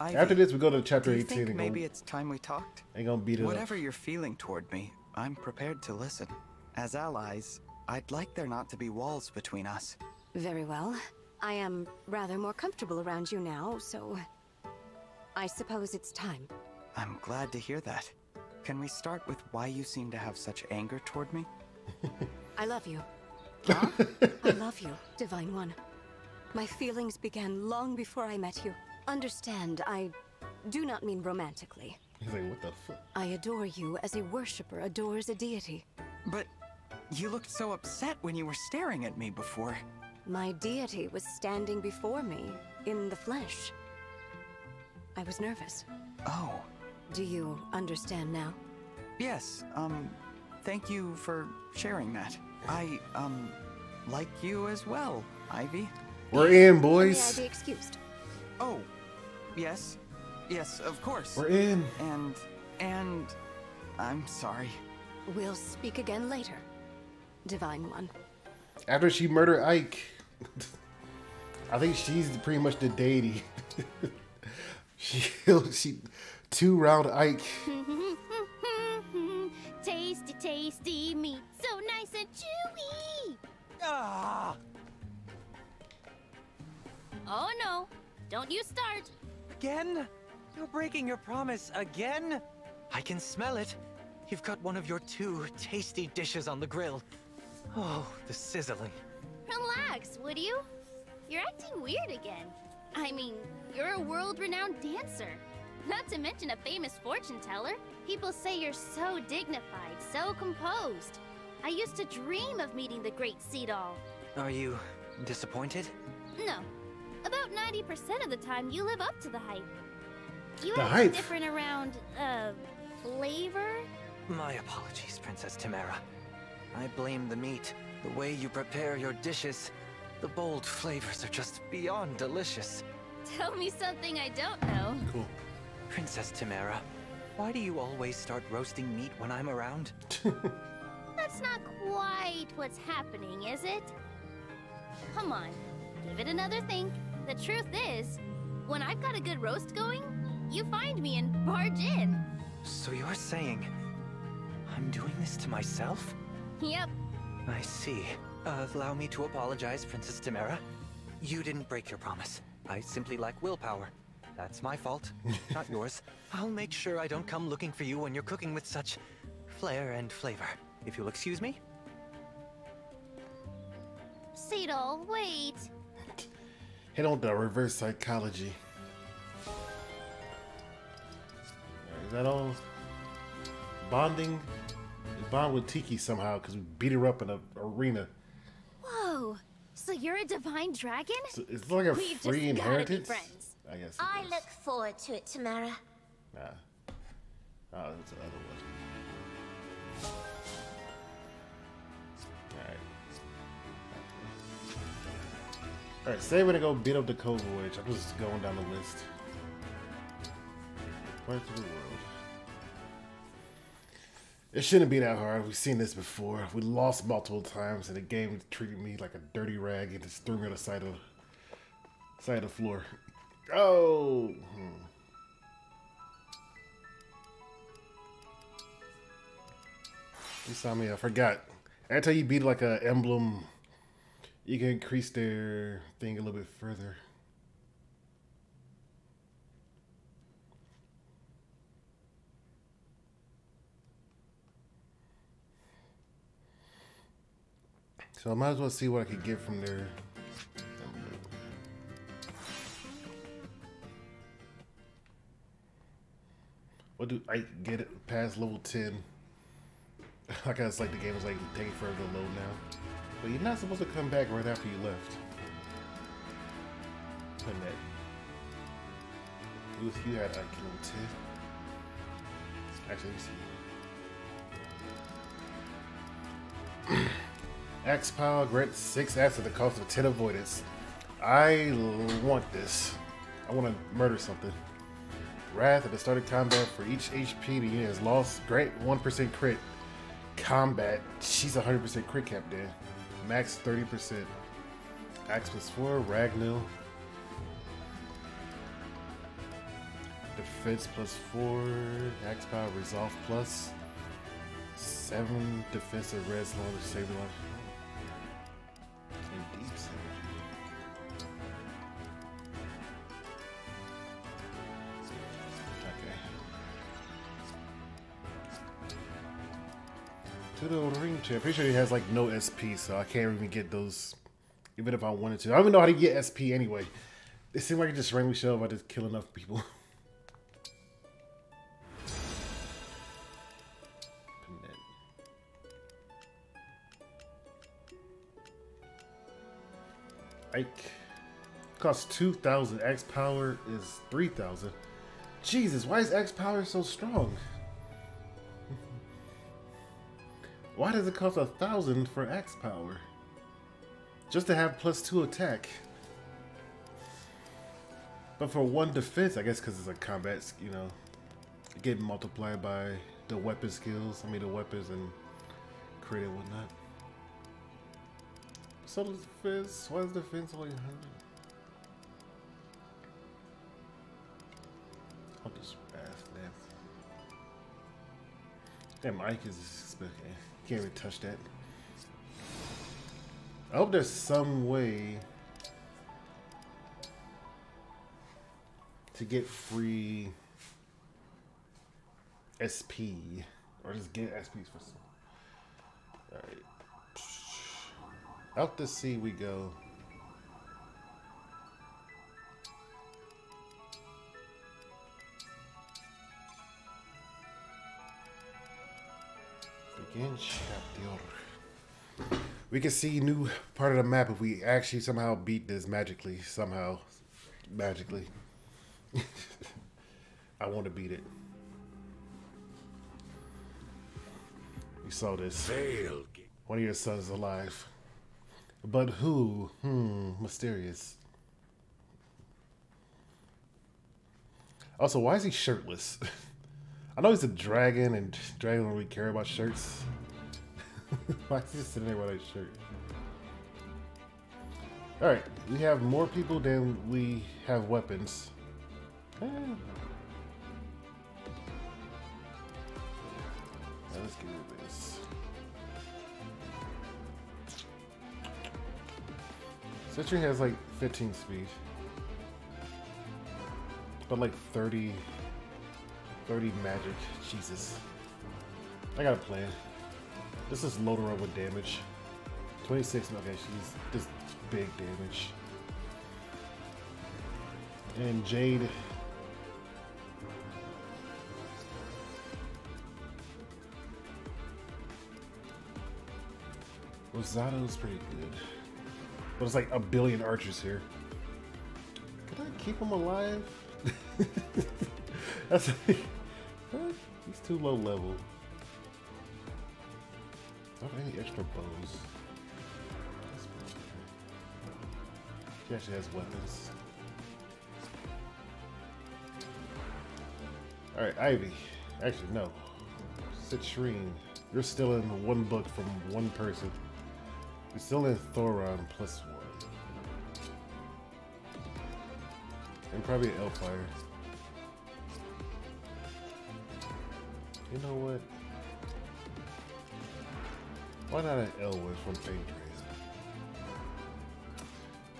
After this, we go to chapter 18. Do you think maybe it's time we talked? Ain't gonna beat it Whatever you're feeling toward me, I'm prepared to listen. As allies, I'd like there not to be walls between us. Very well. I am rather more comfortable around you now, so I suppose it's time. I'm glad to hear that. Can we start with why you seem to have such anger toward me? I love you. Huh? I love you, Divine One. My feelings began long before I met you. Understand, I do not mean romantically. He's like, what the fuck? I adore you as a worshipper adores a deity. But you looked so upset when you were staring at me before. My deity was standing before me, in the flesh. I was nervous. Oh. Do you understand now? Yes, thank you for sharing that. I, like you as well, Ivy. We're in, boys. May I be excused? Oh, yes. Yes, of course. We're in. And I'm sorry. We'll speak again later, Divine One. After she murdered Ike, I think she's pretty much the deity. she two-round Ike. Tasty, tasty meat, so nice and chewy. Ah! Oh no, don't you start. Again? You're breaking your promise again? I can smell it. You've got one of your 2 tasty dishes on the grill. Oh, the sizzling. Relax, would you? You're acting weird again. I mean, you're a world-renowned dancer. Not to mention a famous fortune teller. People say you're so dignified, so composed. I used to dream of meeting the great Sea Doll. Are you disappointed? No. About 90% of the time, you live up to the hype. You The act hype? different around, flavor? My apologies, Princess Timera. I blame the meat, the way you prepare your dishes. The bold flavors are just beyond delicious. Tell me something I don't know. Cool. Princess Timera, why do you always start roasting meat when I'm around? That's not quite what's happening, is it? Come on, give it another think. The truth is, when I've got a good roast going, you find me and barge in. So you're saying I'm doing this to myself? Yep. I see. Allow me to apologize, Princess Timera. You didn't break your promise. I simply lack willpower. That's my fault, not yours. I'll make sure I don't come looking for you when you're cooking with such flair and flavor. If you'll excuse me. Sea Doll, wait. Hit on the reverse psychology. Is that all? Bonding? We bond with Tiki somehow because we beat her up in an arena. Whoa, so you're a divine dragon? So it's like a We've free just gotta be inheritance? friends. I guess. I look forward to it, Tamara. Nah. Oh, that's the other one. Alright. Alright, say we're gonna go beat up the Code Voyage. I'm just going down the list. Parts of the world. It shouldn't be that hard. We've seen this before. We lost multiple times and the game treated me like a dirty rag and just threw me on the side of the floor. Oh! You saw me, I forgot. Every time you beat like a emblem, you can increase their thing a little bit further. So I might as well see what I could get from there. What do I get it past level 10? I guess like the game was like taking forever to load now. But you're not supposed to come back right after you left. Put that. You had like level 10. Actually, let me see. Axe Power grants 6 acts at the cost of 10 avoidance. I want this. I want to murder something. Wrath at the start of combat for each HP the unit has lost. Grant 1% crit. Combat. She's 100% crit cap there. Max 30%. Axe +4. Ragnil. Defense +4. Axe Power Resolve plus. 7 defensive res long to save life. Deep to the ring chair. Pretty sure he has like no SP, so I can't even get those, even if I wanted to. I don't even know how to get SP anyway. It seems like it just randomly show if I just kill enough people. Ike costs 2,000. X power is 3,000. Jesus, why is X power so strong? Why does it cost 1,000 for X power? Just to have +2 attack. But for 1 defense, I guess because it's a combat, you know, getting multiplied by the weapon skills. I mean the weapons and crit and whatnot. So does defense. Why is defense only 100? I'll just ask that. That mic is okay. Can't even touch that. I hope there's some way to get free SP or just get SPs for some. Alright. Out to sea we go. Begin chapter. We can see new part of the map if we actually somehow beat this magically. Somehow. Magically. I want to beat it. We saw this. Failed. One of your sons is alive. But who? Mysterious. Also, why is he shirtless? I know he's a dragon, and dragons don't really care about shirts. Why is he just sitting there without a shirt? Alright, we have more people than we have weapons. Now let's get rid of this. Sentry has like 15 speed. But like 30 magic. Jesus. I got a plan. This is load her up with damage. 26, okay, she's just big damage. And Jade. Rosato's pretty good. But it's like a billion archers here. Can I keep him alive? That's he's too low level. Don't have any extra bows. She actually has weapons. Alright, Ivy. Actually, no. Citrine. You're still in one book from one person. You're still in Thoron +1. And probably an Elfire. You know what? Why not an Elwood from Adrian?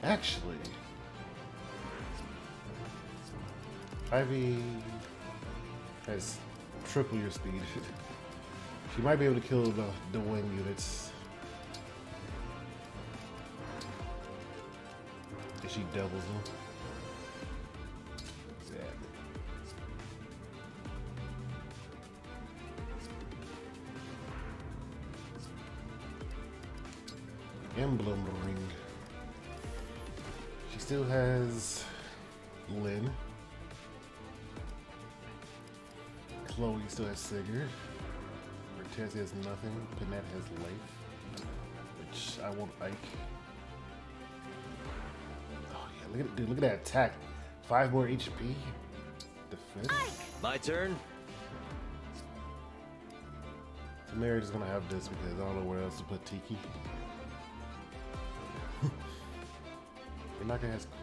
Actually, Ivy has triple your speed. She might be able to kill the wing units. If she doubles them. Emblem ring. She still has Lynn. Chloe still has Sigurd. Cortez has nothing. Panette has Life. Which I want Ike. Oh yeah, look at dude, look at that attack. 5 more HP. Defense. My turn. So Mary's gonna have this because I don't know where else to put Tiki. You're not gonna have corn.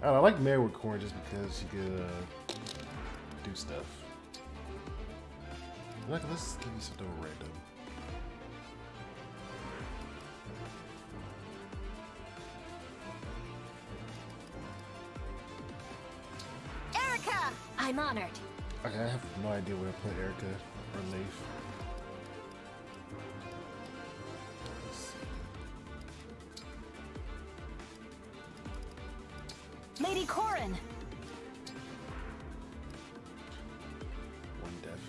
I don't know, I like Mary with corn just because she could do stuff. Like, let's give you something random. Erica! I'm honored. Okay, I have no idea where to put Erica or Leif. Lady Corin! One death.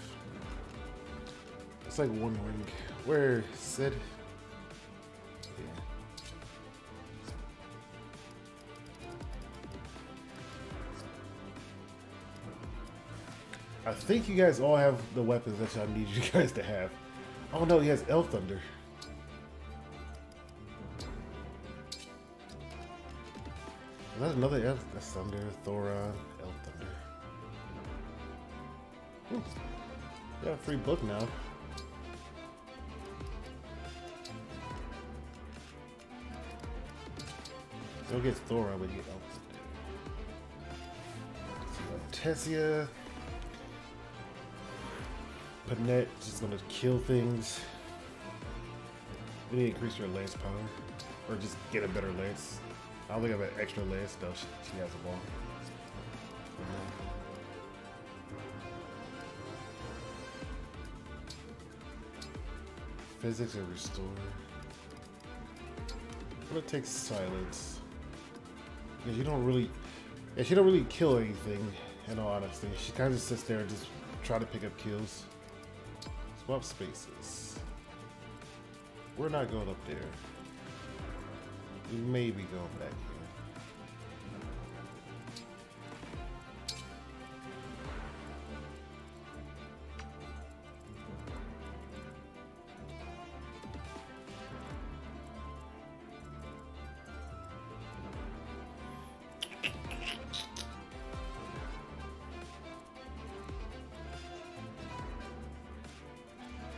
It's like one ring. Where Sid? Yeah. I think you guys all have the weapons that I need you guys to have. Oh no, he has Elf Thunder. Is that another Elf? That's Thunder, Thoron, Elf Thunder. Got a free book now. Don't get Thor, but get Tessia. Panette just gonna kill things. We need to increase your lance power. Or just get a better lance. I don't think I have an extra lance though. She has a ball. Physics and restore. I'm gonna take silence. Because you don't really, yeah, she don't really kill anything. In all honesty, she kind of sits there and just try to pick up kills. Swap spaces. We're not going up there. We may be going back here.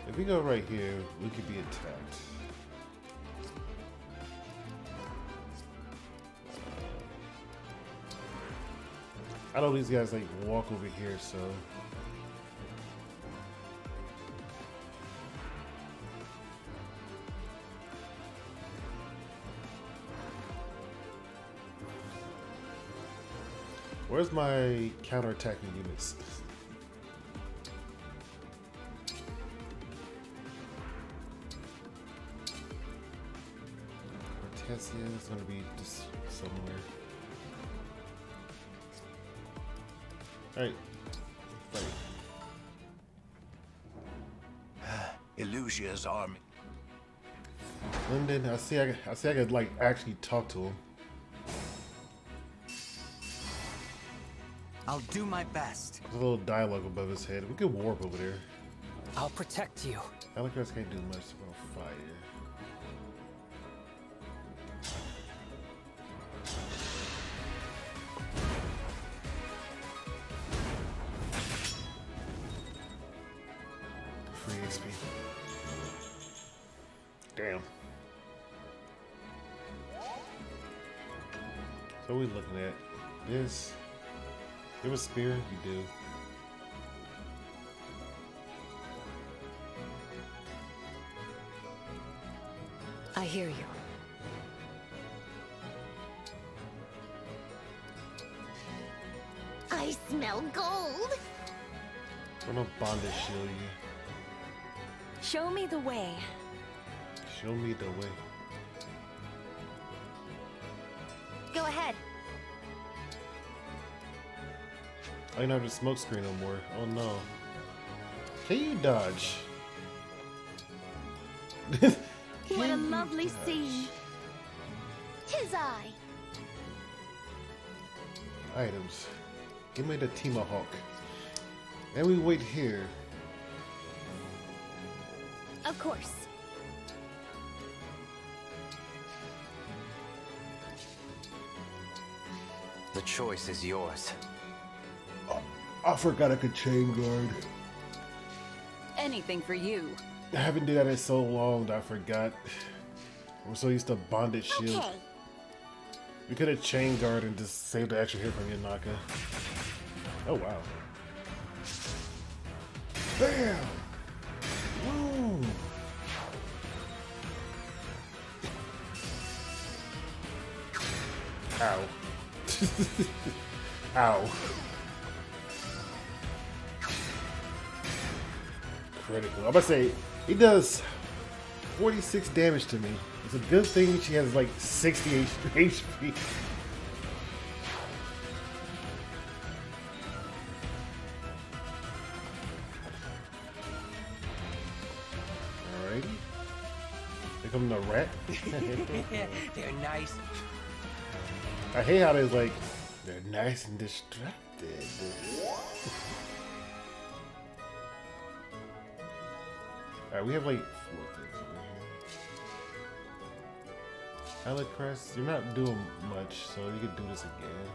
If we go right here, we could be attacked. I know these guys like walk over here, so where's my counter-attacking units? Tessia is going to be just somewhere. Alright. Illusia's army. Lyndon, I see I could like actually talk to him. I'll do my best. There's a little dialogue above his head. We could warp over there. I'll protect you. Alucard can't do much about fire. Free XP. Damn. So what are we looking at? This. You have a spear? You do. I hear you. I smell gold. I'm gonna bondage shield you. Show me the way. Show me the way. Go ahead. I don't have the smoke screen no more. Oh no. Can you dodge? What a lovely scene. Tis I. Items. Give me the Tomahawk. And we wait here. Of course. The choice is yours. I forgot I could chain guard. Anything for you. I haven't done that in so long that I forgot. I'm so used to bondage shield. Okay. We could have chain guard and just saved the extra hit from Yanaka. Oh wow. Bam! Woo! Ow. Ow. Critical. I'm about to say, he does 46 damage to me. It's a good thing she has like 60 HP. Alrighty. Here come the rat. They're nice. I hate how they're like, they're nice and distracted. Alright, we have like 4 things over here. Alucard, you're not doing much, so you can do this again.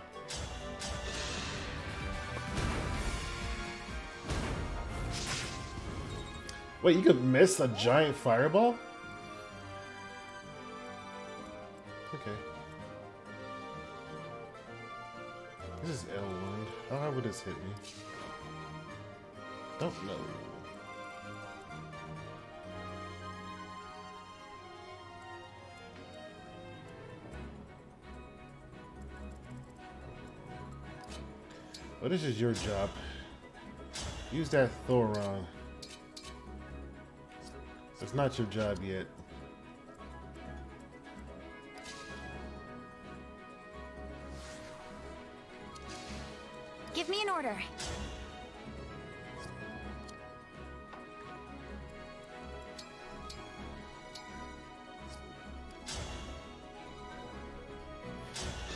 Wait, you could miss a giant fireball? Okay. This is L1. How hard would this hit me? Don't know. Well, this is your job. Use that Thoron. It's not your job yet. Give me an order.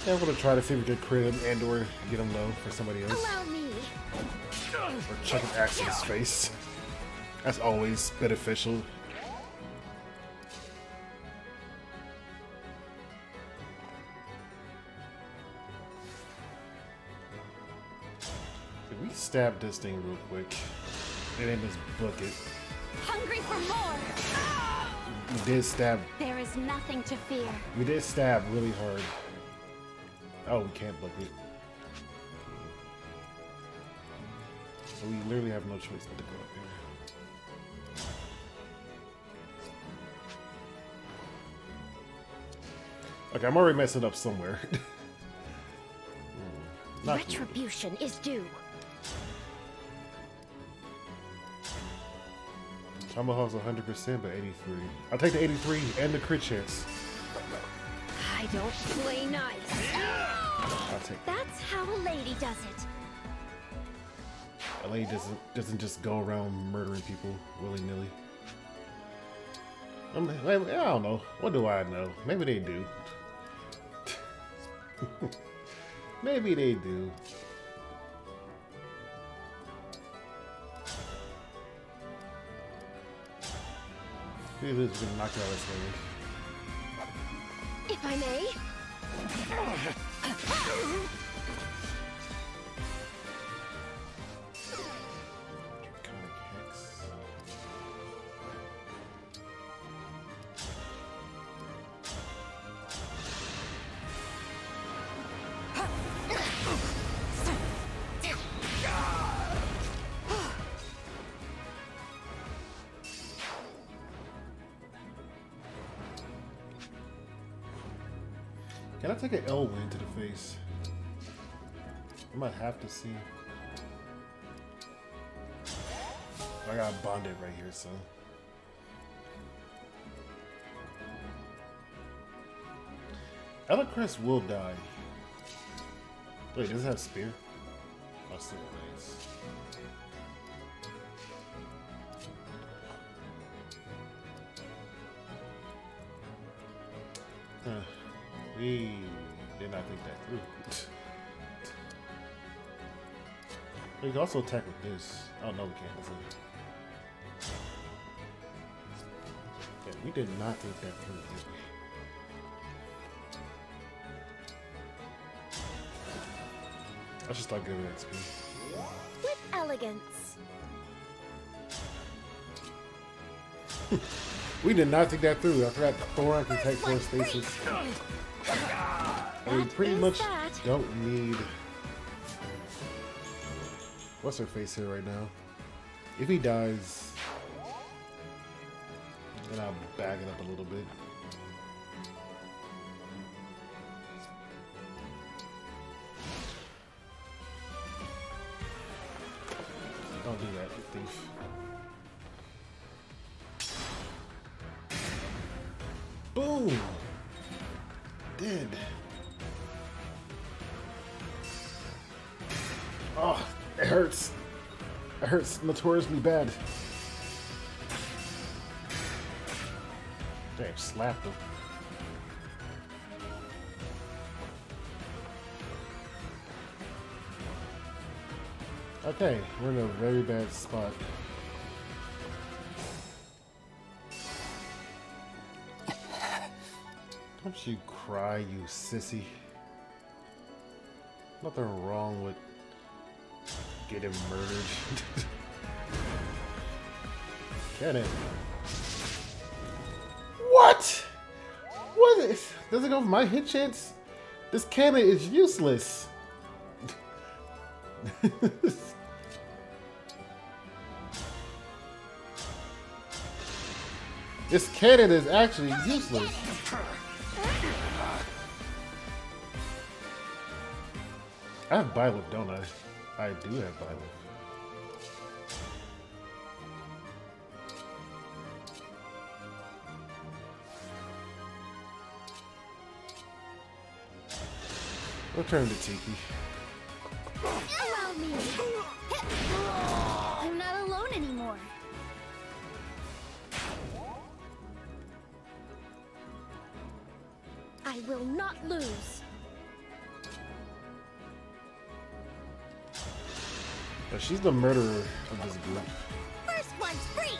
Yeah, I'm gonna try to see if we can crit him and or get him low for somebody else. Allow me. Or chuck an axe in his face. That's always beneficial. Can we stab this thing real quick? And then just book it. Hungry for more. We did stab. There is nothing to fear. We did stab really hard. Oh, we can't book it. So we literally have no choice but to go up here. Okay, I'm already messing up somewhere. Retribution is due. Tomahawk's 100%, but 83. I'll take the 83 and the crit chance. I don't play nice. I'll take that. That's how a lady does it. A lady doesn't just go around murdering people willy-nilly. I don't know. What do I know? Maybe they do. Maybe they do. Maybe this is gonna knock out his head. If I may. Can I take an L win to the face? I might have to see. I got bonded right here, so. Elecrest will die. Wait, does it have spear? Oh, still nice. Huh. We did not think that through. We can also attack with this. Oh no, we can't. Yeah, we did not think that through. I should start giving XP. With elegance. We did not think that through. I forgot Thoron can take 4 spaces. And we pretty much don't need... What's her face here right now? If he dies, then I'll back it up a little bit. Don't do that, you thief. Boom! Dead. Oh, it hurts. It hurts notoriously bad. Damn, slapped him. Okay, we're in a very bad spot. Don't you cry, you sissy. Nothing wrong with getting murdered. Cannon. What? What is? Does it go for my hit chance? This cannon is useless. This cannon is actually useless. I have Byleth, don't I? I do have Byleth. We'll turn to Tiki. Allow me. I'm not alone anymore. I will not lose. But she's the murderer of this group. First one's free.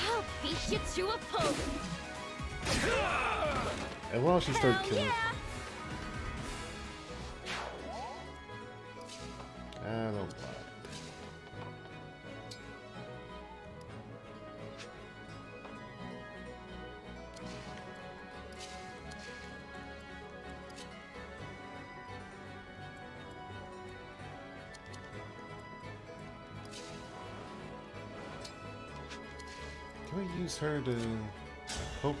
I'll beat you to a pulp. And why don't she start killing? Yeah. I don't know. Can we use her to poke?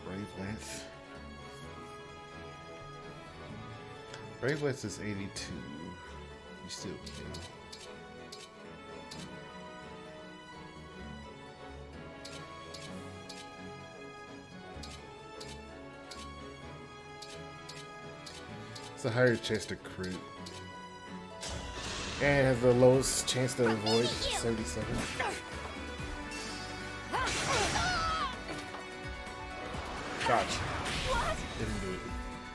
Brave Lance. Brave Lance is 82. You still can. It's a higher chance to crit. And has the lowest chance to avoid, 77. Gotcha. Didn't do it.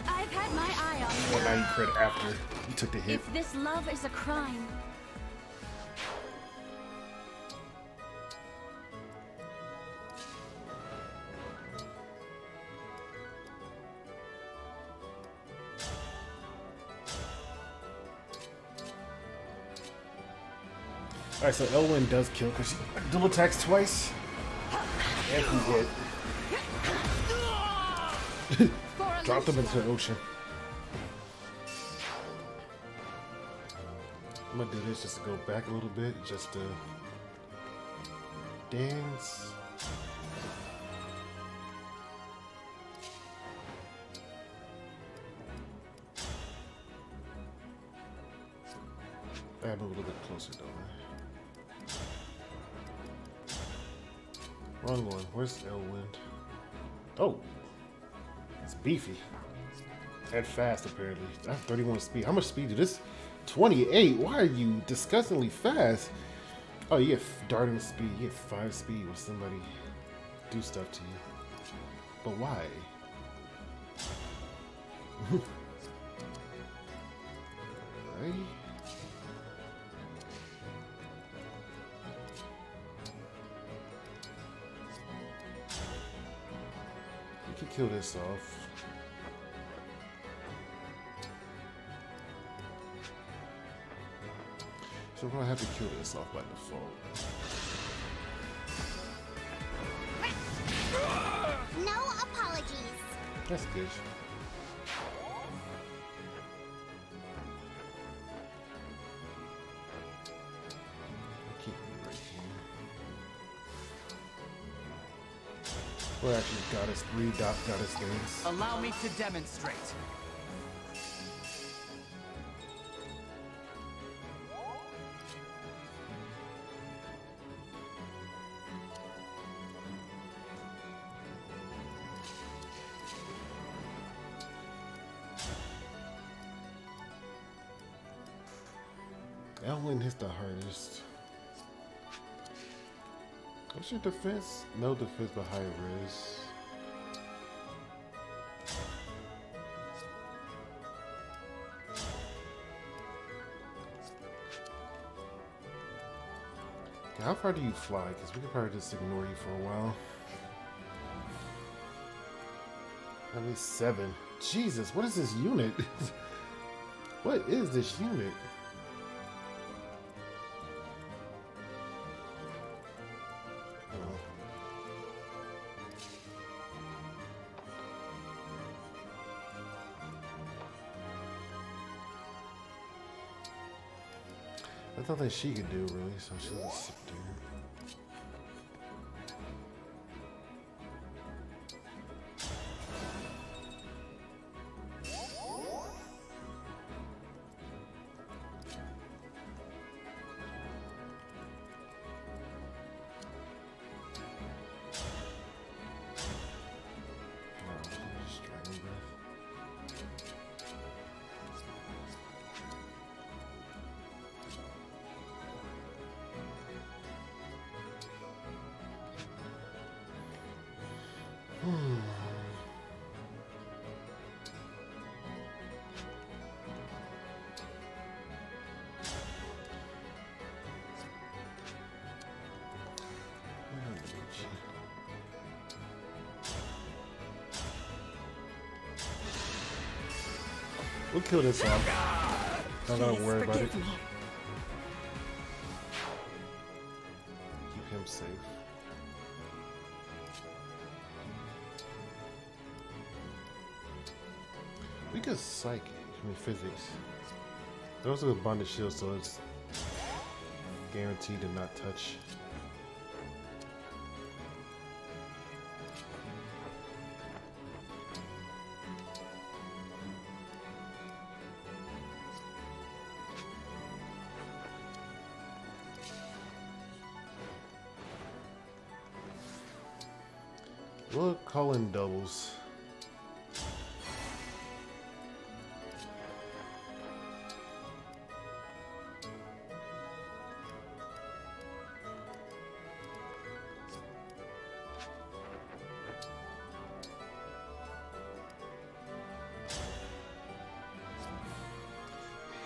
I've had my eye on you. Well, now you crit after you took the hit. If this love is a crime, Alright, so Elwyn does kill because she double attacks twice. And he hit. Dropped him into the ocean. I'm gonna do this just to go back a little bit, just to dance. I move a little bit closer, don't I? Wrong one. Where's Elwind? Oh! It's beefy. And fast, apparently. I have 31 speed. How much speed do this? 28? Why are you disgustingly fast? Oh, you get darting speed. You get 5 speed when somebody do stuff to you. But why? Right? We could kill this off. So we're gonna have to kill this off by default. No apologies. That's good. Keep it right here. Well, actually, goddess 3 dot goddess things. Allow me to demonstrate. Elwyn hits the hardest. What's your defense? No defense, but high res. Okay, how far do you fly? Because we could probably just ignore you for a while. At least 7. Jesus, what is this unit? What is this unit? That's nothing she could do, really, so she'll just sit there. We'll kill this off. Not gonna worry about it. Keep him safe. We could psychic, I mean physics. Those are bonded shields, so it's guaranteed to not touch. We'll call in doubles.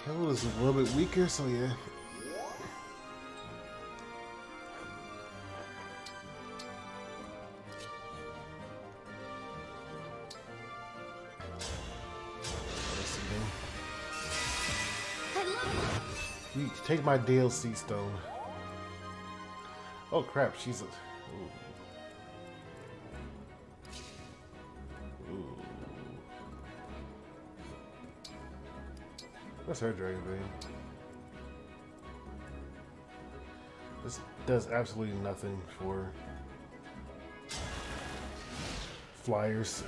Hell is a little bit weaker, so yeah. Take my DLC stone. Oh crap, she's a... Ooh. Ooh. That's her Dragon Bane. This does absolutely nothing for flyers.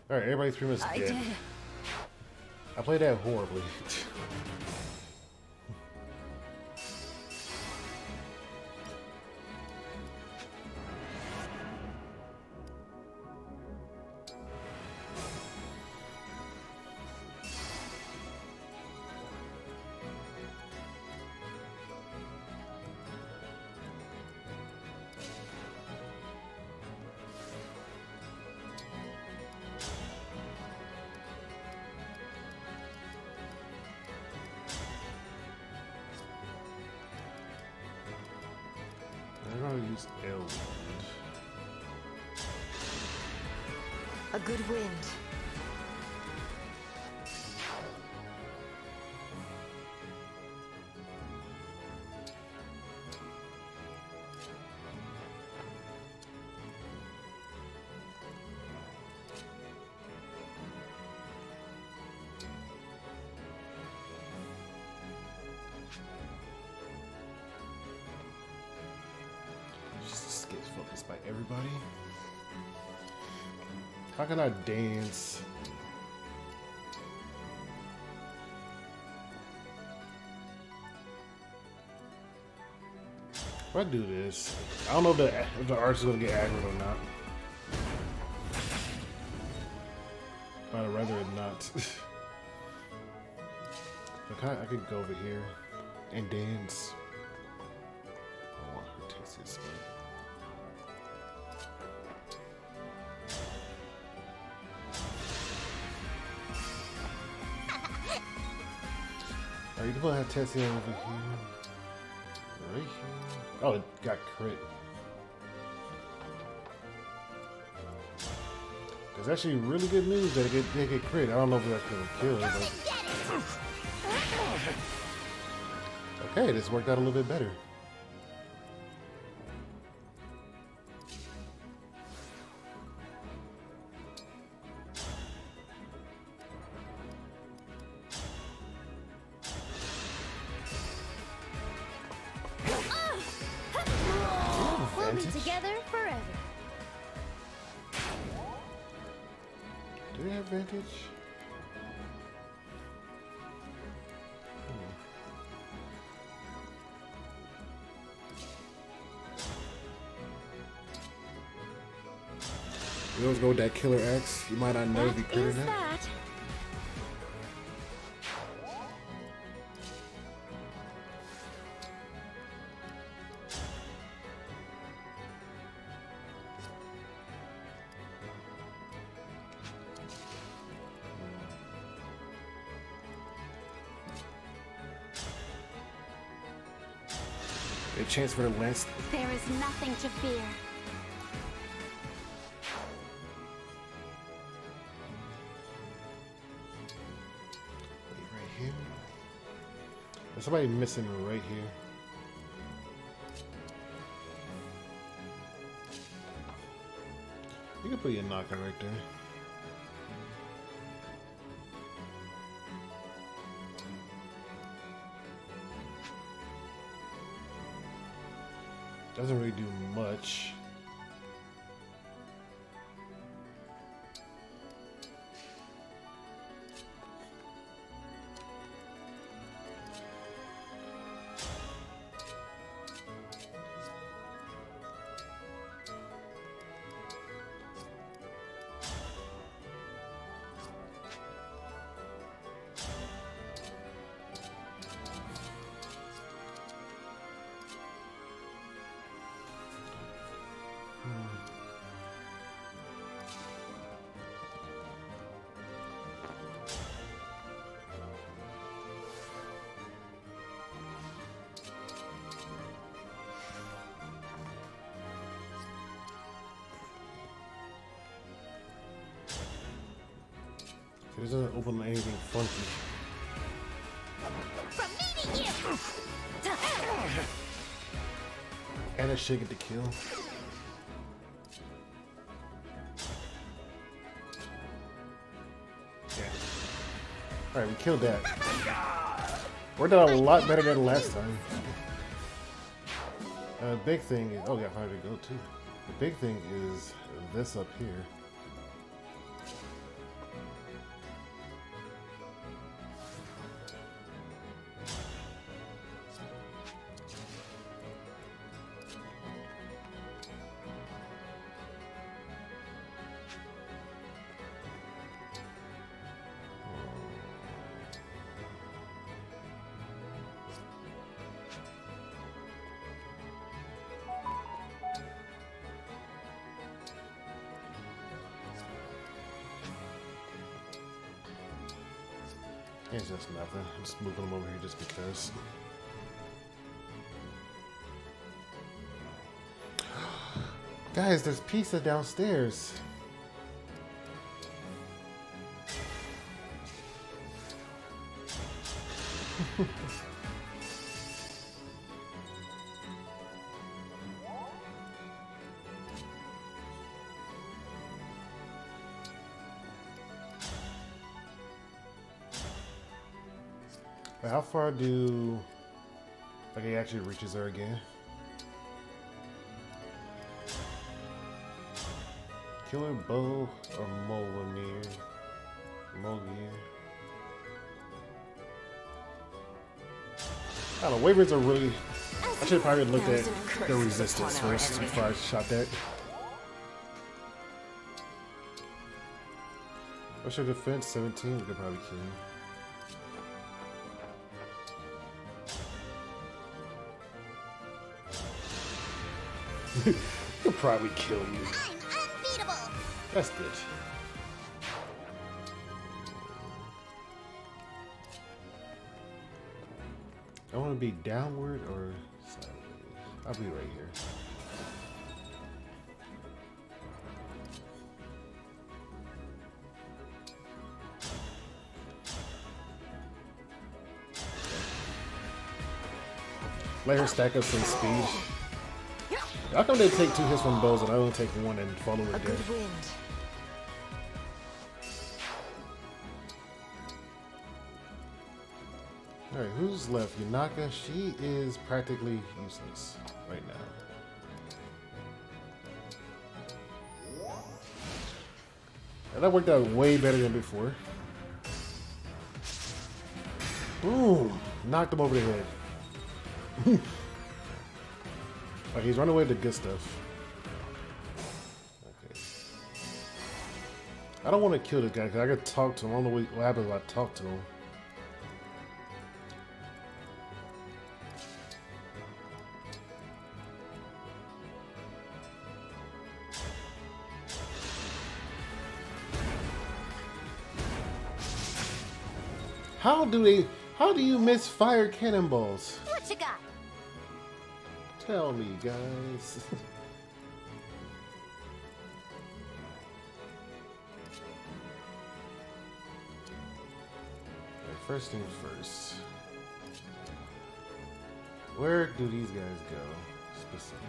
Alright, everybody's pretty much dead. I played that horribly. I'm gonna use L. A good wind. Just gets focused by everybody. How can I dance? If I do this, I don't know if the arch is gonna get aggroed or not. I'd rather it not. I could go over here and dance. I want her to taste this, but Alright, you can put Tessie over here. Right here. Oh, it got crit. It's actually really good news that they get crit. I don't know if that's gonna kill it, but... Okay, this worked out a little bit better. We'll be together forever. Do we have advantage? We always go with that killer axe. You might not know if you crit or not. A chance for the lance. There is nothing to fear. Right here. There's somebody missing right here. You can put your knocker right there. Doesn't really do much. It doesn't open anything funky. From meeting you. And it should get the kill. Yeah. Alright, we killed that. We're done a lot better than last time. Big thing is, oh, got harder to go too. The big thing is this up here. It's just nothing. I'm just moving them over here just because. Guys, there's pizza downstairs. How far do like he actually reaches her again? Killer bow or Molineer? I don't know, Wyverns are really... I should probably looked at the resistance first before I shot that. What's your defense? 17? We could probably kill him. He'll probably kill you. I'm unbeatable. That's good. I want to be downward or sideways. I'll be right here. Let her stack up some speed. How come they take 2 hits from bows and I only take 1 and follow it dead? Alright, who's left? Yunaka, she is practically useless right now. And that worked out way better than before. Boom! Knocked him over the head. Oh, he's running away with the good stuff. Okay. I don't want to kill this guy because I could talk to him. I don't know what happens if I talk to him. How do you miss fire cannonballs? What you got? Tell me, guys. Right, first thing first. Where do these guys go specifically?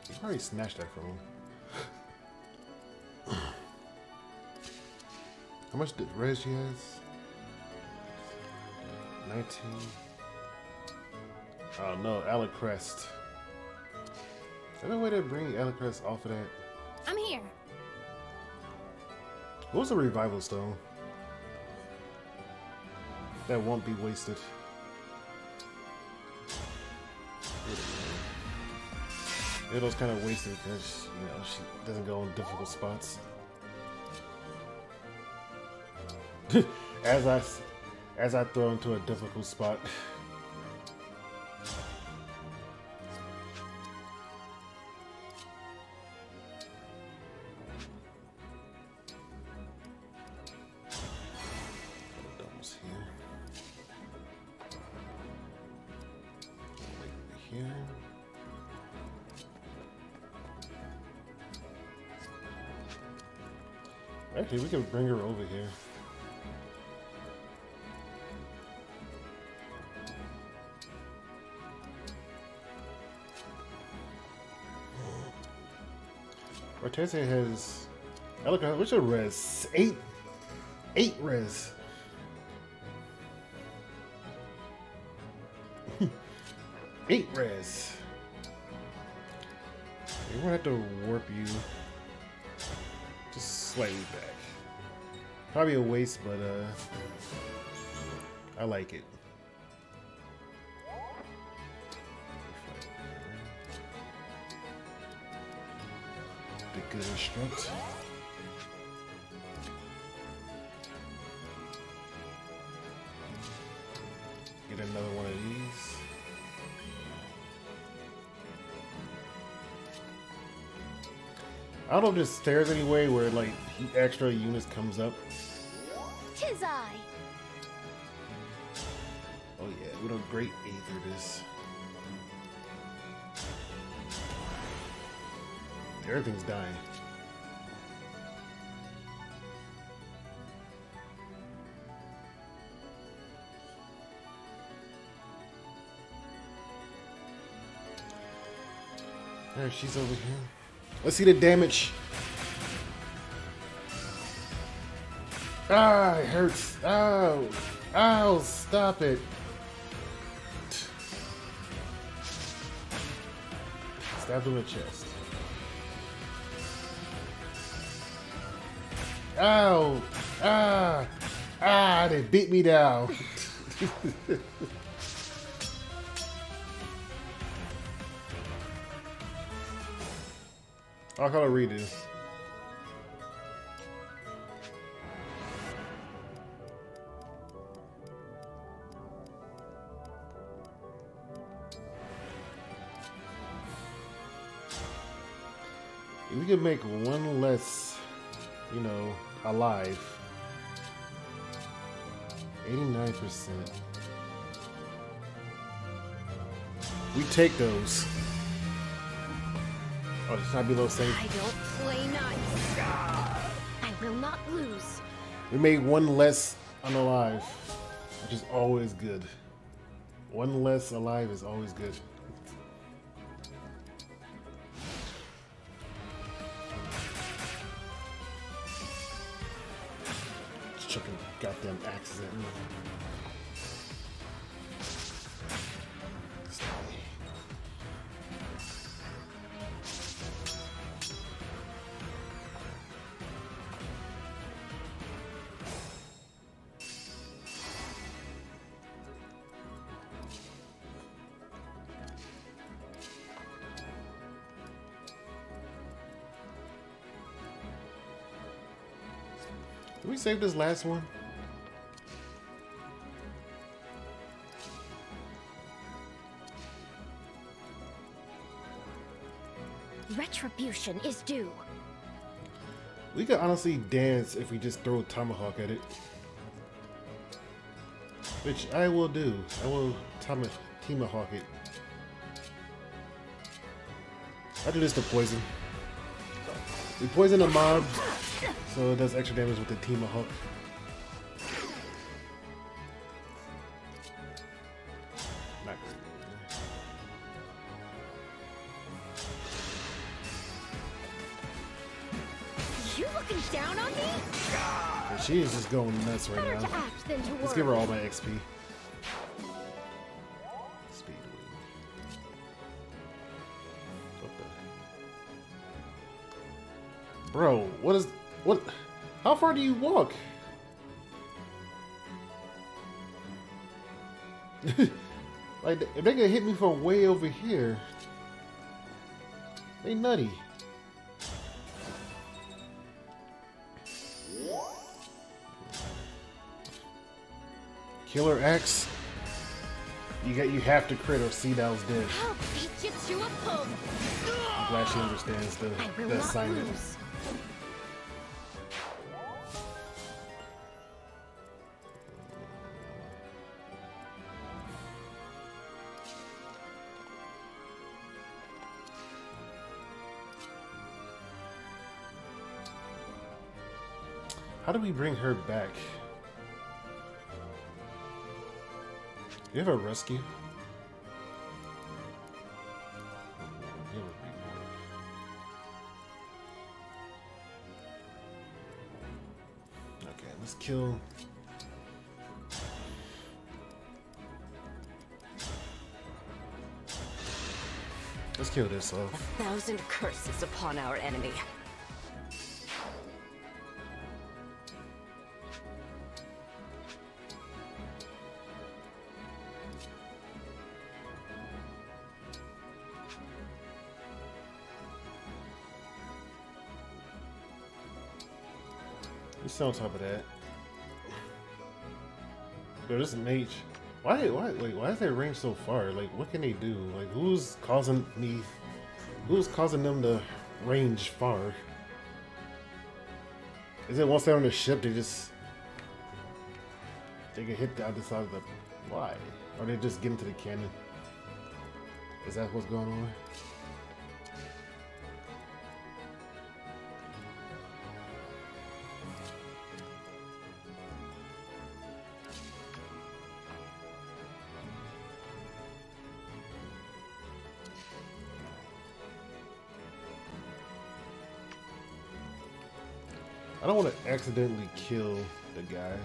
I already snatched that from him. How much did res she has? 19. Oh no, Alecrest. Is there no way to bring Alecrest off of that? I'm here. What was the revival stone? That won't be wasted. It was kind of wasted because, you know, she doesn't go in difficult spots. as I throw into a difficult spot. Almost here. Here. Actually, we can bring her over here. Ortese has... what's your res? 8 res. 8 res. We're gonna have to warp you just slightly back. Probably a waste, but I like it. The good instruct. Get another one of these. I don't know if there's stairs anyway where like extra units comes up. Tis I. Oh yeah, what a great aether this. Everything's dying. There, she's over here. Let's see the damage. Ah, it hurts. Ow. Ow, stop it. Stab in the chest. Ow. Ah. Ah, they beat me down. I'll call it redo. If we could make one less, you know, alive. 89%. We take those. Oh, it's not below safe. I don't play nice. I will not lose. We made one less unalive, which is always good. One less alive is always good. Just chucking goddamn axes at me. Did we save this last one? Retribution is due. We could honestly dance if we just throw a tomahawk at it. Which I will do. I will tomahawk it. I do this to poison. We poison a mob, so it does extra damage with the tomahawk. Not great. You looking down on me? Yeah, she is just going nuts right now. To act than to Let's give her all my XP. Speed. What the? Bro, what? How far do you walk? Like, if they gonna hit me from way over here, they nutty. Killer Axe. You have to crit or Seedow's dead. I'll beat you to a pulp. I'm glad she understands the assignment. How do we bring her back? Do you have a rescue? Okay, let's kill. Let's kill this off. 1,000 curses upon our enemy. He's on top of that. Yo, this mage. Why is their range so far? Like, what can they do? Like, who's causing them to range far? Is it once they're on the ship, they can hit the other side of the... Why? Or they just get into the cannon? Is that what's going on? I don't want to accidentally kill the guy.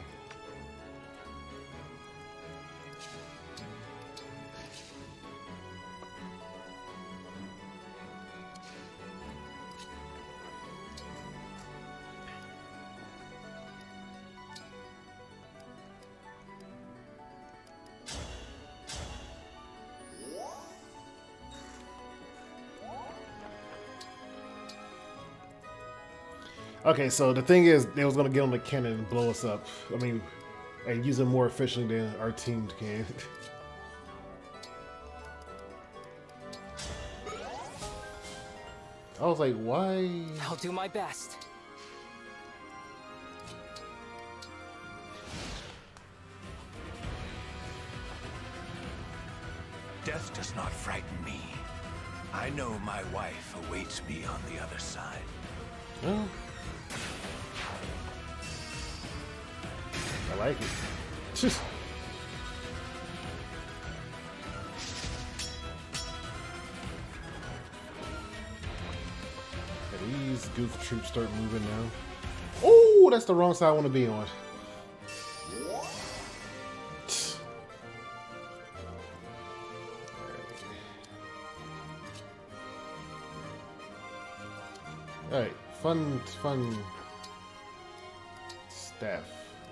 Okay, so the thing is, they was gonna get on the cannon and blow us up. I mean, and use it more efficiently than our team can. I was like, why? I'll do my best. Death does not frighten me. I know my wife awaits me on the other side. Well, I like it. Just these goof troops start moving now. Oh, that's the wrong side I want to be on. Alright, fun staff.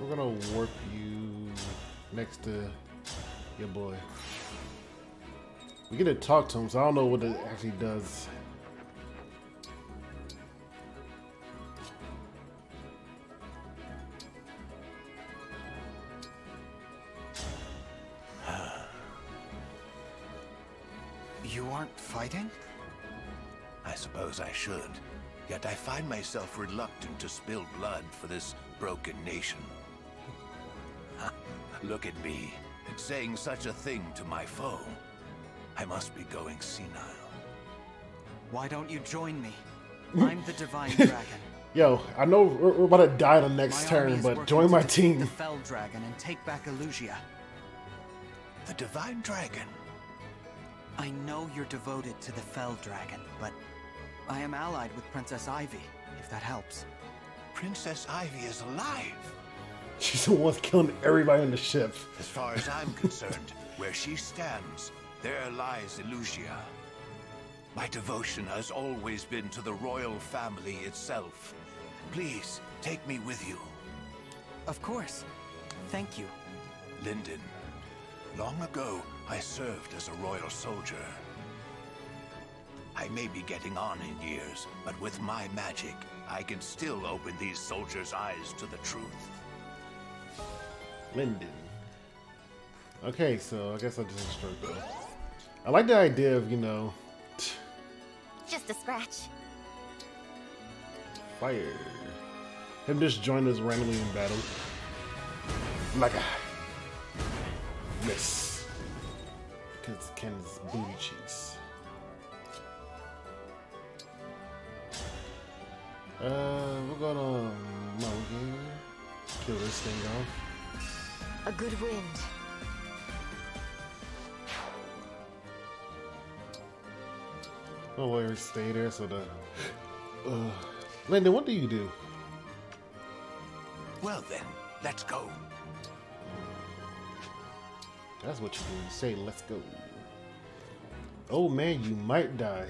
We're gonna warp you next to your boy. We get to talk to him, so I don't know what it actually does. You aren't fighting? I suppose I should. Yet I find myself reluctant to spill blood for this broken nation. Look at me, saying such a thing to my foe. I must be going senile. Why don't you join me? I'm the Divine Dragon. Yo, I know we're about to die the next turn, but join my team. The Fell Dragon and take back Illusia. The Divine Dragon? I know you're devoted to the Fell Dragon, but I am allied with Princess Ivy, if that helps. Princess Ivy is alive. She's the one killing everybody on the ship. As far as I'm concerned, where she stands, there lies Illusia. My devotion has always been to the royal family itself. Please, take me with you. Of course. Thank you. Linden, long ago, I served as a royal soldier. I may be getting on in years, but with my magic, I can still open these soldiers' eyes to the truth. Linden. Okay, so I guess I'll just instruct though. I like the idea of, you know... Just a scratch. Fire. Him just join us randomly in battle. Like a... miss. Because Ken's booty cheeks. We're gonna Monkey. Kill this thing off. A good wind. Oh, wait, stay there so the... Linden, what do you do? Well then, let's go. That's what you do. You say, let's go. Oh man, you might die.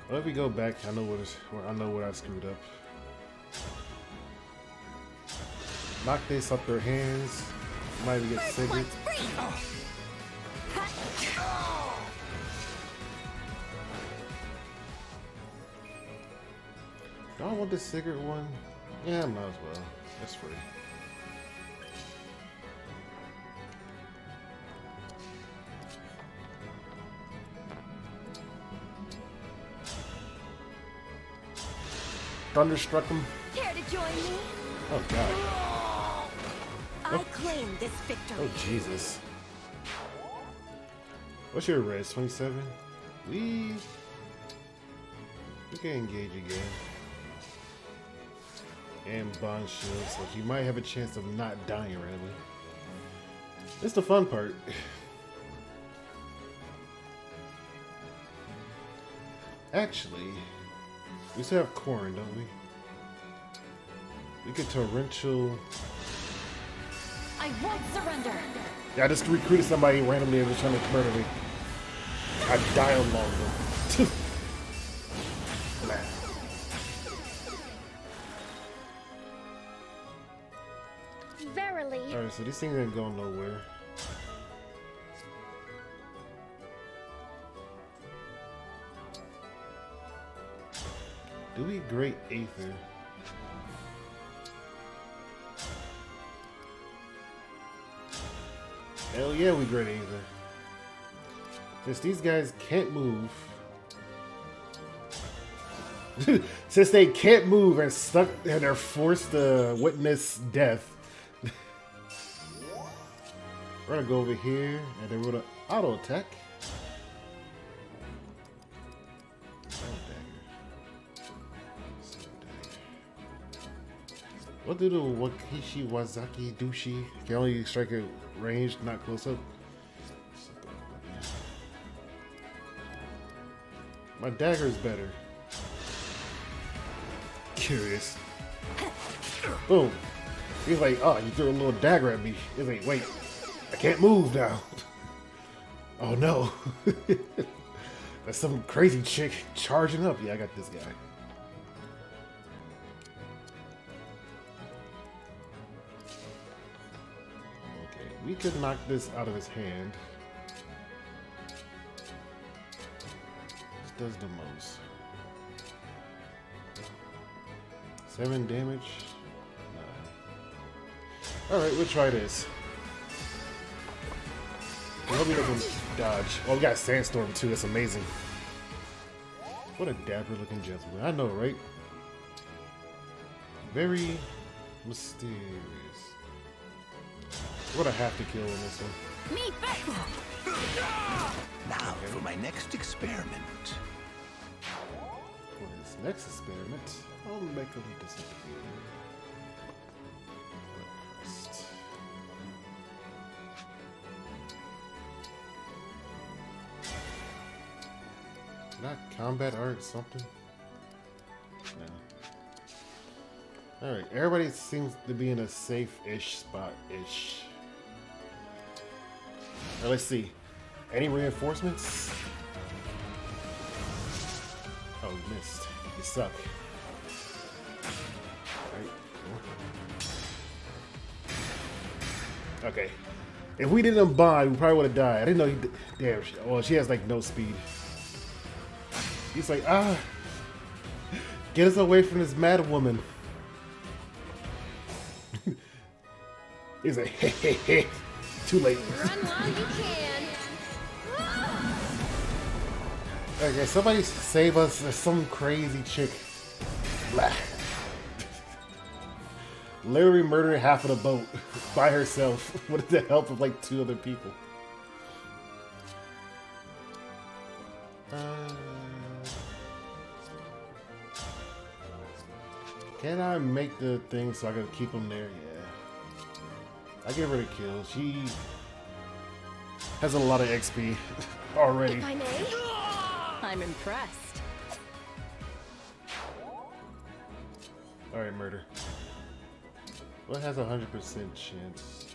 Well, if we go back, I know what I screwed up. Knock this up their hands. Might even get Sigurd. Do I want the Sigurd one? Yeah, I might as well. That's free. Thunderstruck him. Care to join me? Oh god. I claim this victory. Oh Jesus. What's your res? 27? We can engage again. And bond shield, so you might have a chance of not dying randomly. It's the fun part. Actually, we still have corn, don't we? We get torrential. I won't surrender. Yeah, I just recruited somebody randomly and was trying to murder me. I dialed long ago. Man. Verily. Alright, so these things ain't going nowhere. Do we Great Aether? Hell yeah, we Great Aether. Since these guys can't move. Since they can't move and stuck and they're forced to witness death. We're gonna go over here and then we're gonna auto attack. What do the Wakishi Wazaki Dushi? Can only strike at range, not close up. My dagger's better. Curious. Boom. He's like, oh, you threw a little dagger at me. He's like, wait, I can't move now. Oh no. That's some crazy chick charging up. Yeah, I got this guy. Okay, we could knock this out of his hand. This does the most. 7 damage. Alright, we'll try this. I hope he doesn't dodge. Oh, we got Sandstorm too. That's amazing. What a dapper looking gentleman. I know, right? Very mysterious. We're gonna have to kill on this one. Me first. Now for my next experiment. For his next experiment, I'll make him disappear. First. Not combat art something? No. Alright, everybody seems to be in a safe-ish spot-ish. Now let's see. Any reinforcements? Oh, we missed. You suck. Right. Okay. If we didn't bond, we probably would have died. I didn't know he... Damn. Well, she has, like, no speed. He's like, ah. Get us away from this mad woman. He's like, hey, hey, hey. Too late. Run while you can. Okay, somebody save us. There's some crazy chick. Blah. Literally murdered half of the boat by herself with the help of like 2 other people. Can I make the thing so I can keep them there? Yeah. I give her the kill. She has a lot of XP already. If I may. I'm impressed. Alright, murder. What has 100% chance?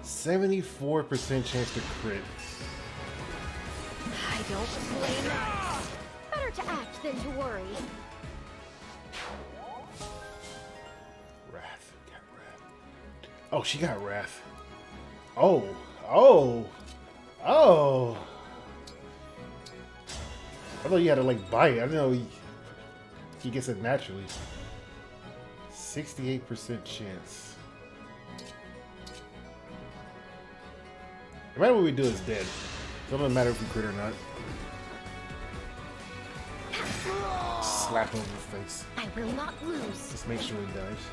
74% chance to crit. I don't blame you. Better to act than to worry. Wrath. Got Wrath. Oh, she got Wrath. Oh. Oh. Oh. I thought you had to like buy it. I didn't know he gets it naturally. 68% chance. No matter what we do, it's dead. It doesn't matter if we crit or not. Slap over the face. I will not lose. Just make sure he dies.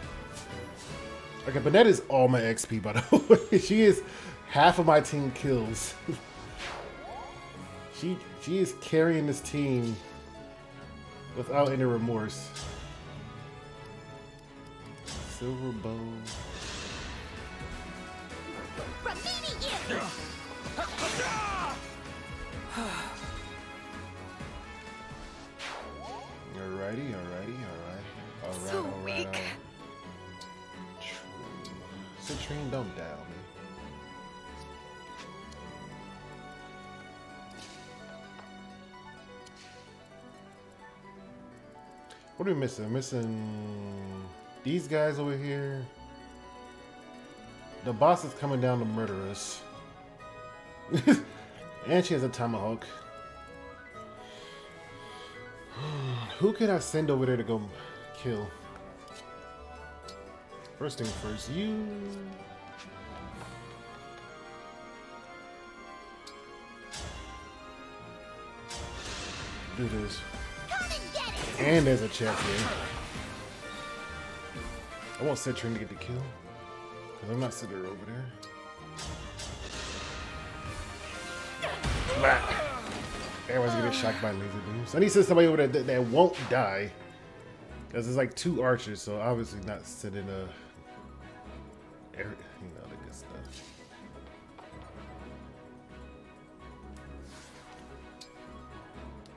Okay, but that is all my XP, by the way. She is half of my team kills. She is carrying this team without any remorse. Silver bow. Alrighty, alright. So weak. Citrine, don't doubt me. What are we missing? Missing these guys over here. The boss is coming down to murder us. And she has a tomahawk. Who can I send over there to go kill? First thing first, you. Do this. And there's a chest here. I won't set Trin to get the kill. Because I'm not sitting her over there. Blah. Everyone's getting shocked by laser beams. I need to send somebody over there that won't die. Because there's like 2 archers, so obviously not sending a... You know, the good stuff.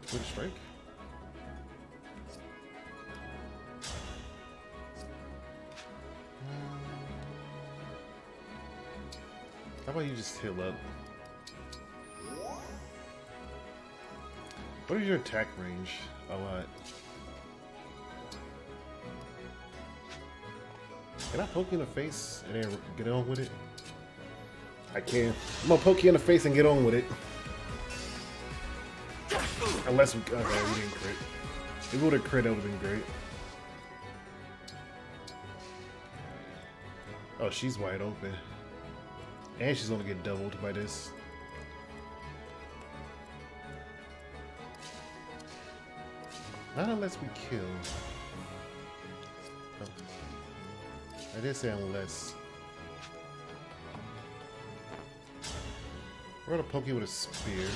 Quick strike. How about you just heal up? What is your attack range? A lot. Can I poke you in the face and then get on with it? I can. I'm gonna poke you in the face and get on with it. Unless we... Okay, we didn't crit. If we would have crit, that would have been great. Oh, she's wide open. And she's gonna get doubled by this. Not unless we kill. Oh. I did say unless. We're gonna poke you with a spear.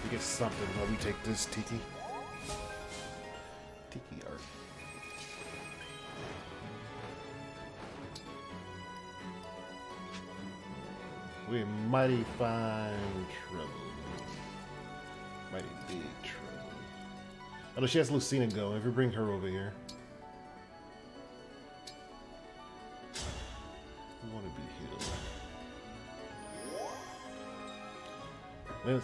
We get something while we take this Tiki. Tiki art. We're in mighty fine trouble. Mighty big trouble. Although she has Lucina going, if we bring her over here. We want to be healed.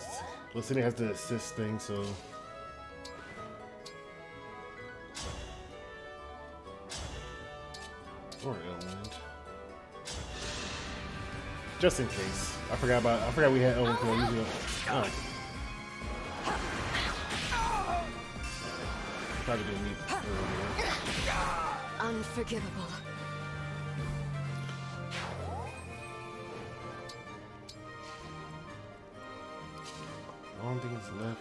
Lucina has the assist thing, so. Or Element. Just in case. I forgot we had Element. Oh. Probably didn't need earlier. Unforgivable. One thing is left.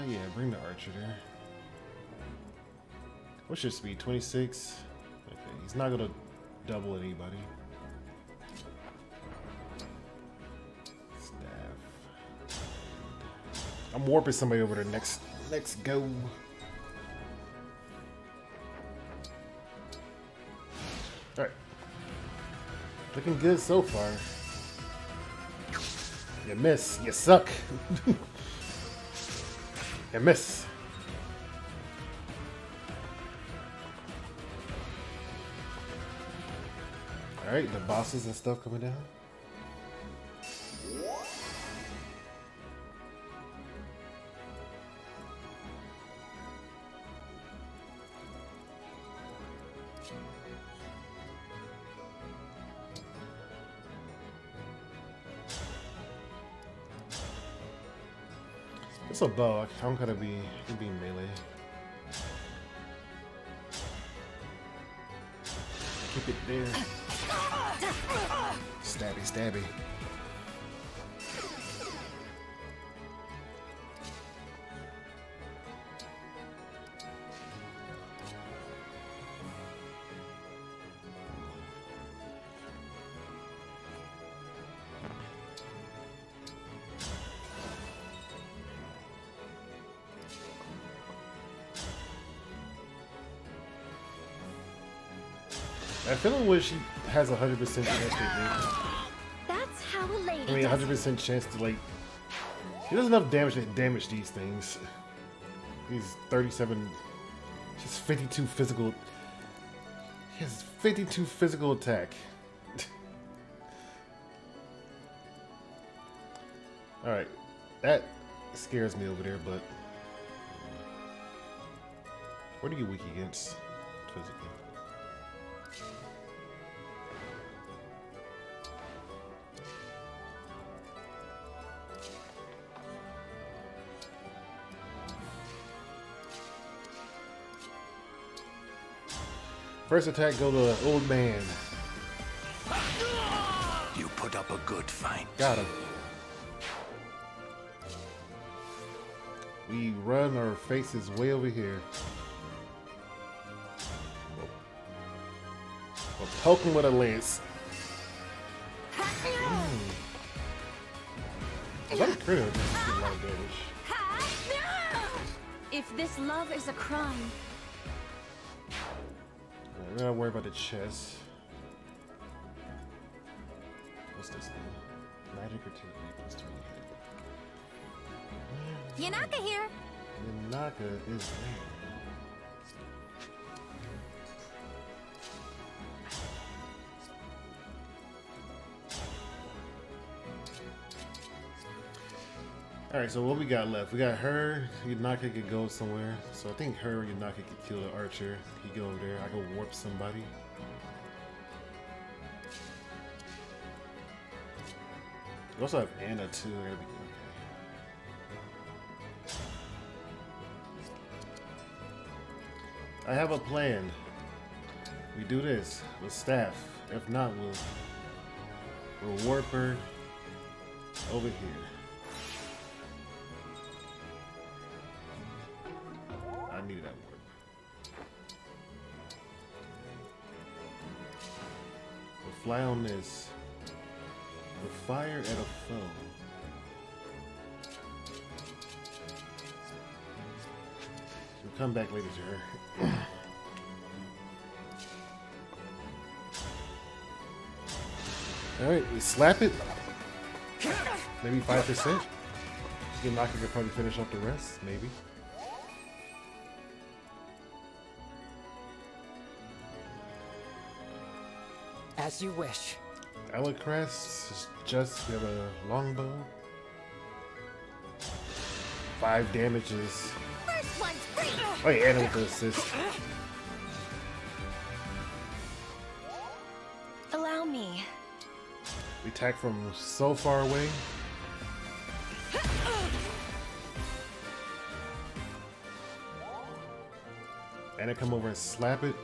Yeah, bring the archer there. What's your speed? 26? Okay, he's not gonna double anybody. Staff. I'm warping somebody over there next go. Alright. Looking good so far. You miss. You suck. You miss. Alright, the bosses and stuff coming down. It's a bow. I'm gonna be melee. Keep it there. Stabby, stabby. I feel like she has 100% chance to do. That's how a lady. I mean, 100% chance to like. She does enough damage to damage these things. These 37. She's 52 physical. She has 52 physical attack. All right, that scares me over there. But what are you weak against physically? First attack go to old man. You put up a good fight. Got him. We run our faces way over here. We'll poke him with a lance. Is that a crit or just a lot of damage? If this love is a crime. We're not worried about the chest. What's this thing? Magic or two? Yanaka here. Yanaka is there. Alright, so what we got left? We got her. Yanaka could go somewhere. So I think her or Yanaka could kill the archer. He go over there. I go warp somebody. We also have Anna too. Okay. I have a plan. We do this with staff. If not, we'll warp her over here. I needed that warp. We'll fly on this. We'll fire at a foe. We'll come back later to her. Alright, we slap it. Maybe 5%. Yanaka could probably finish off the rest, maybe. As you wish. Alacrest is just, we have a longbow. 5 damages. First one's free. Oh yeah, Anna with the assist. Allow me. We attack from so far away. Anna come over and slap it.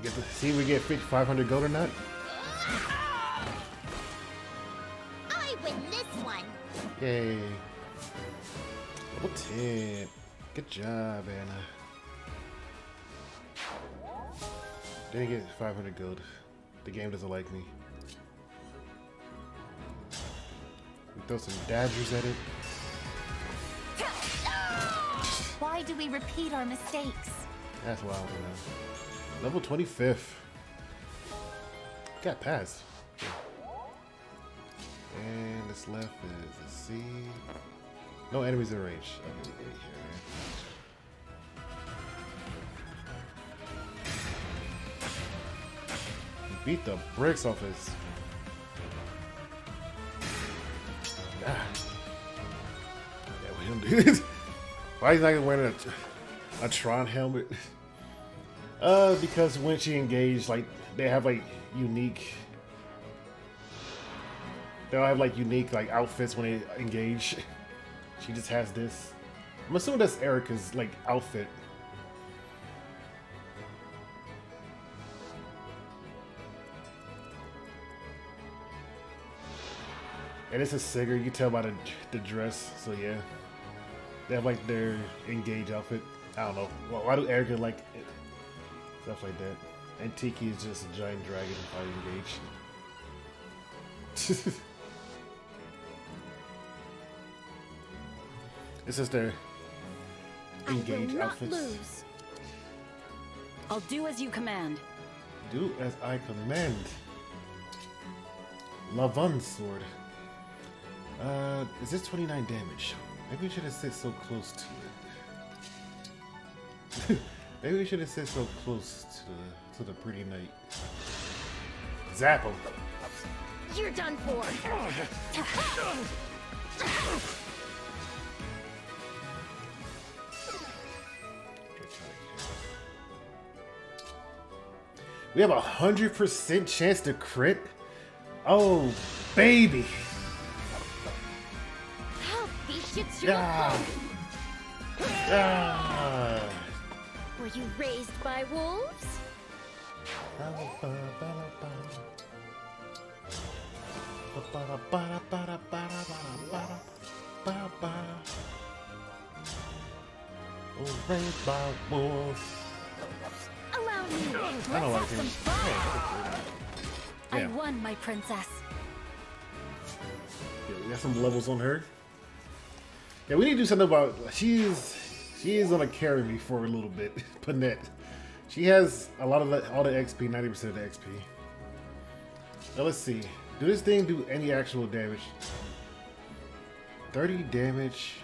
Get to see if we get 500 gold or not. I win this one. Yay. Level 10. Good job, Anna. Didn't get 500 gold. The game doesn't like me. We throw some dodgers at it. Why do we repeat our mistakes? That's what I want to know. Level 25th. Got past. And this left is a C. No enemies in range. Okay, wait here, man. He beat the bricks off his. Ah. Yeah, we don't do this. Why is he not wearing a Tron helmet? Because when she engaged, like, they have, like, unique... They'll have, like, unique, like, outfits when they engage. She just has this. I'm assuming that's Erica's, like, outfit. And it's a Sigurd, you can tell by the dress, so yeah. They have, like, their engage outfit. I don't know. Well, why do Erica like it? Stuff like that. And Tiki is just a giant dragon fighting engage. This is their engage outfits. Lose. I'll do as you command. Do as I command. Lavan's sword. Is this 29 damage? Maybe we should have sit so close to it. Maybe we should have sit so close to the pretty knight. Zap him. You're done for. We have 100% chance to crit. Oh, baby. Help, these shits Yeah. Ah. Were you raised by wolves? Raised by wolves. Allow me. I don't like him. I won, my princess. Yeah, we got some levels on her. Yeah, we need to do something about. She is gonna carry me for a little bit. Panette. She has a lot of all the XP, 90% of the XP. Now let's see. Do this thing do any actual damage? 30 damage.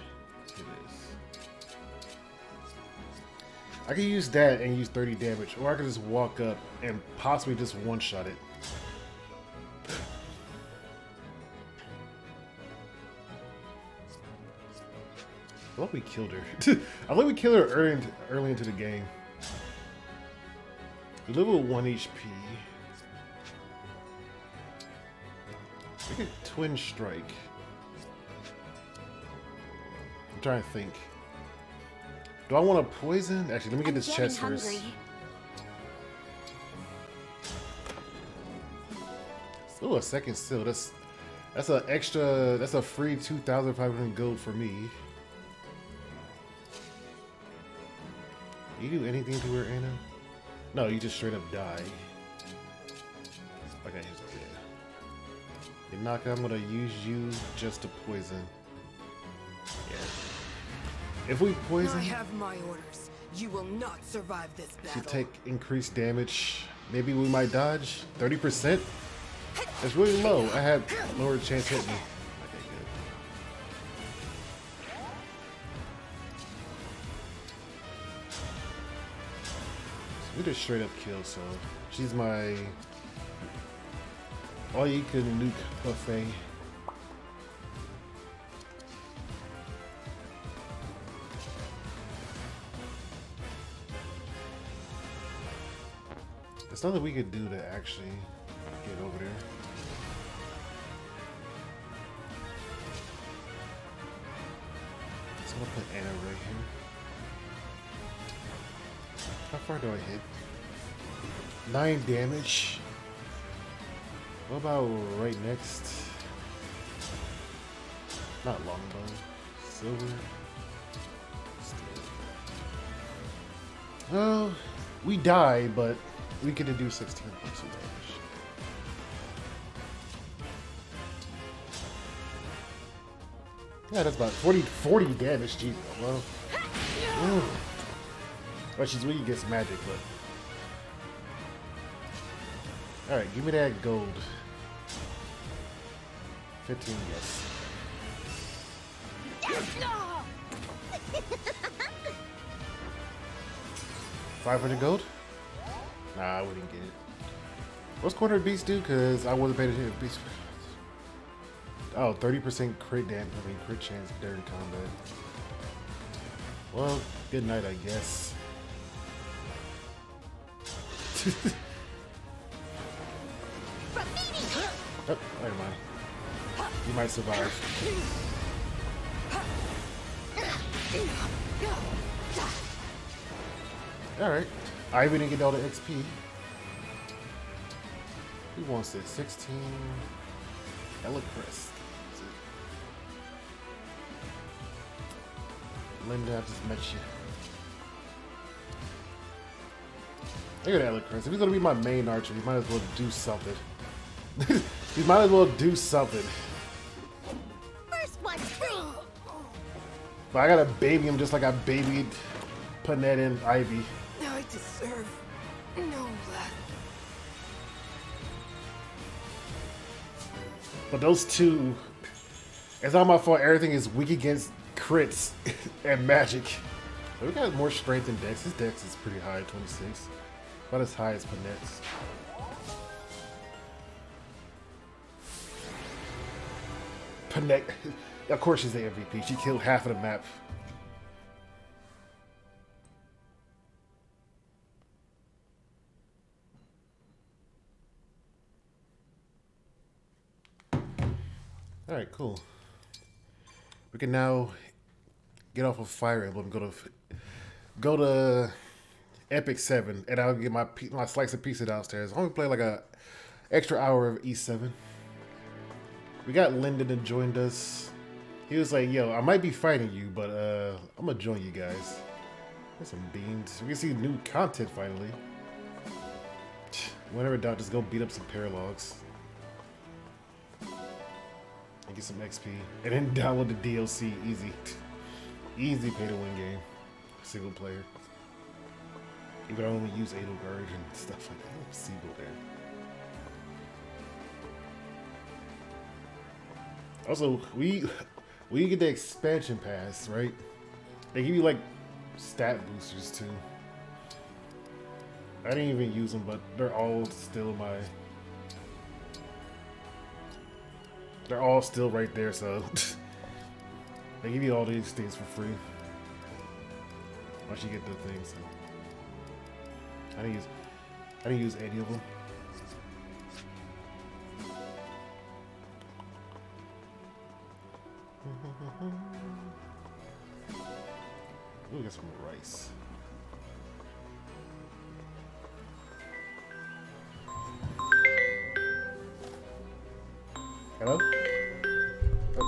It is. I can use that and use 30 damage, or I can just walk up and possibly just one-shot it. I thought we killed her. I thought we killed her early into the game. Level 1 HP. We could twin strike. I'm trying to think. Do I want to poison? Actually, let me get this chest first. Oh, a second still. That's an extra. That's a free 2,500 gold for me. You do anything to her, Anna? No, you just straight up die. Okay, here's the Naka, I'm gonna use you just to poison. Yeah. If we poison, I have my orders. You will not survive this battle. She take increased damage. Maybe we might dodge 30%. That's really low. I had lower chance hitting me. Okay, good. We just straight up kill, so she's my all you can nuke buffet. There's nothing we could do to actually get over there. So I'm gonna put Anna right here. How far do I hit? 9 damage. What about right next? Not longbow. Silver. Well, we die, but we could do 16 points of damage. Yeah, that's about 40 damage, geez. Well, well, she's weak against magic, but alright, give me that gold. 15, yes. 500 gold? Nah, I wouldn't get it. What's Corner Beast do? Because I wasn't paying attention to Beast. Oh, 30% crit damage. I mean, crit chance during combat. Well, good night, I guess. Oh, never mind. You might survive. Alright. I even didn't get all the XP. Who wants this? 16. Ella Crest. Linda, I just met you. Look at Ella Crest. If he's gonna be my main archer, he might as well do something. He might as well do something. First one free. But I gotta baby him just like I babied Panette and Ivy. I deserve no less. But those two, it's not my fault. Everything is weak against crits and magic. But we got more strength than Dex. His Dex is pretty high, 26. About as high as Panette's. Panette, of course she's the MVP. She killed half of the map. Alright, cool. We can now get off of Fire Emblem, go to Epic 7, and I'll get my slice of pizza downstairs. I only play like a extra hour of E7. We got Lyndon that joined us. He was like, yo, I might be fighting you, but I'm gonna join you guys. There's some beans. We can see new content finally. Whenever doubt, just go beat up some paralogs. And get some XP. And then download the DLC. Easy. Easy pay to win game. Single player. You can only use Edelgard and stuff like that. Siegel there. Also, we get the expansion pass, right? They give you like stat boosters too. I didn't even use them, but they're all still they're all still right there, so they give you all these things for free. Once you get the things. I didn't use any of them. Ooh, get some rice. Hello? Oh.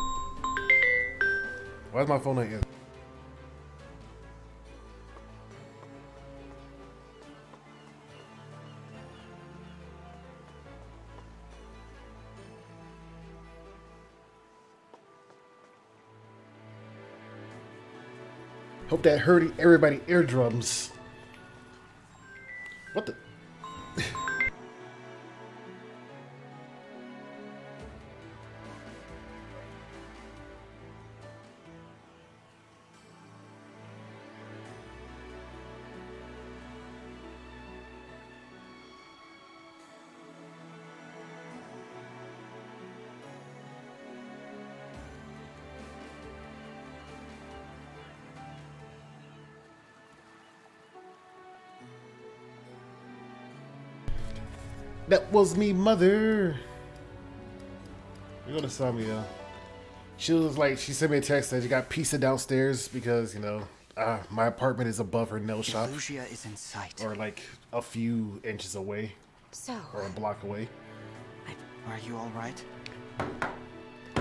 Why is my phone not in? Hope that hurt everybody eardrums. What the? That was me, mother. We go to Samia. She was like, she sent me a text that she got pizza downstairs because, you know, my apartment is above her nail shop. Lucia is in sight. Or like a few inches away. So. Or a block away. Are you all right?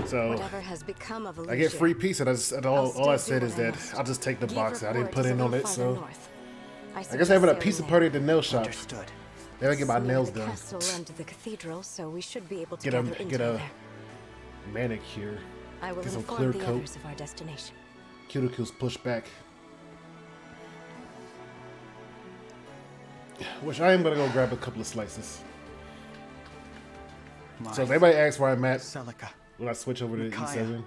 So. Whatever has become of Lucia, I get free pizza. And all I said is that I'll just take the box. I didn't put in on it, so. I guess having a pizza party at the nail shop. Understood. Then I get my nails done. Castle and the cathedral, so we should be able to get a manicure. I will get some inform clear the coat. others of our destination. Cuticles pushed back. Which I am gonna go grab a couple of slices. So if anybody asks where I'm at, Celica, when I switch over to E7,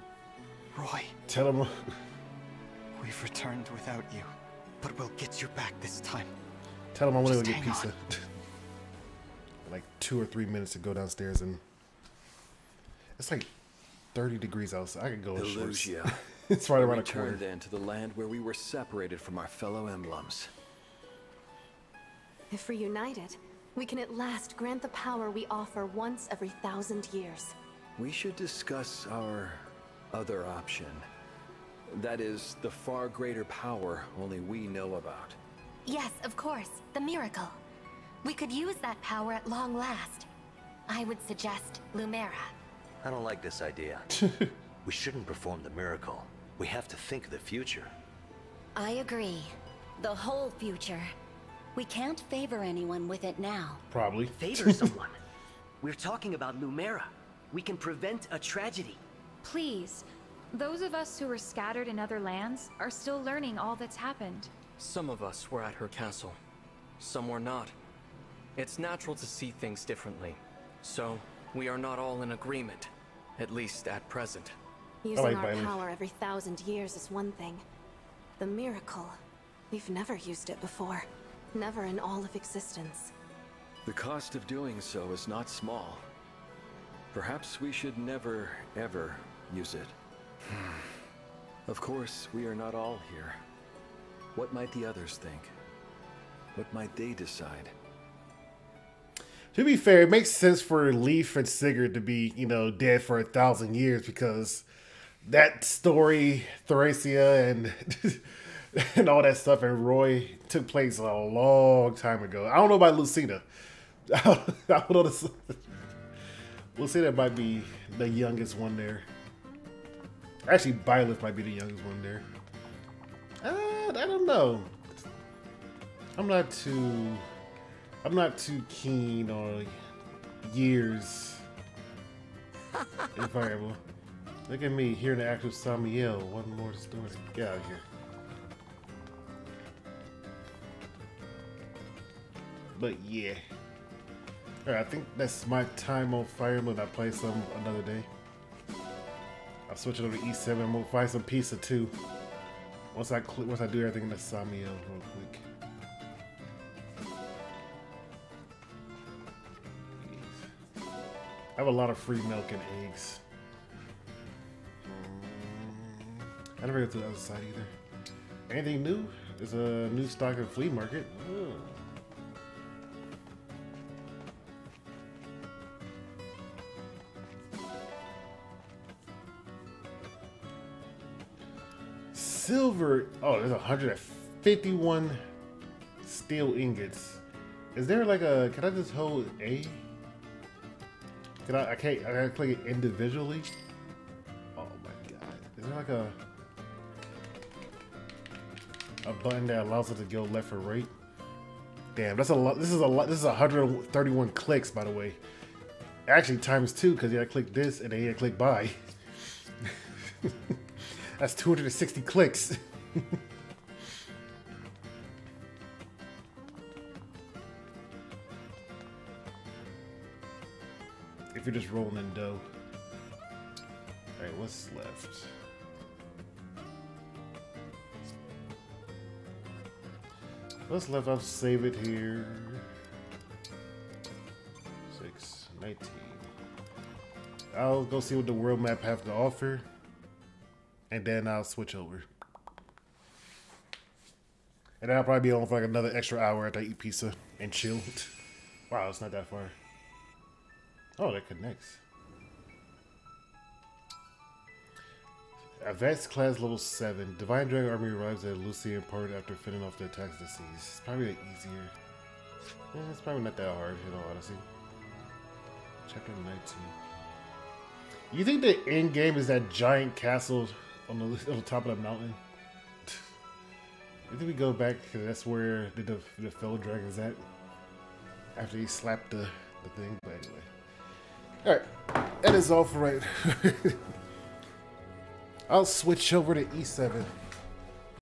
Roy, tell them we've returned without you, but we'll get you back this time. Tell them I want to Just go get hang pizza. on. Like 2 or 3 minutes to go downstairs, and it's like 30 degrees outside. I could go in shorts. It's right around the corner. Return then to the land where we were separated from our fellow emblems. If reunited, we can at last grant the power we offer once every 1,000 years. We should discuss our other option. That is, the far greater power only we know about. Yes, of course. The miracle. We could use that power at long last. I would suggest Lumera. I don't like this idea. We shouldn't perform the miracle. We have to think of the future. I agree. The whole future. We can't favor anyone with it now. Probably. Favor someone? We're talking about Lumera. We can prevent a tragedy. Please. Those of us who were scattered in other lands are still learning all that's happened. Some of us were at her castle. Some were not. It's natural to see things differently. So, we are not all in agreement. At least at present. Using our power every 1,000 years is one thing. The miracle. We've never used it before. Never in all of existence. The cost of doing so is not small. Perhaps we should never, ever use it. Of course, we are not all here. What might the others think? What might they decide? To be fair, it makes sense for Leaf and Sigurd to be, you know, dead for 1,000 years because that story, Thracia and and all that stuff. And Roy took place a long time ago. I don't know about Lucina. I don't know. Lucina might be the youngest one there. Actually, Byleth might be the youngest one there. I don't know. I'm not too keen on years in Fire Emblem. Look at me hearing the actual Samiel. One more story. Get out of here. But yeah. Alright, I think that's my time on Fire Emblem. I'll play some another day. I'll switch it over to E7 and we'll find some pizza too. Once I do everything in the Samiel real quick. I have a lot of free milk and eggs. I never go to the other side either. Anything new? There's a new stock at Flea Market. Oh. Silver. Oh, there's 151 steel ingots. Is there like a? Can I just hold A? Can I can't. I gotta click it individually. Oh my god! Is there like a button that allows it to go left or right? Damn, that's a lot. This is a lot. This is 131 clicks, by the way. Actually, times 2 because you gotta click this and then you gotta click buy. That's 260 clicks. If you're just rolling in dough. Alright, what's left? What's left? I'll save it here. 6, 19. I'll go see what the world map have to offer. And then I'll switch over. And then I'll probably be on for like another extra hour after I eat pizza and chill. Wow, it's not that far. Oh, that connects. Advanced class level 7. Divine Dragon Army arrives at Lucian Port after fending off the attacks of the seas. It's probably easier. Yeah, it's probably not that hard, in all honesty. Chapter 19. You think the end game is that giant castle on the top of the mountain? You think we go back because that's where the fellow dragon's at? After he slapped the thing? But anyway. Alright, that is all for right. I'll switch over to E7.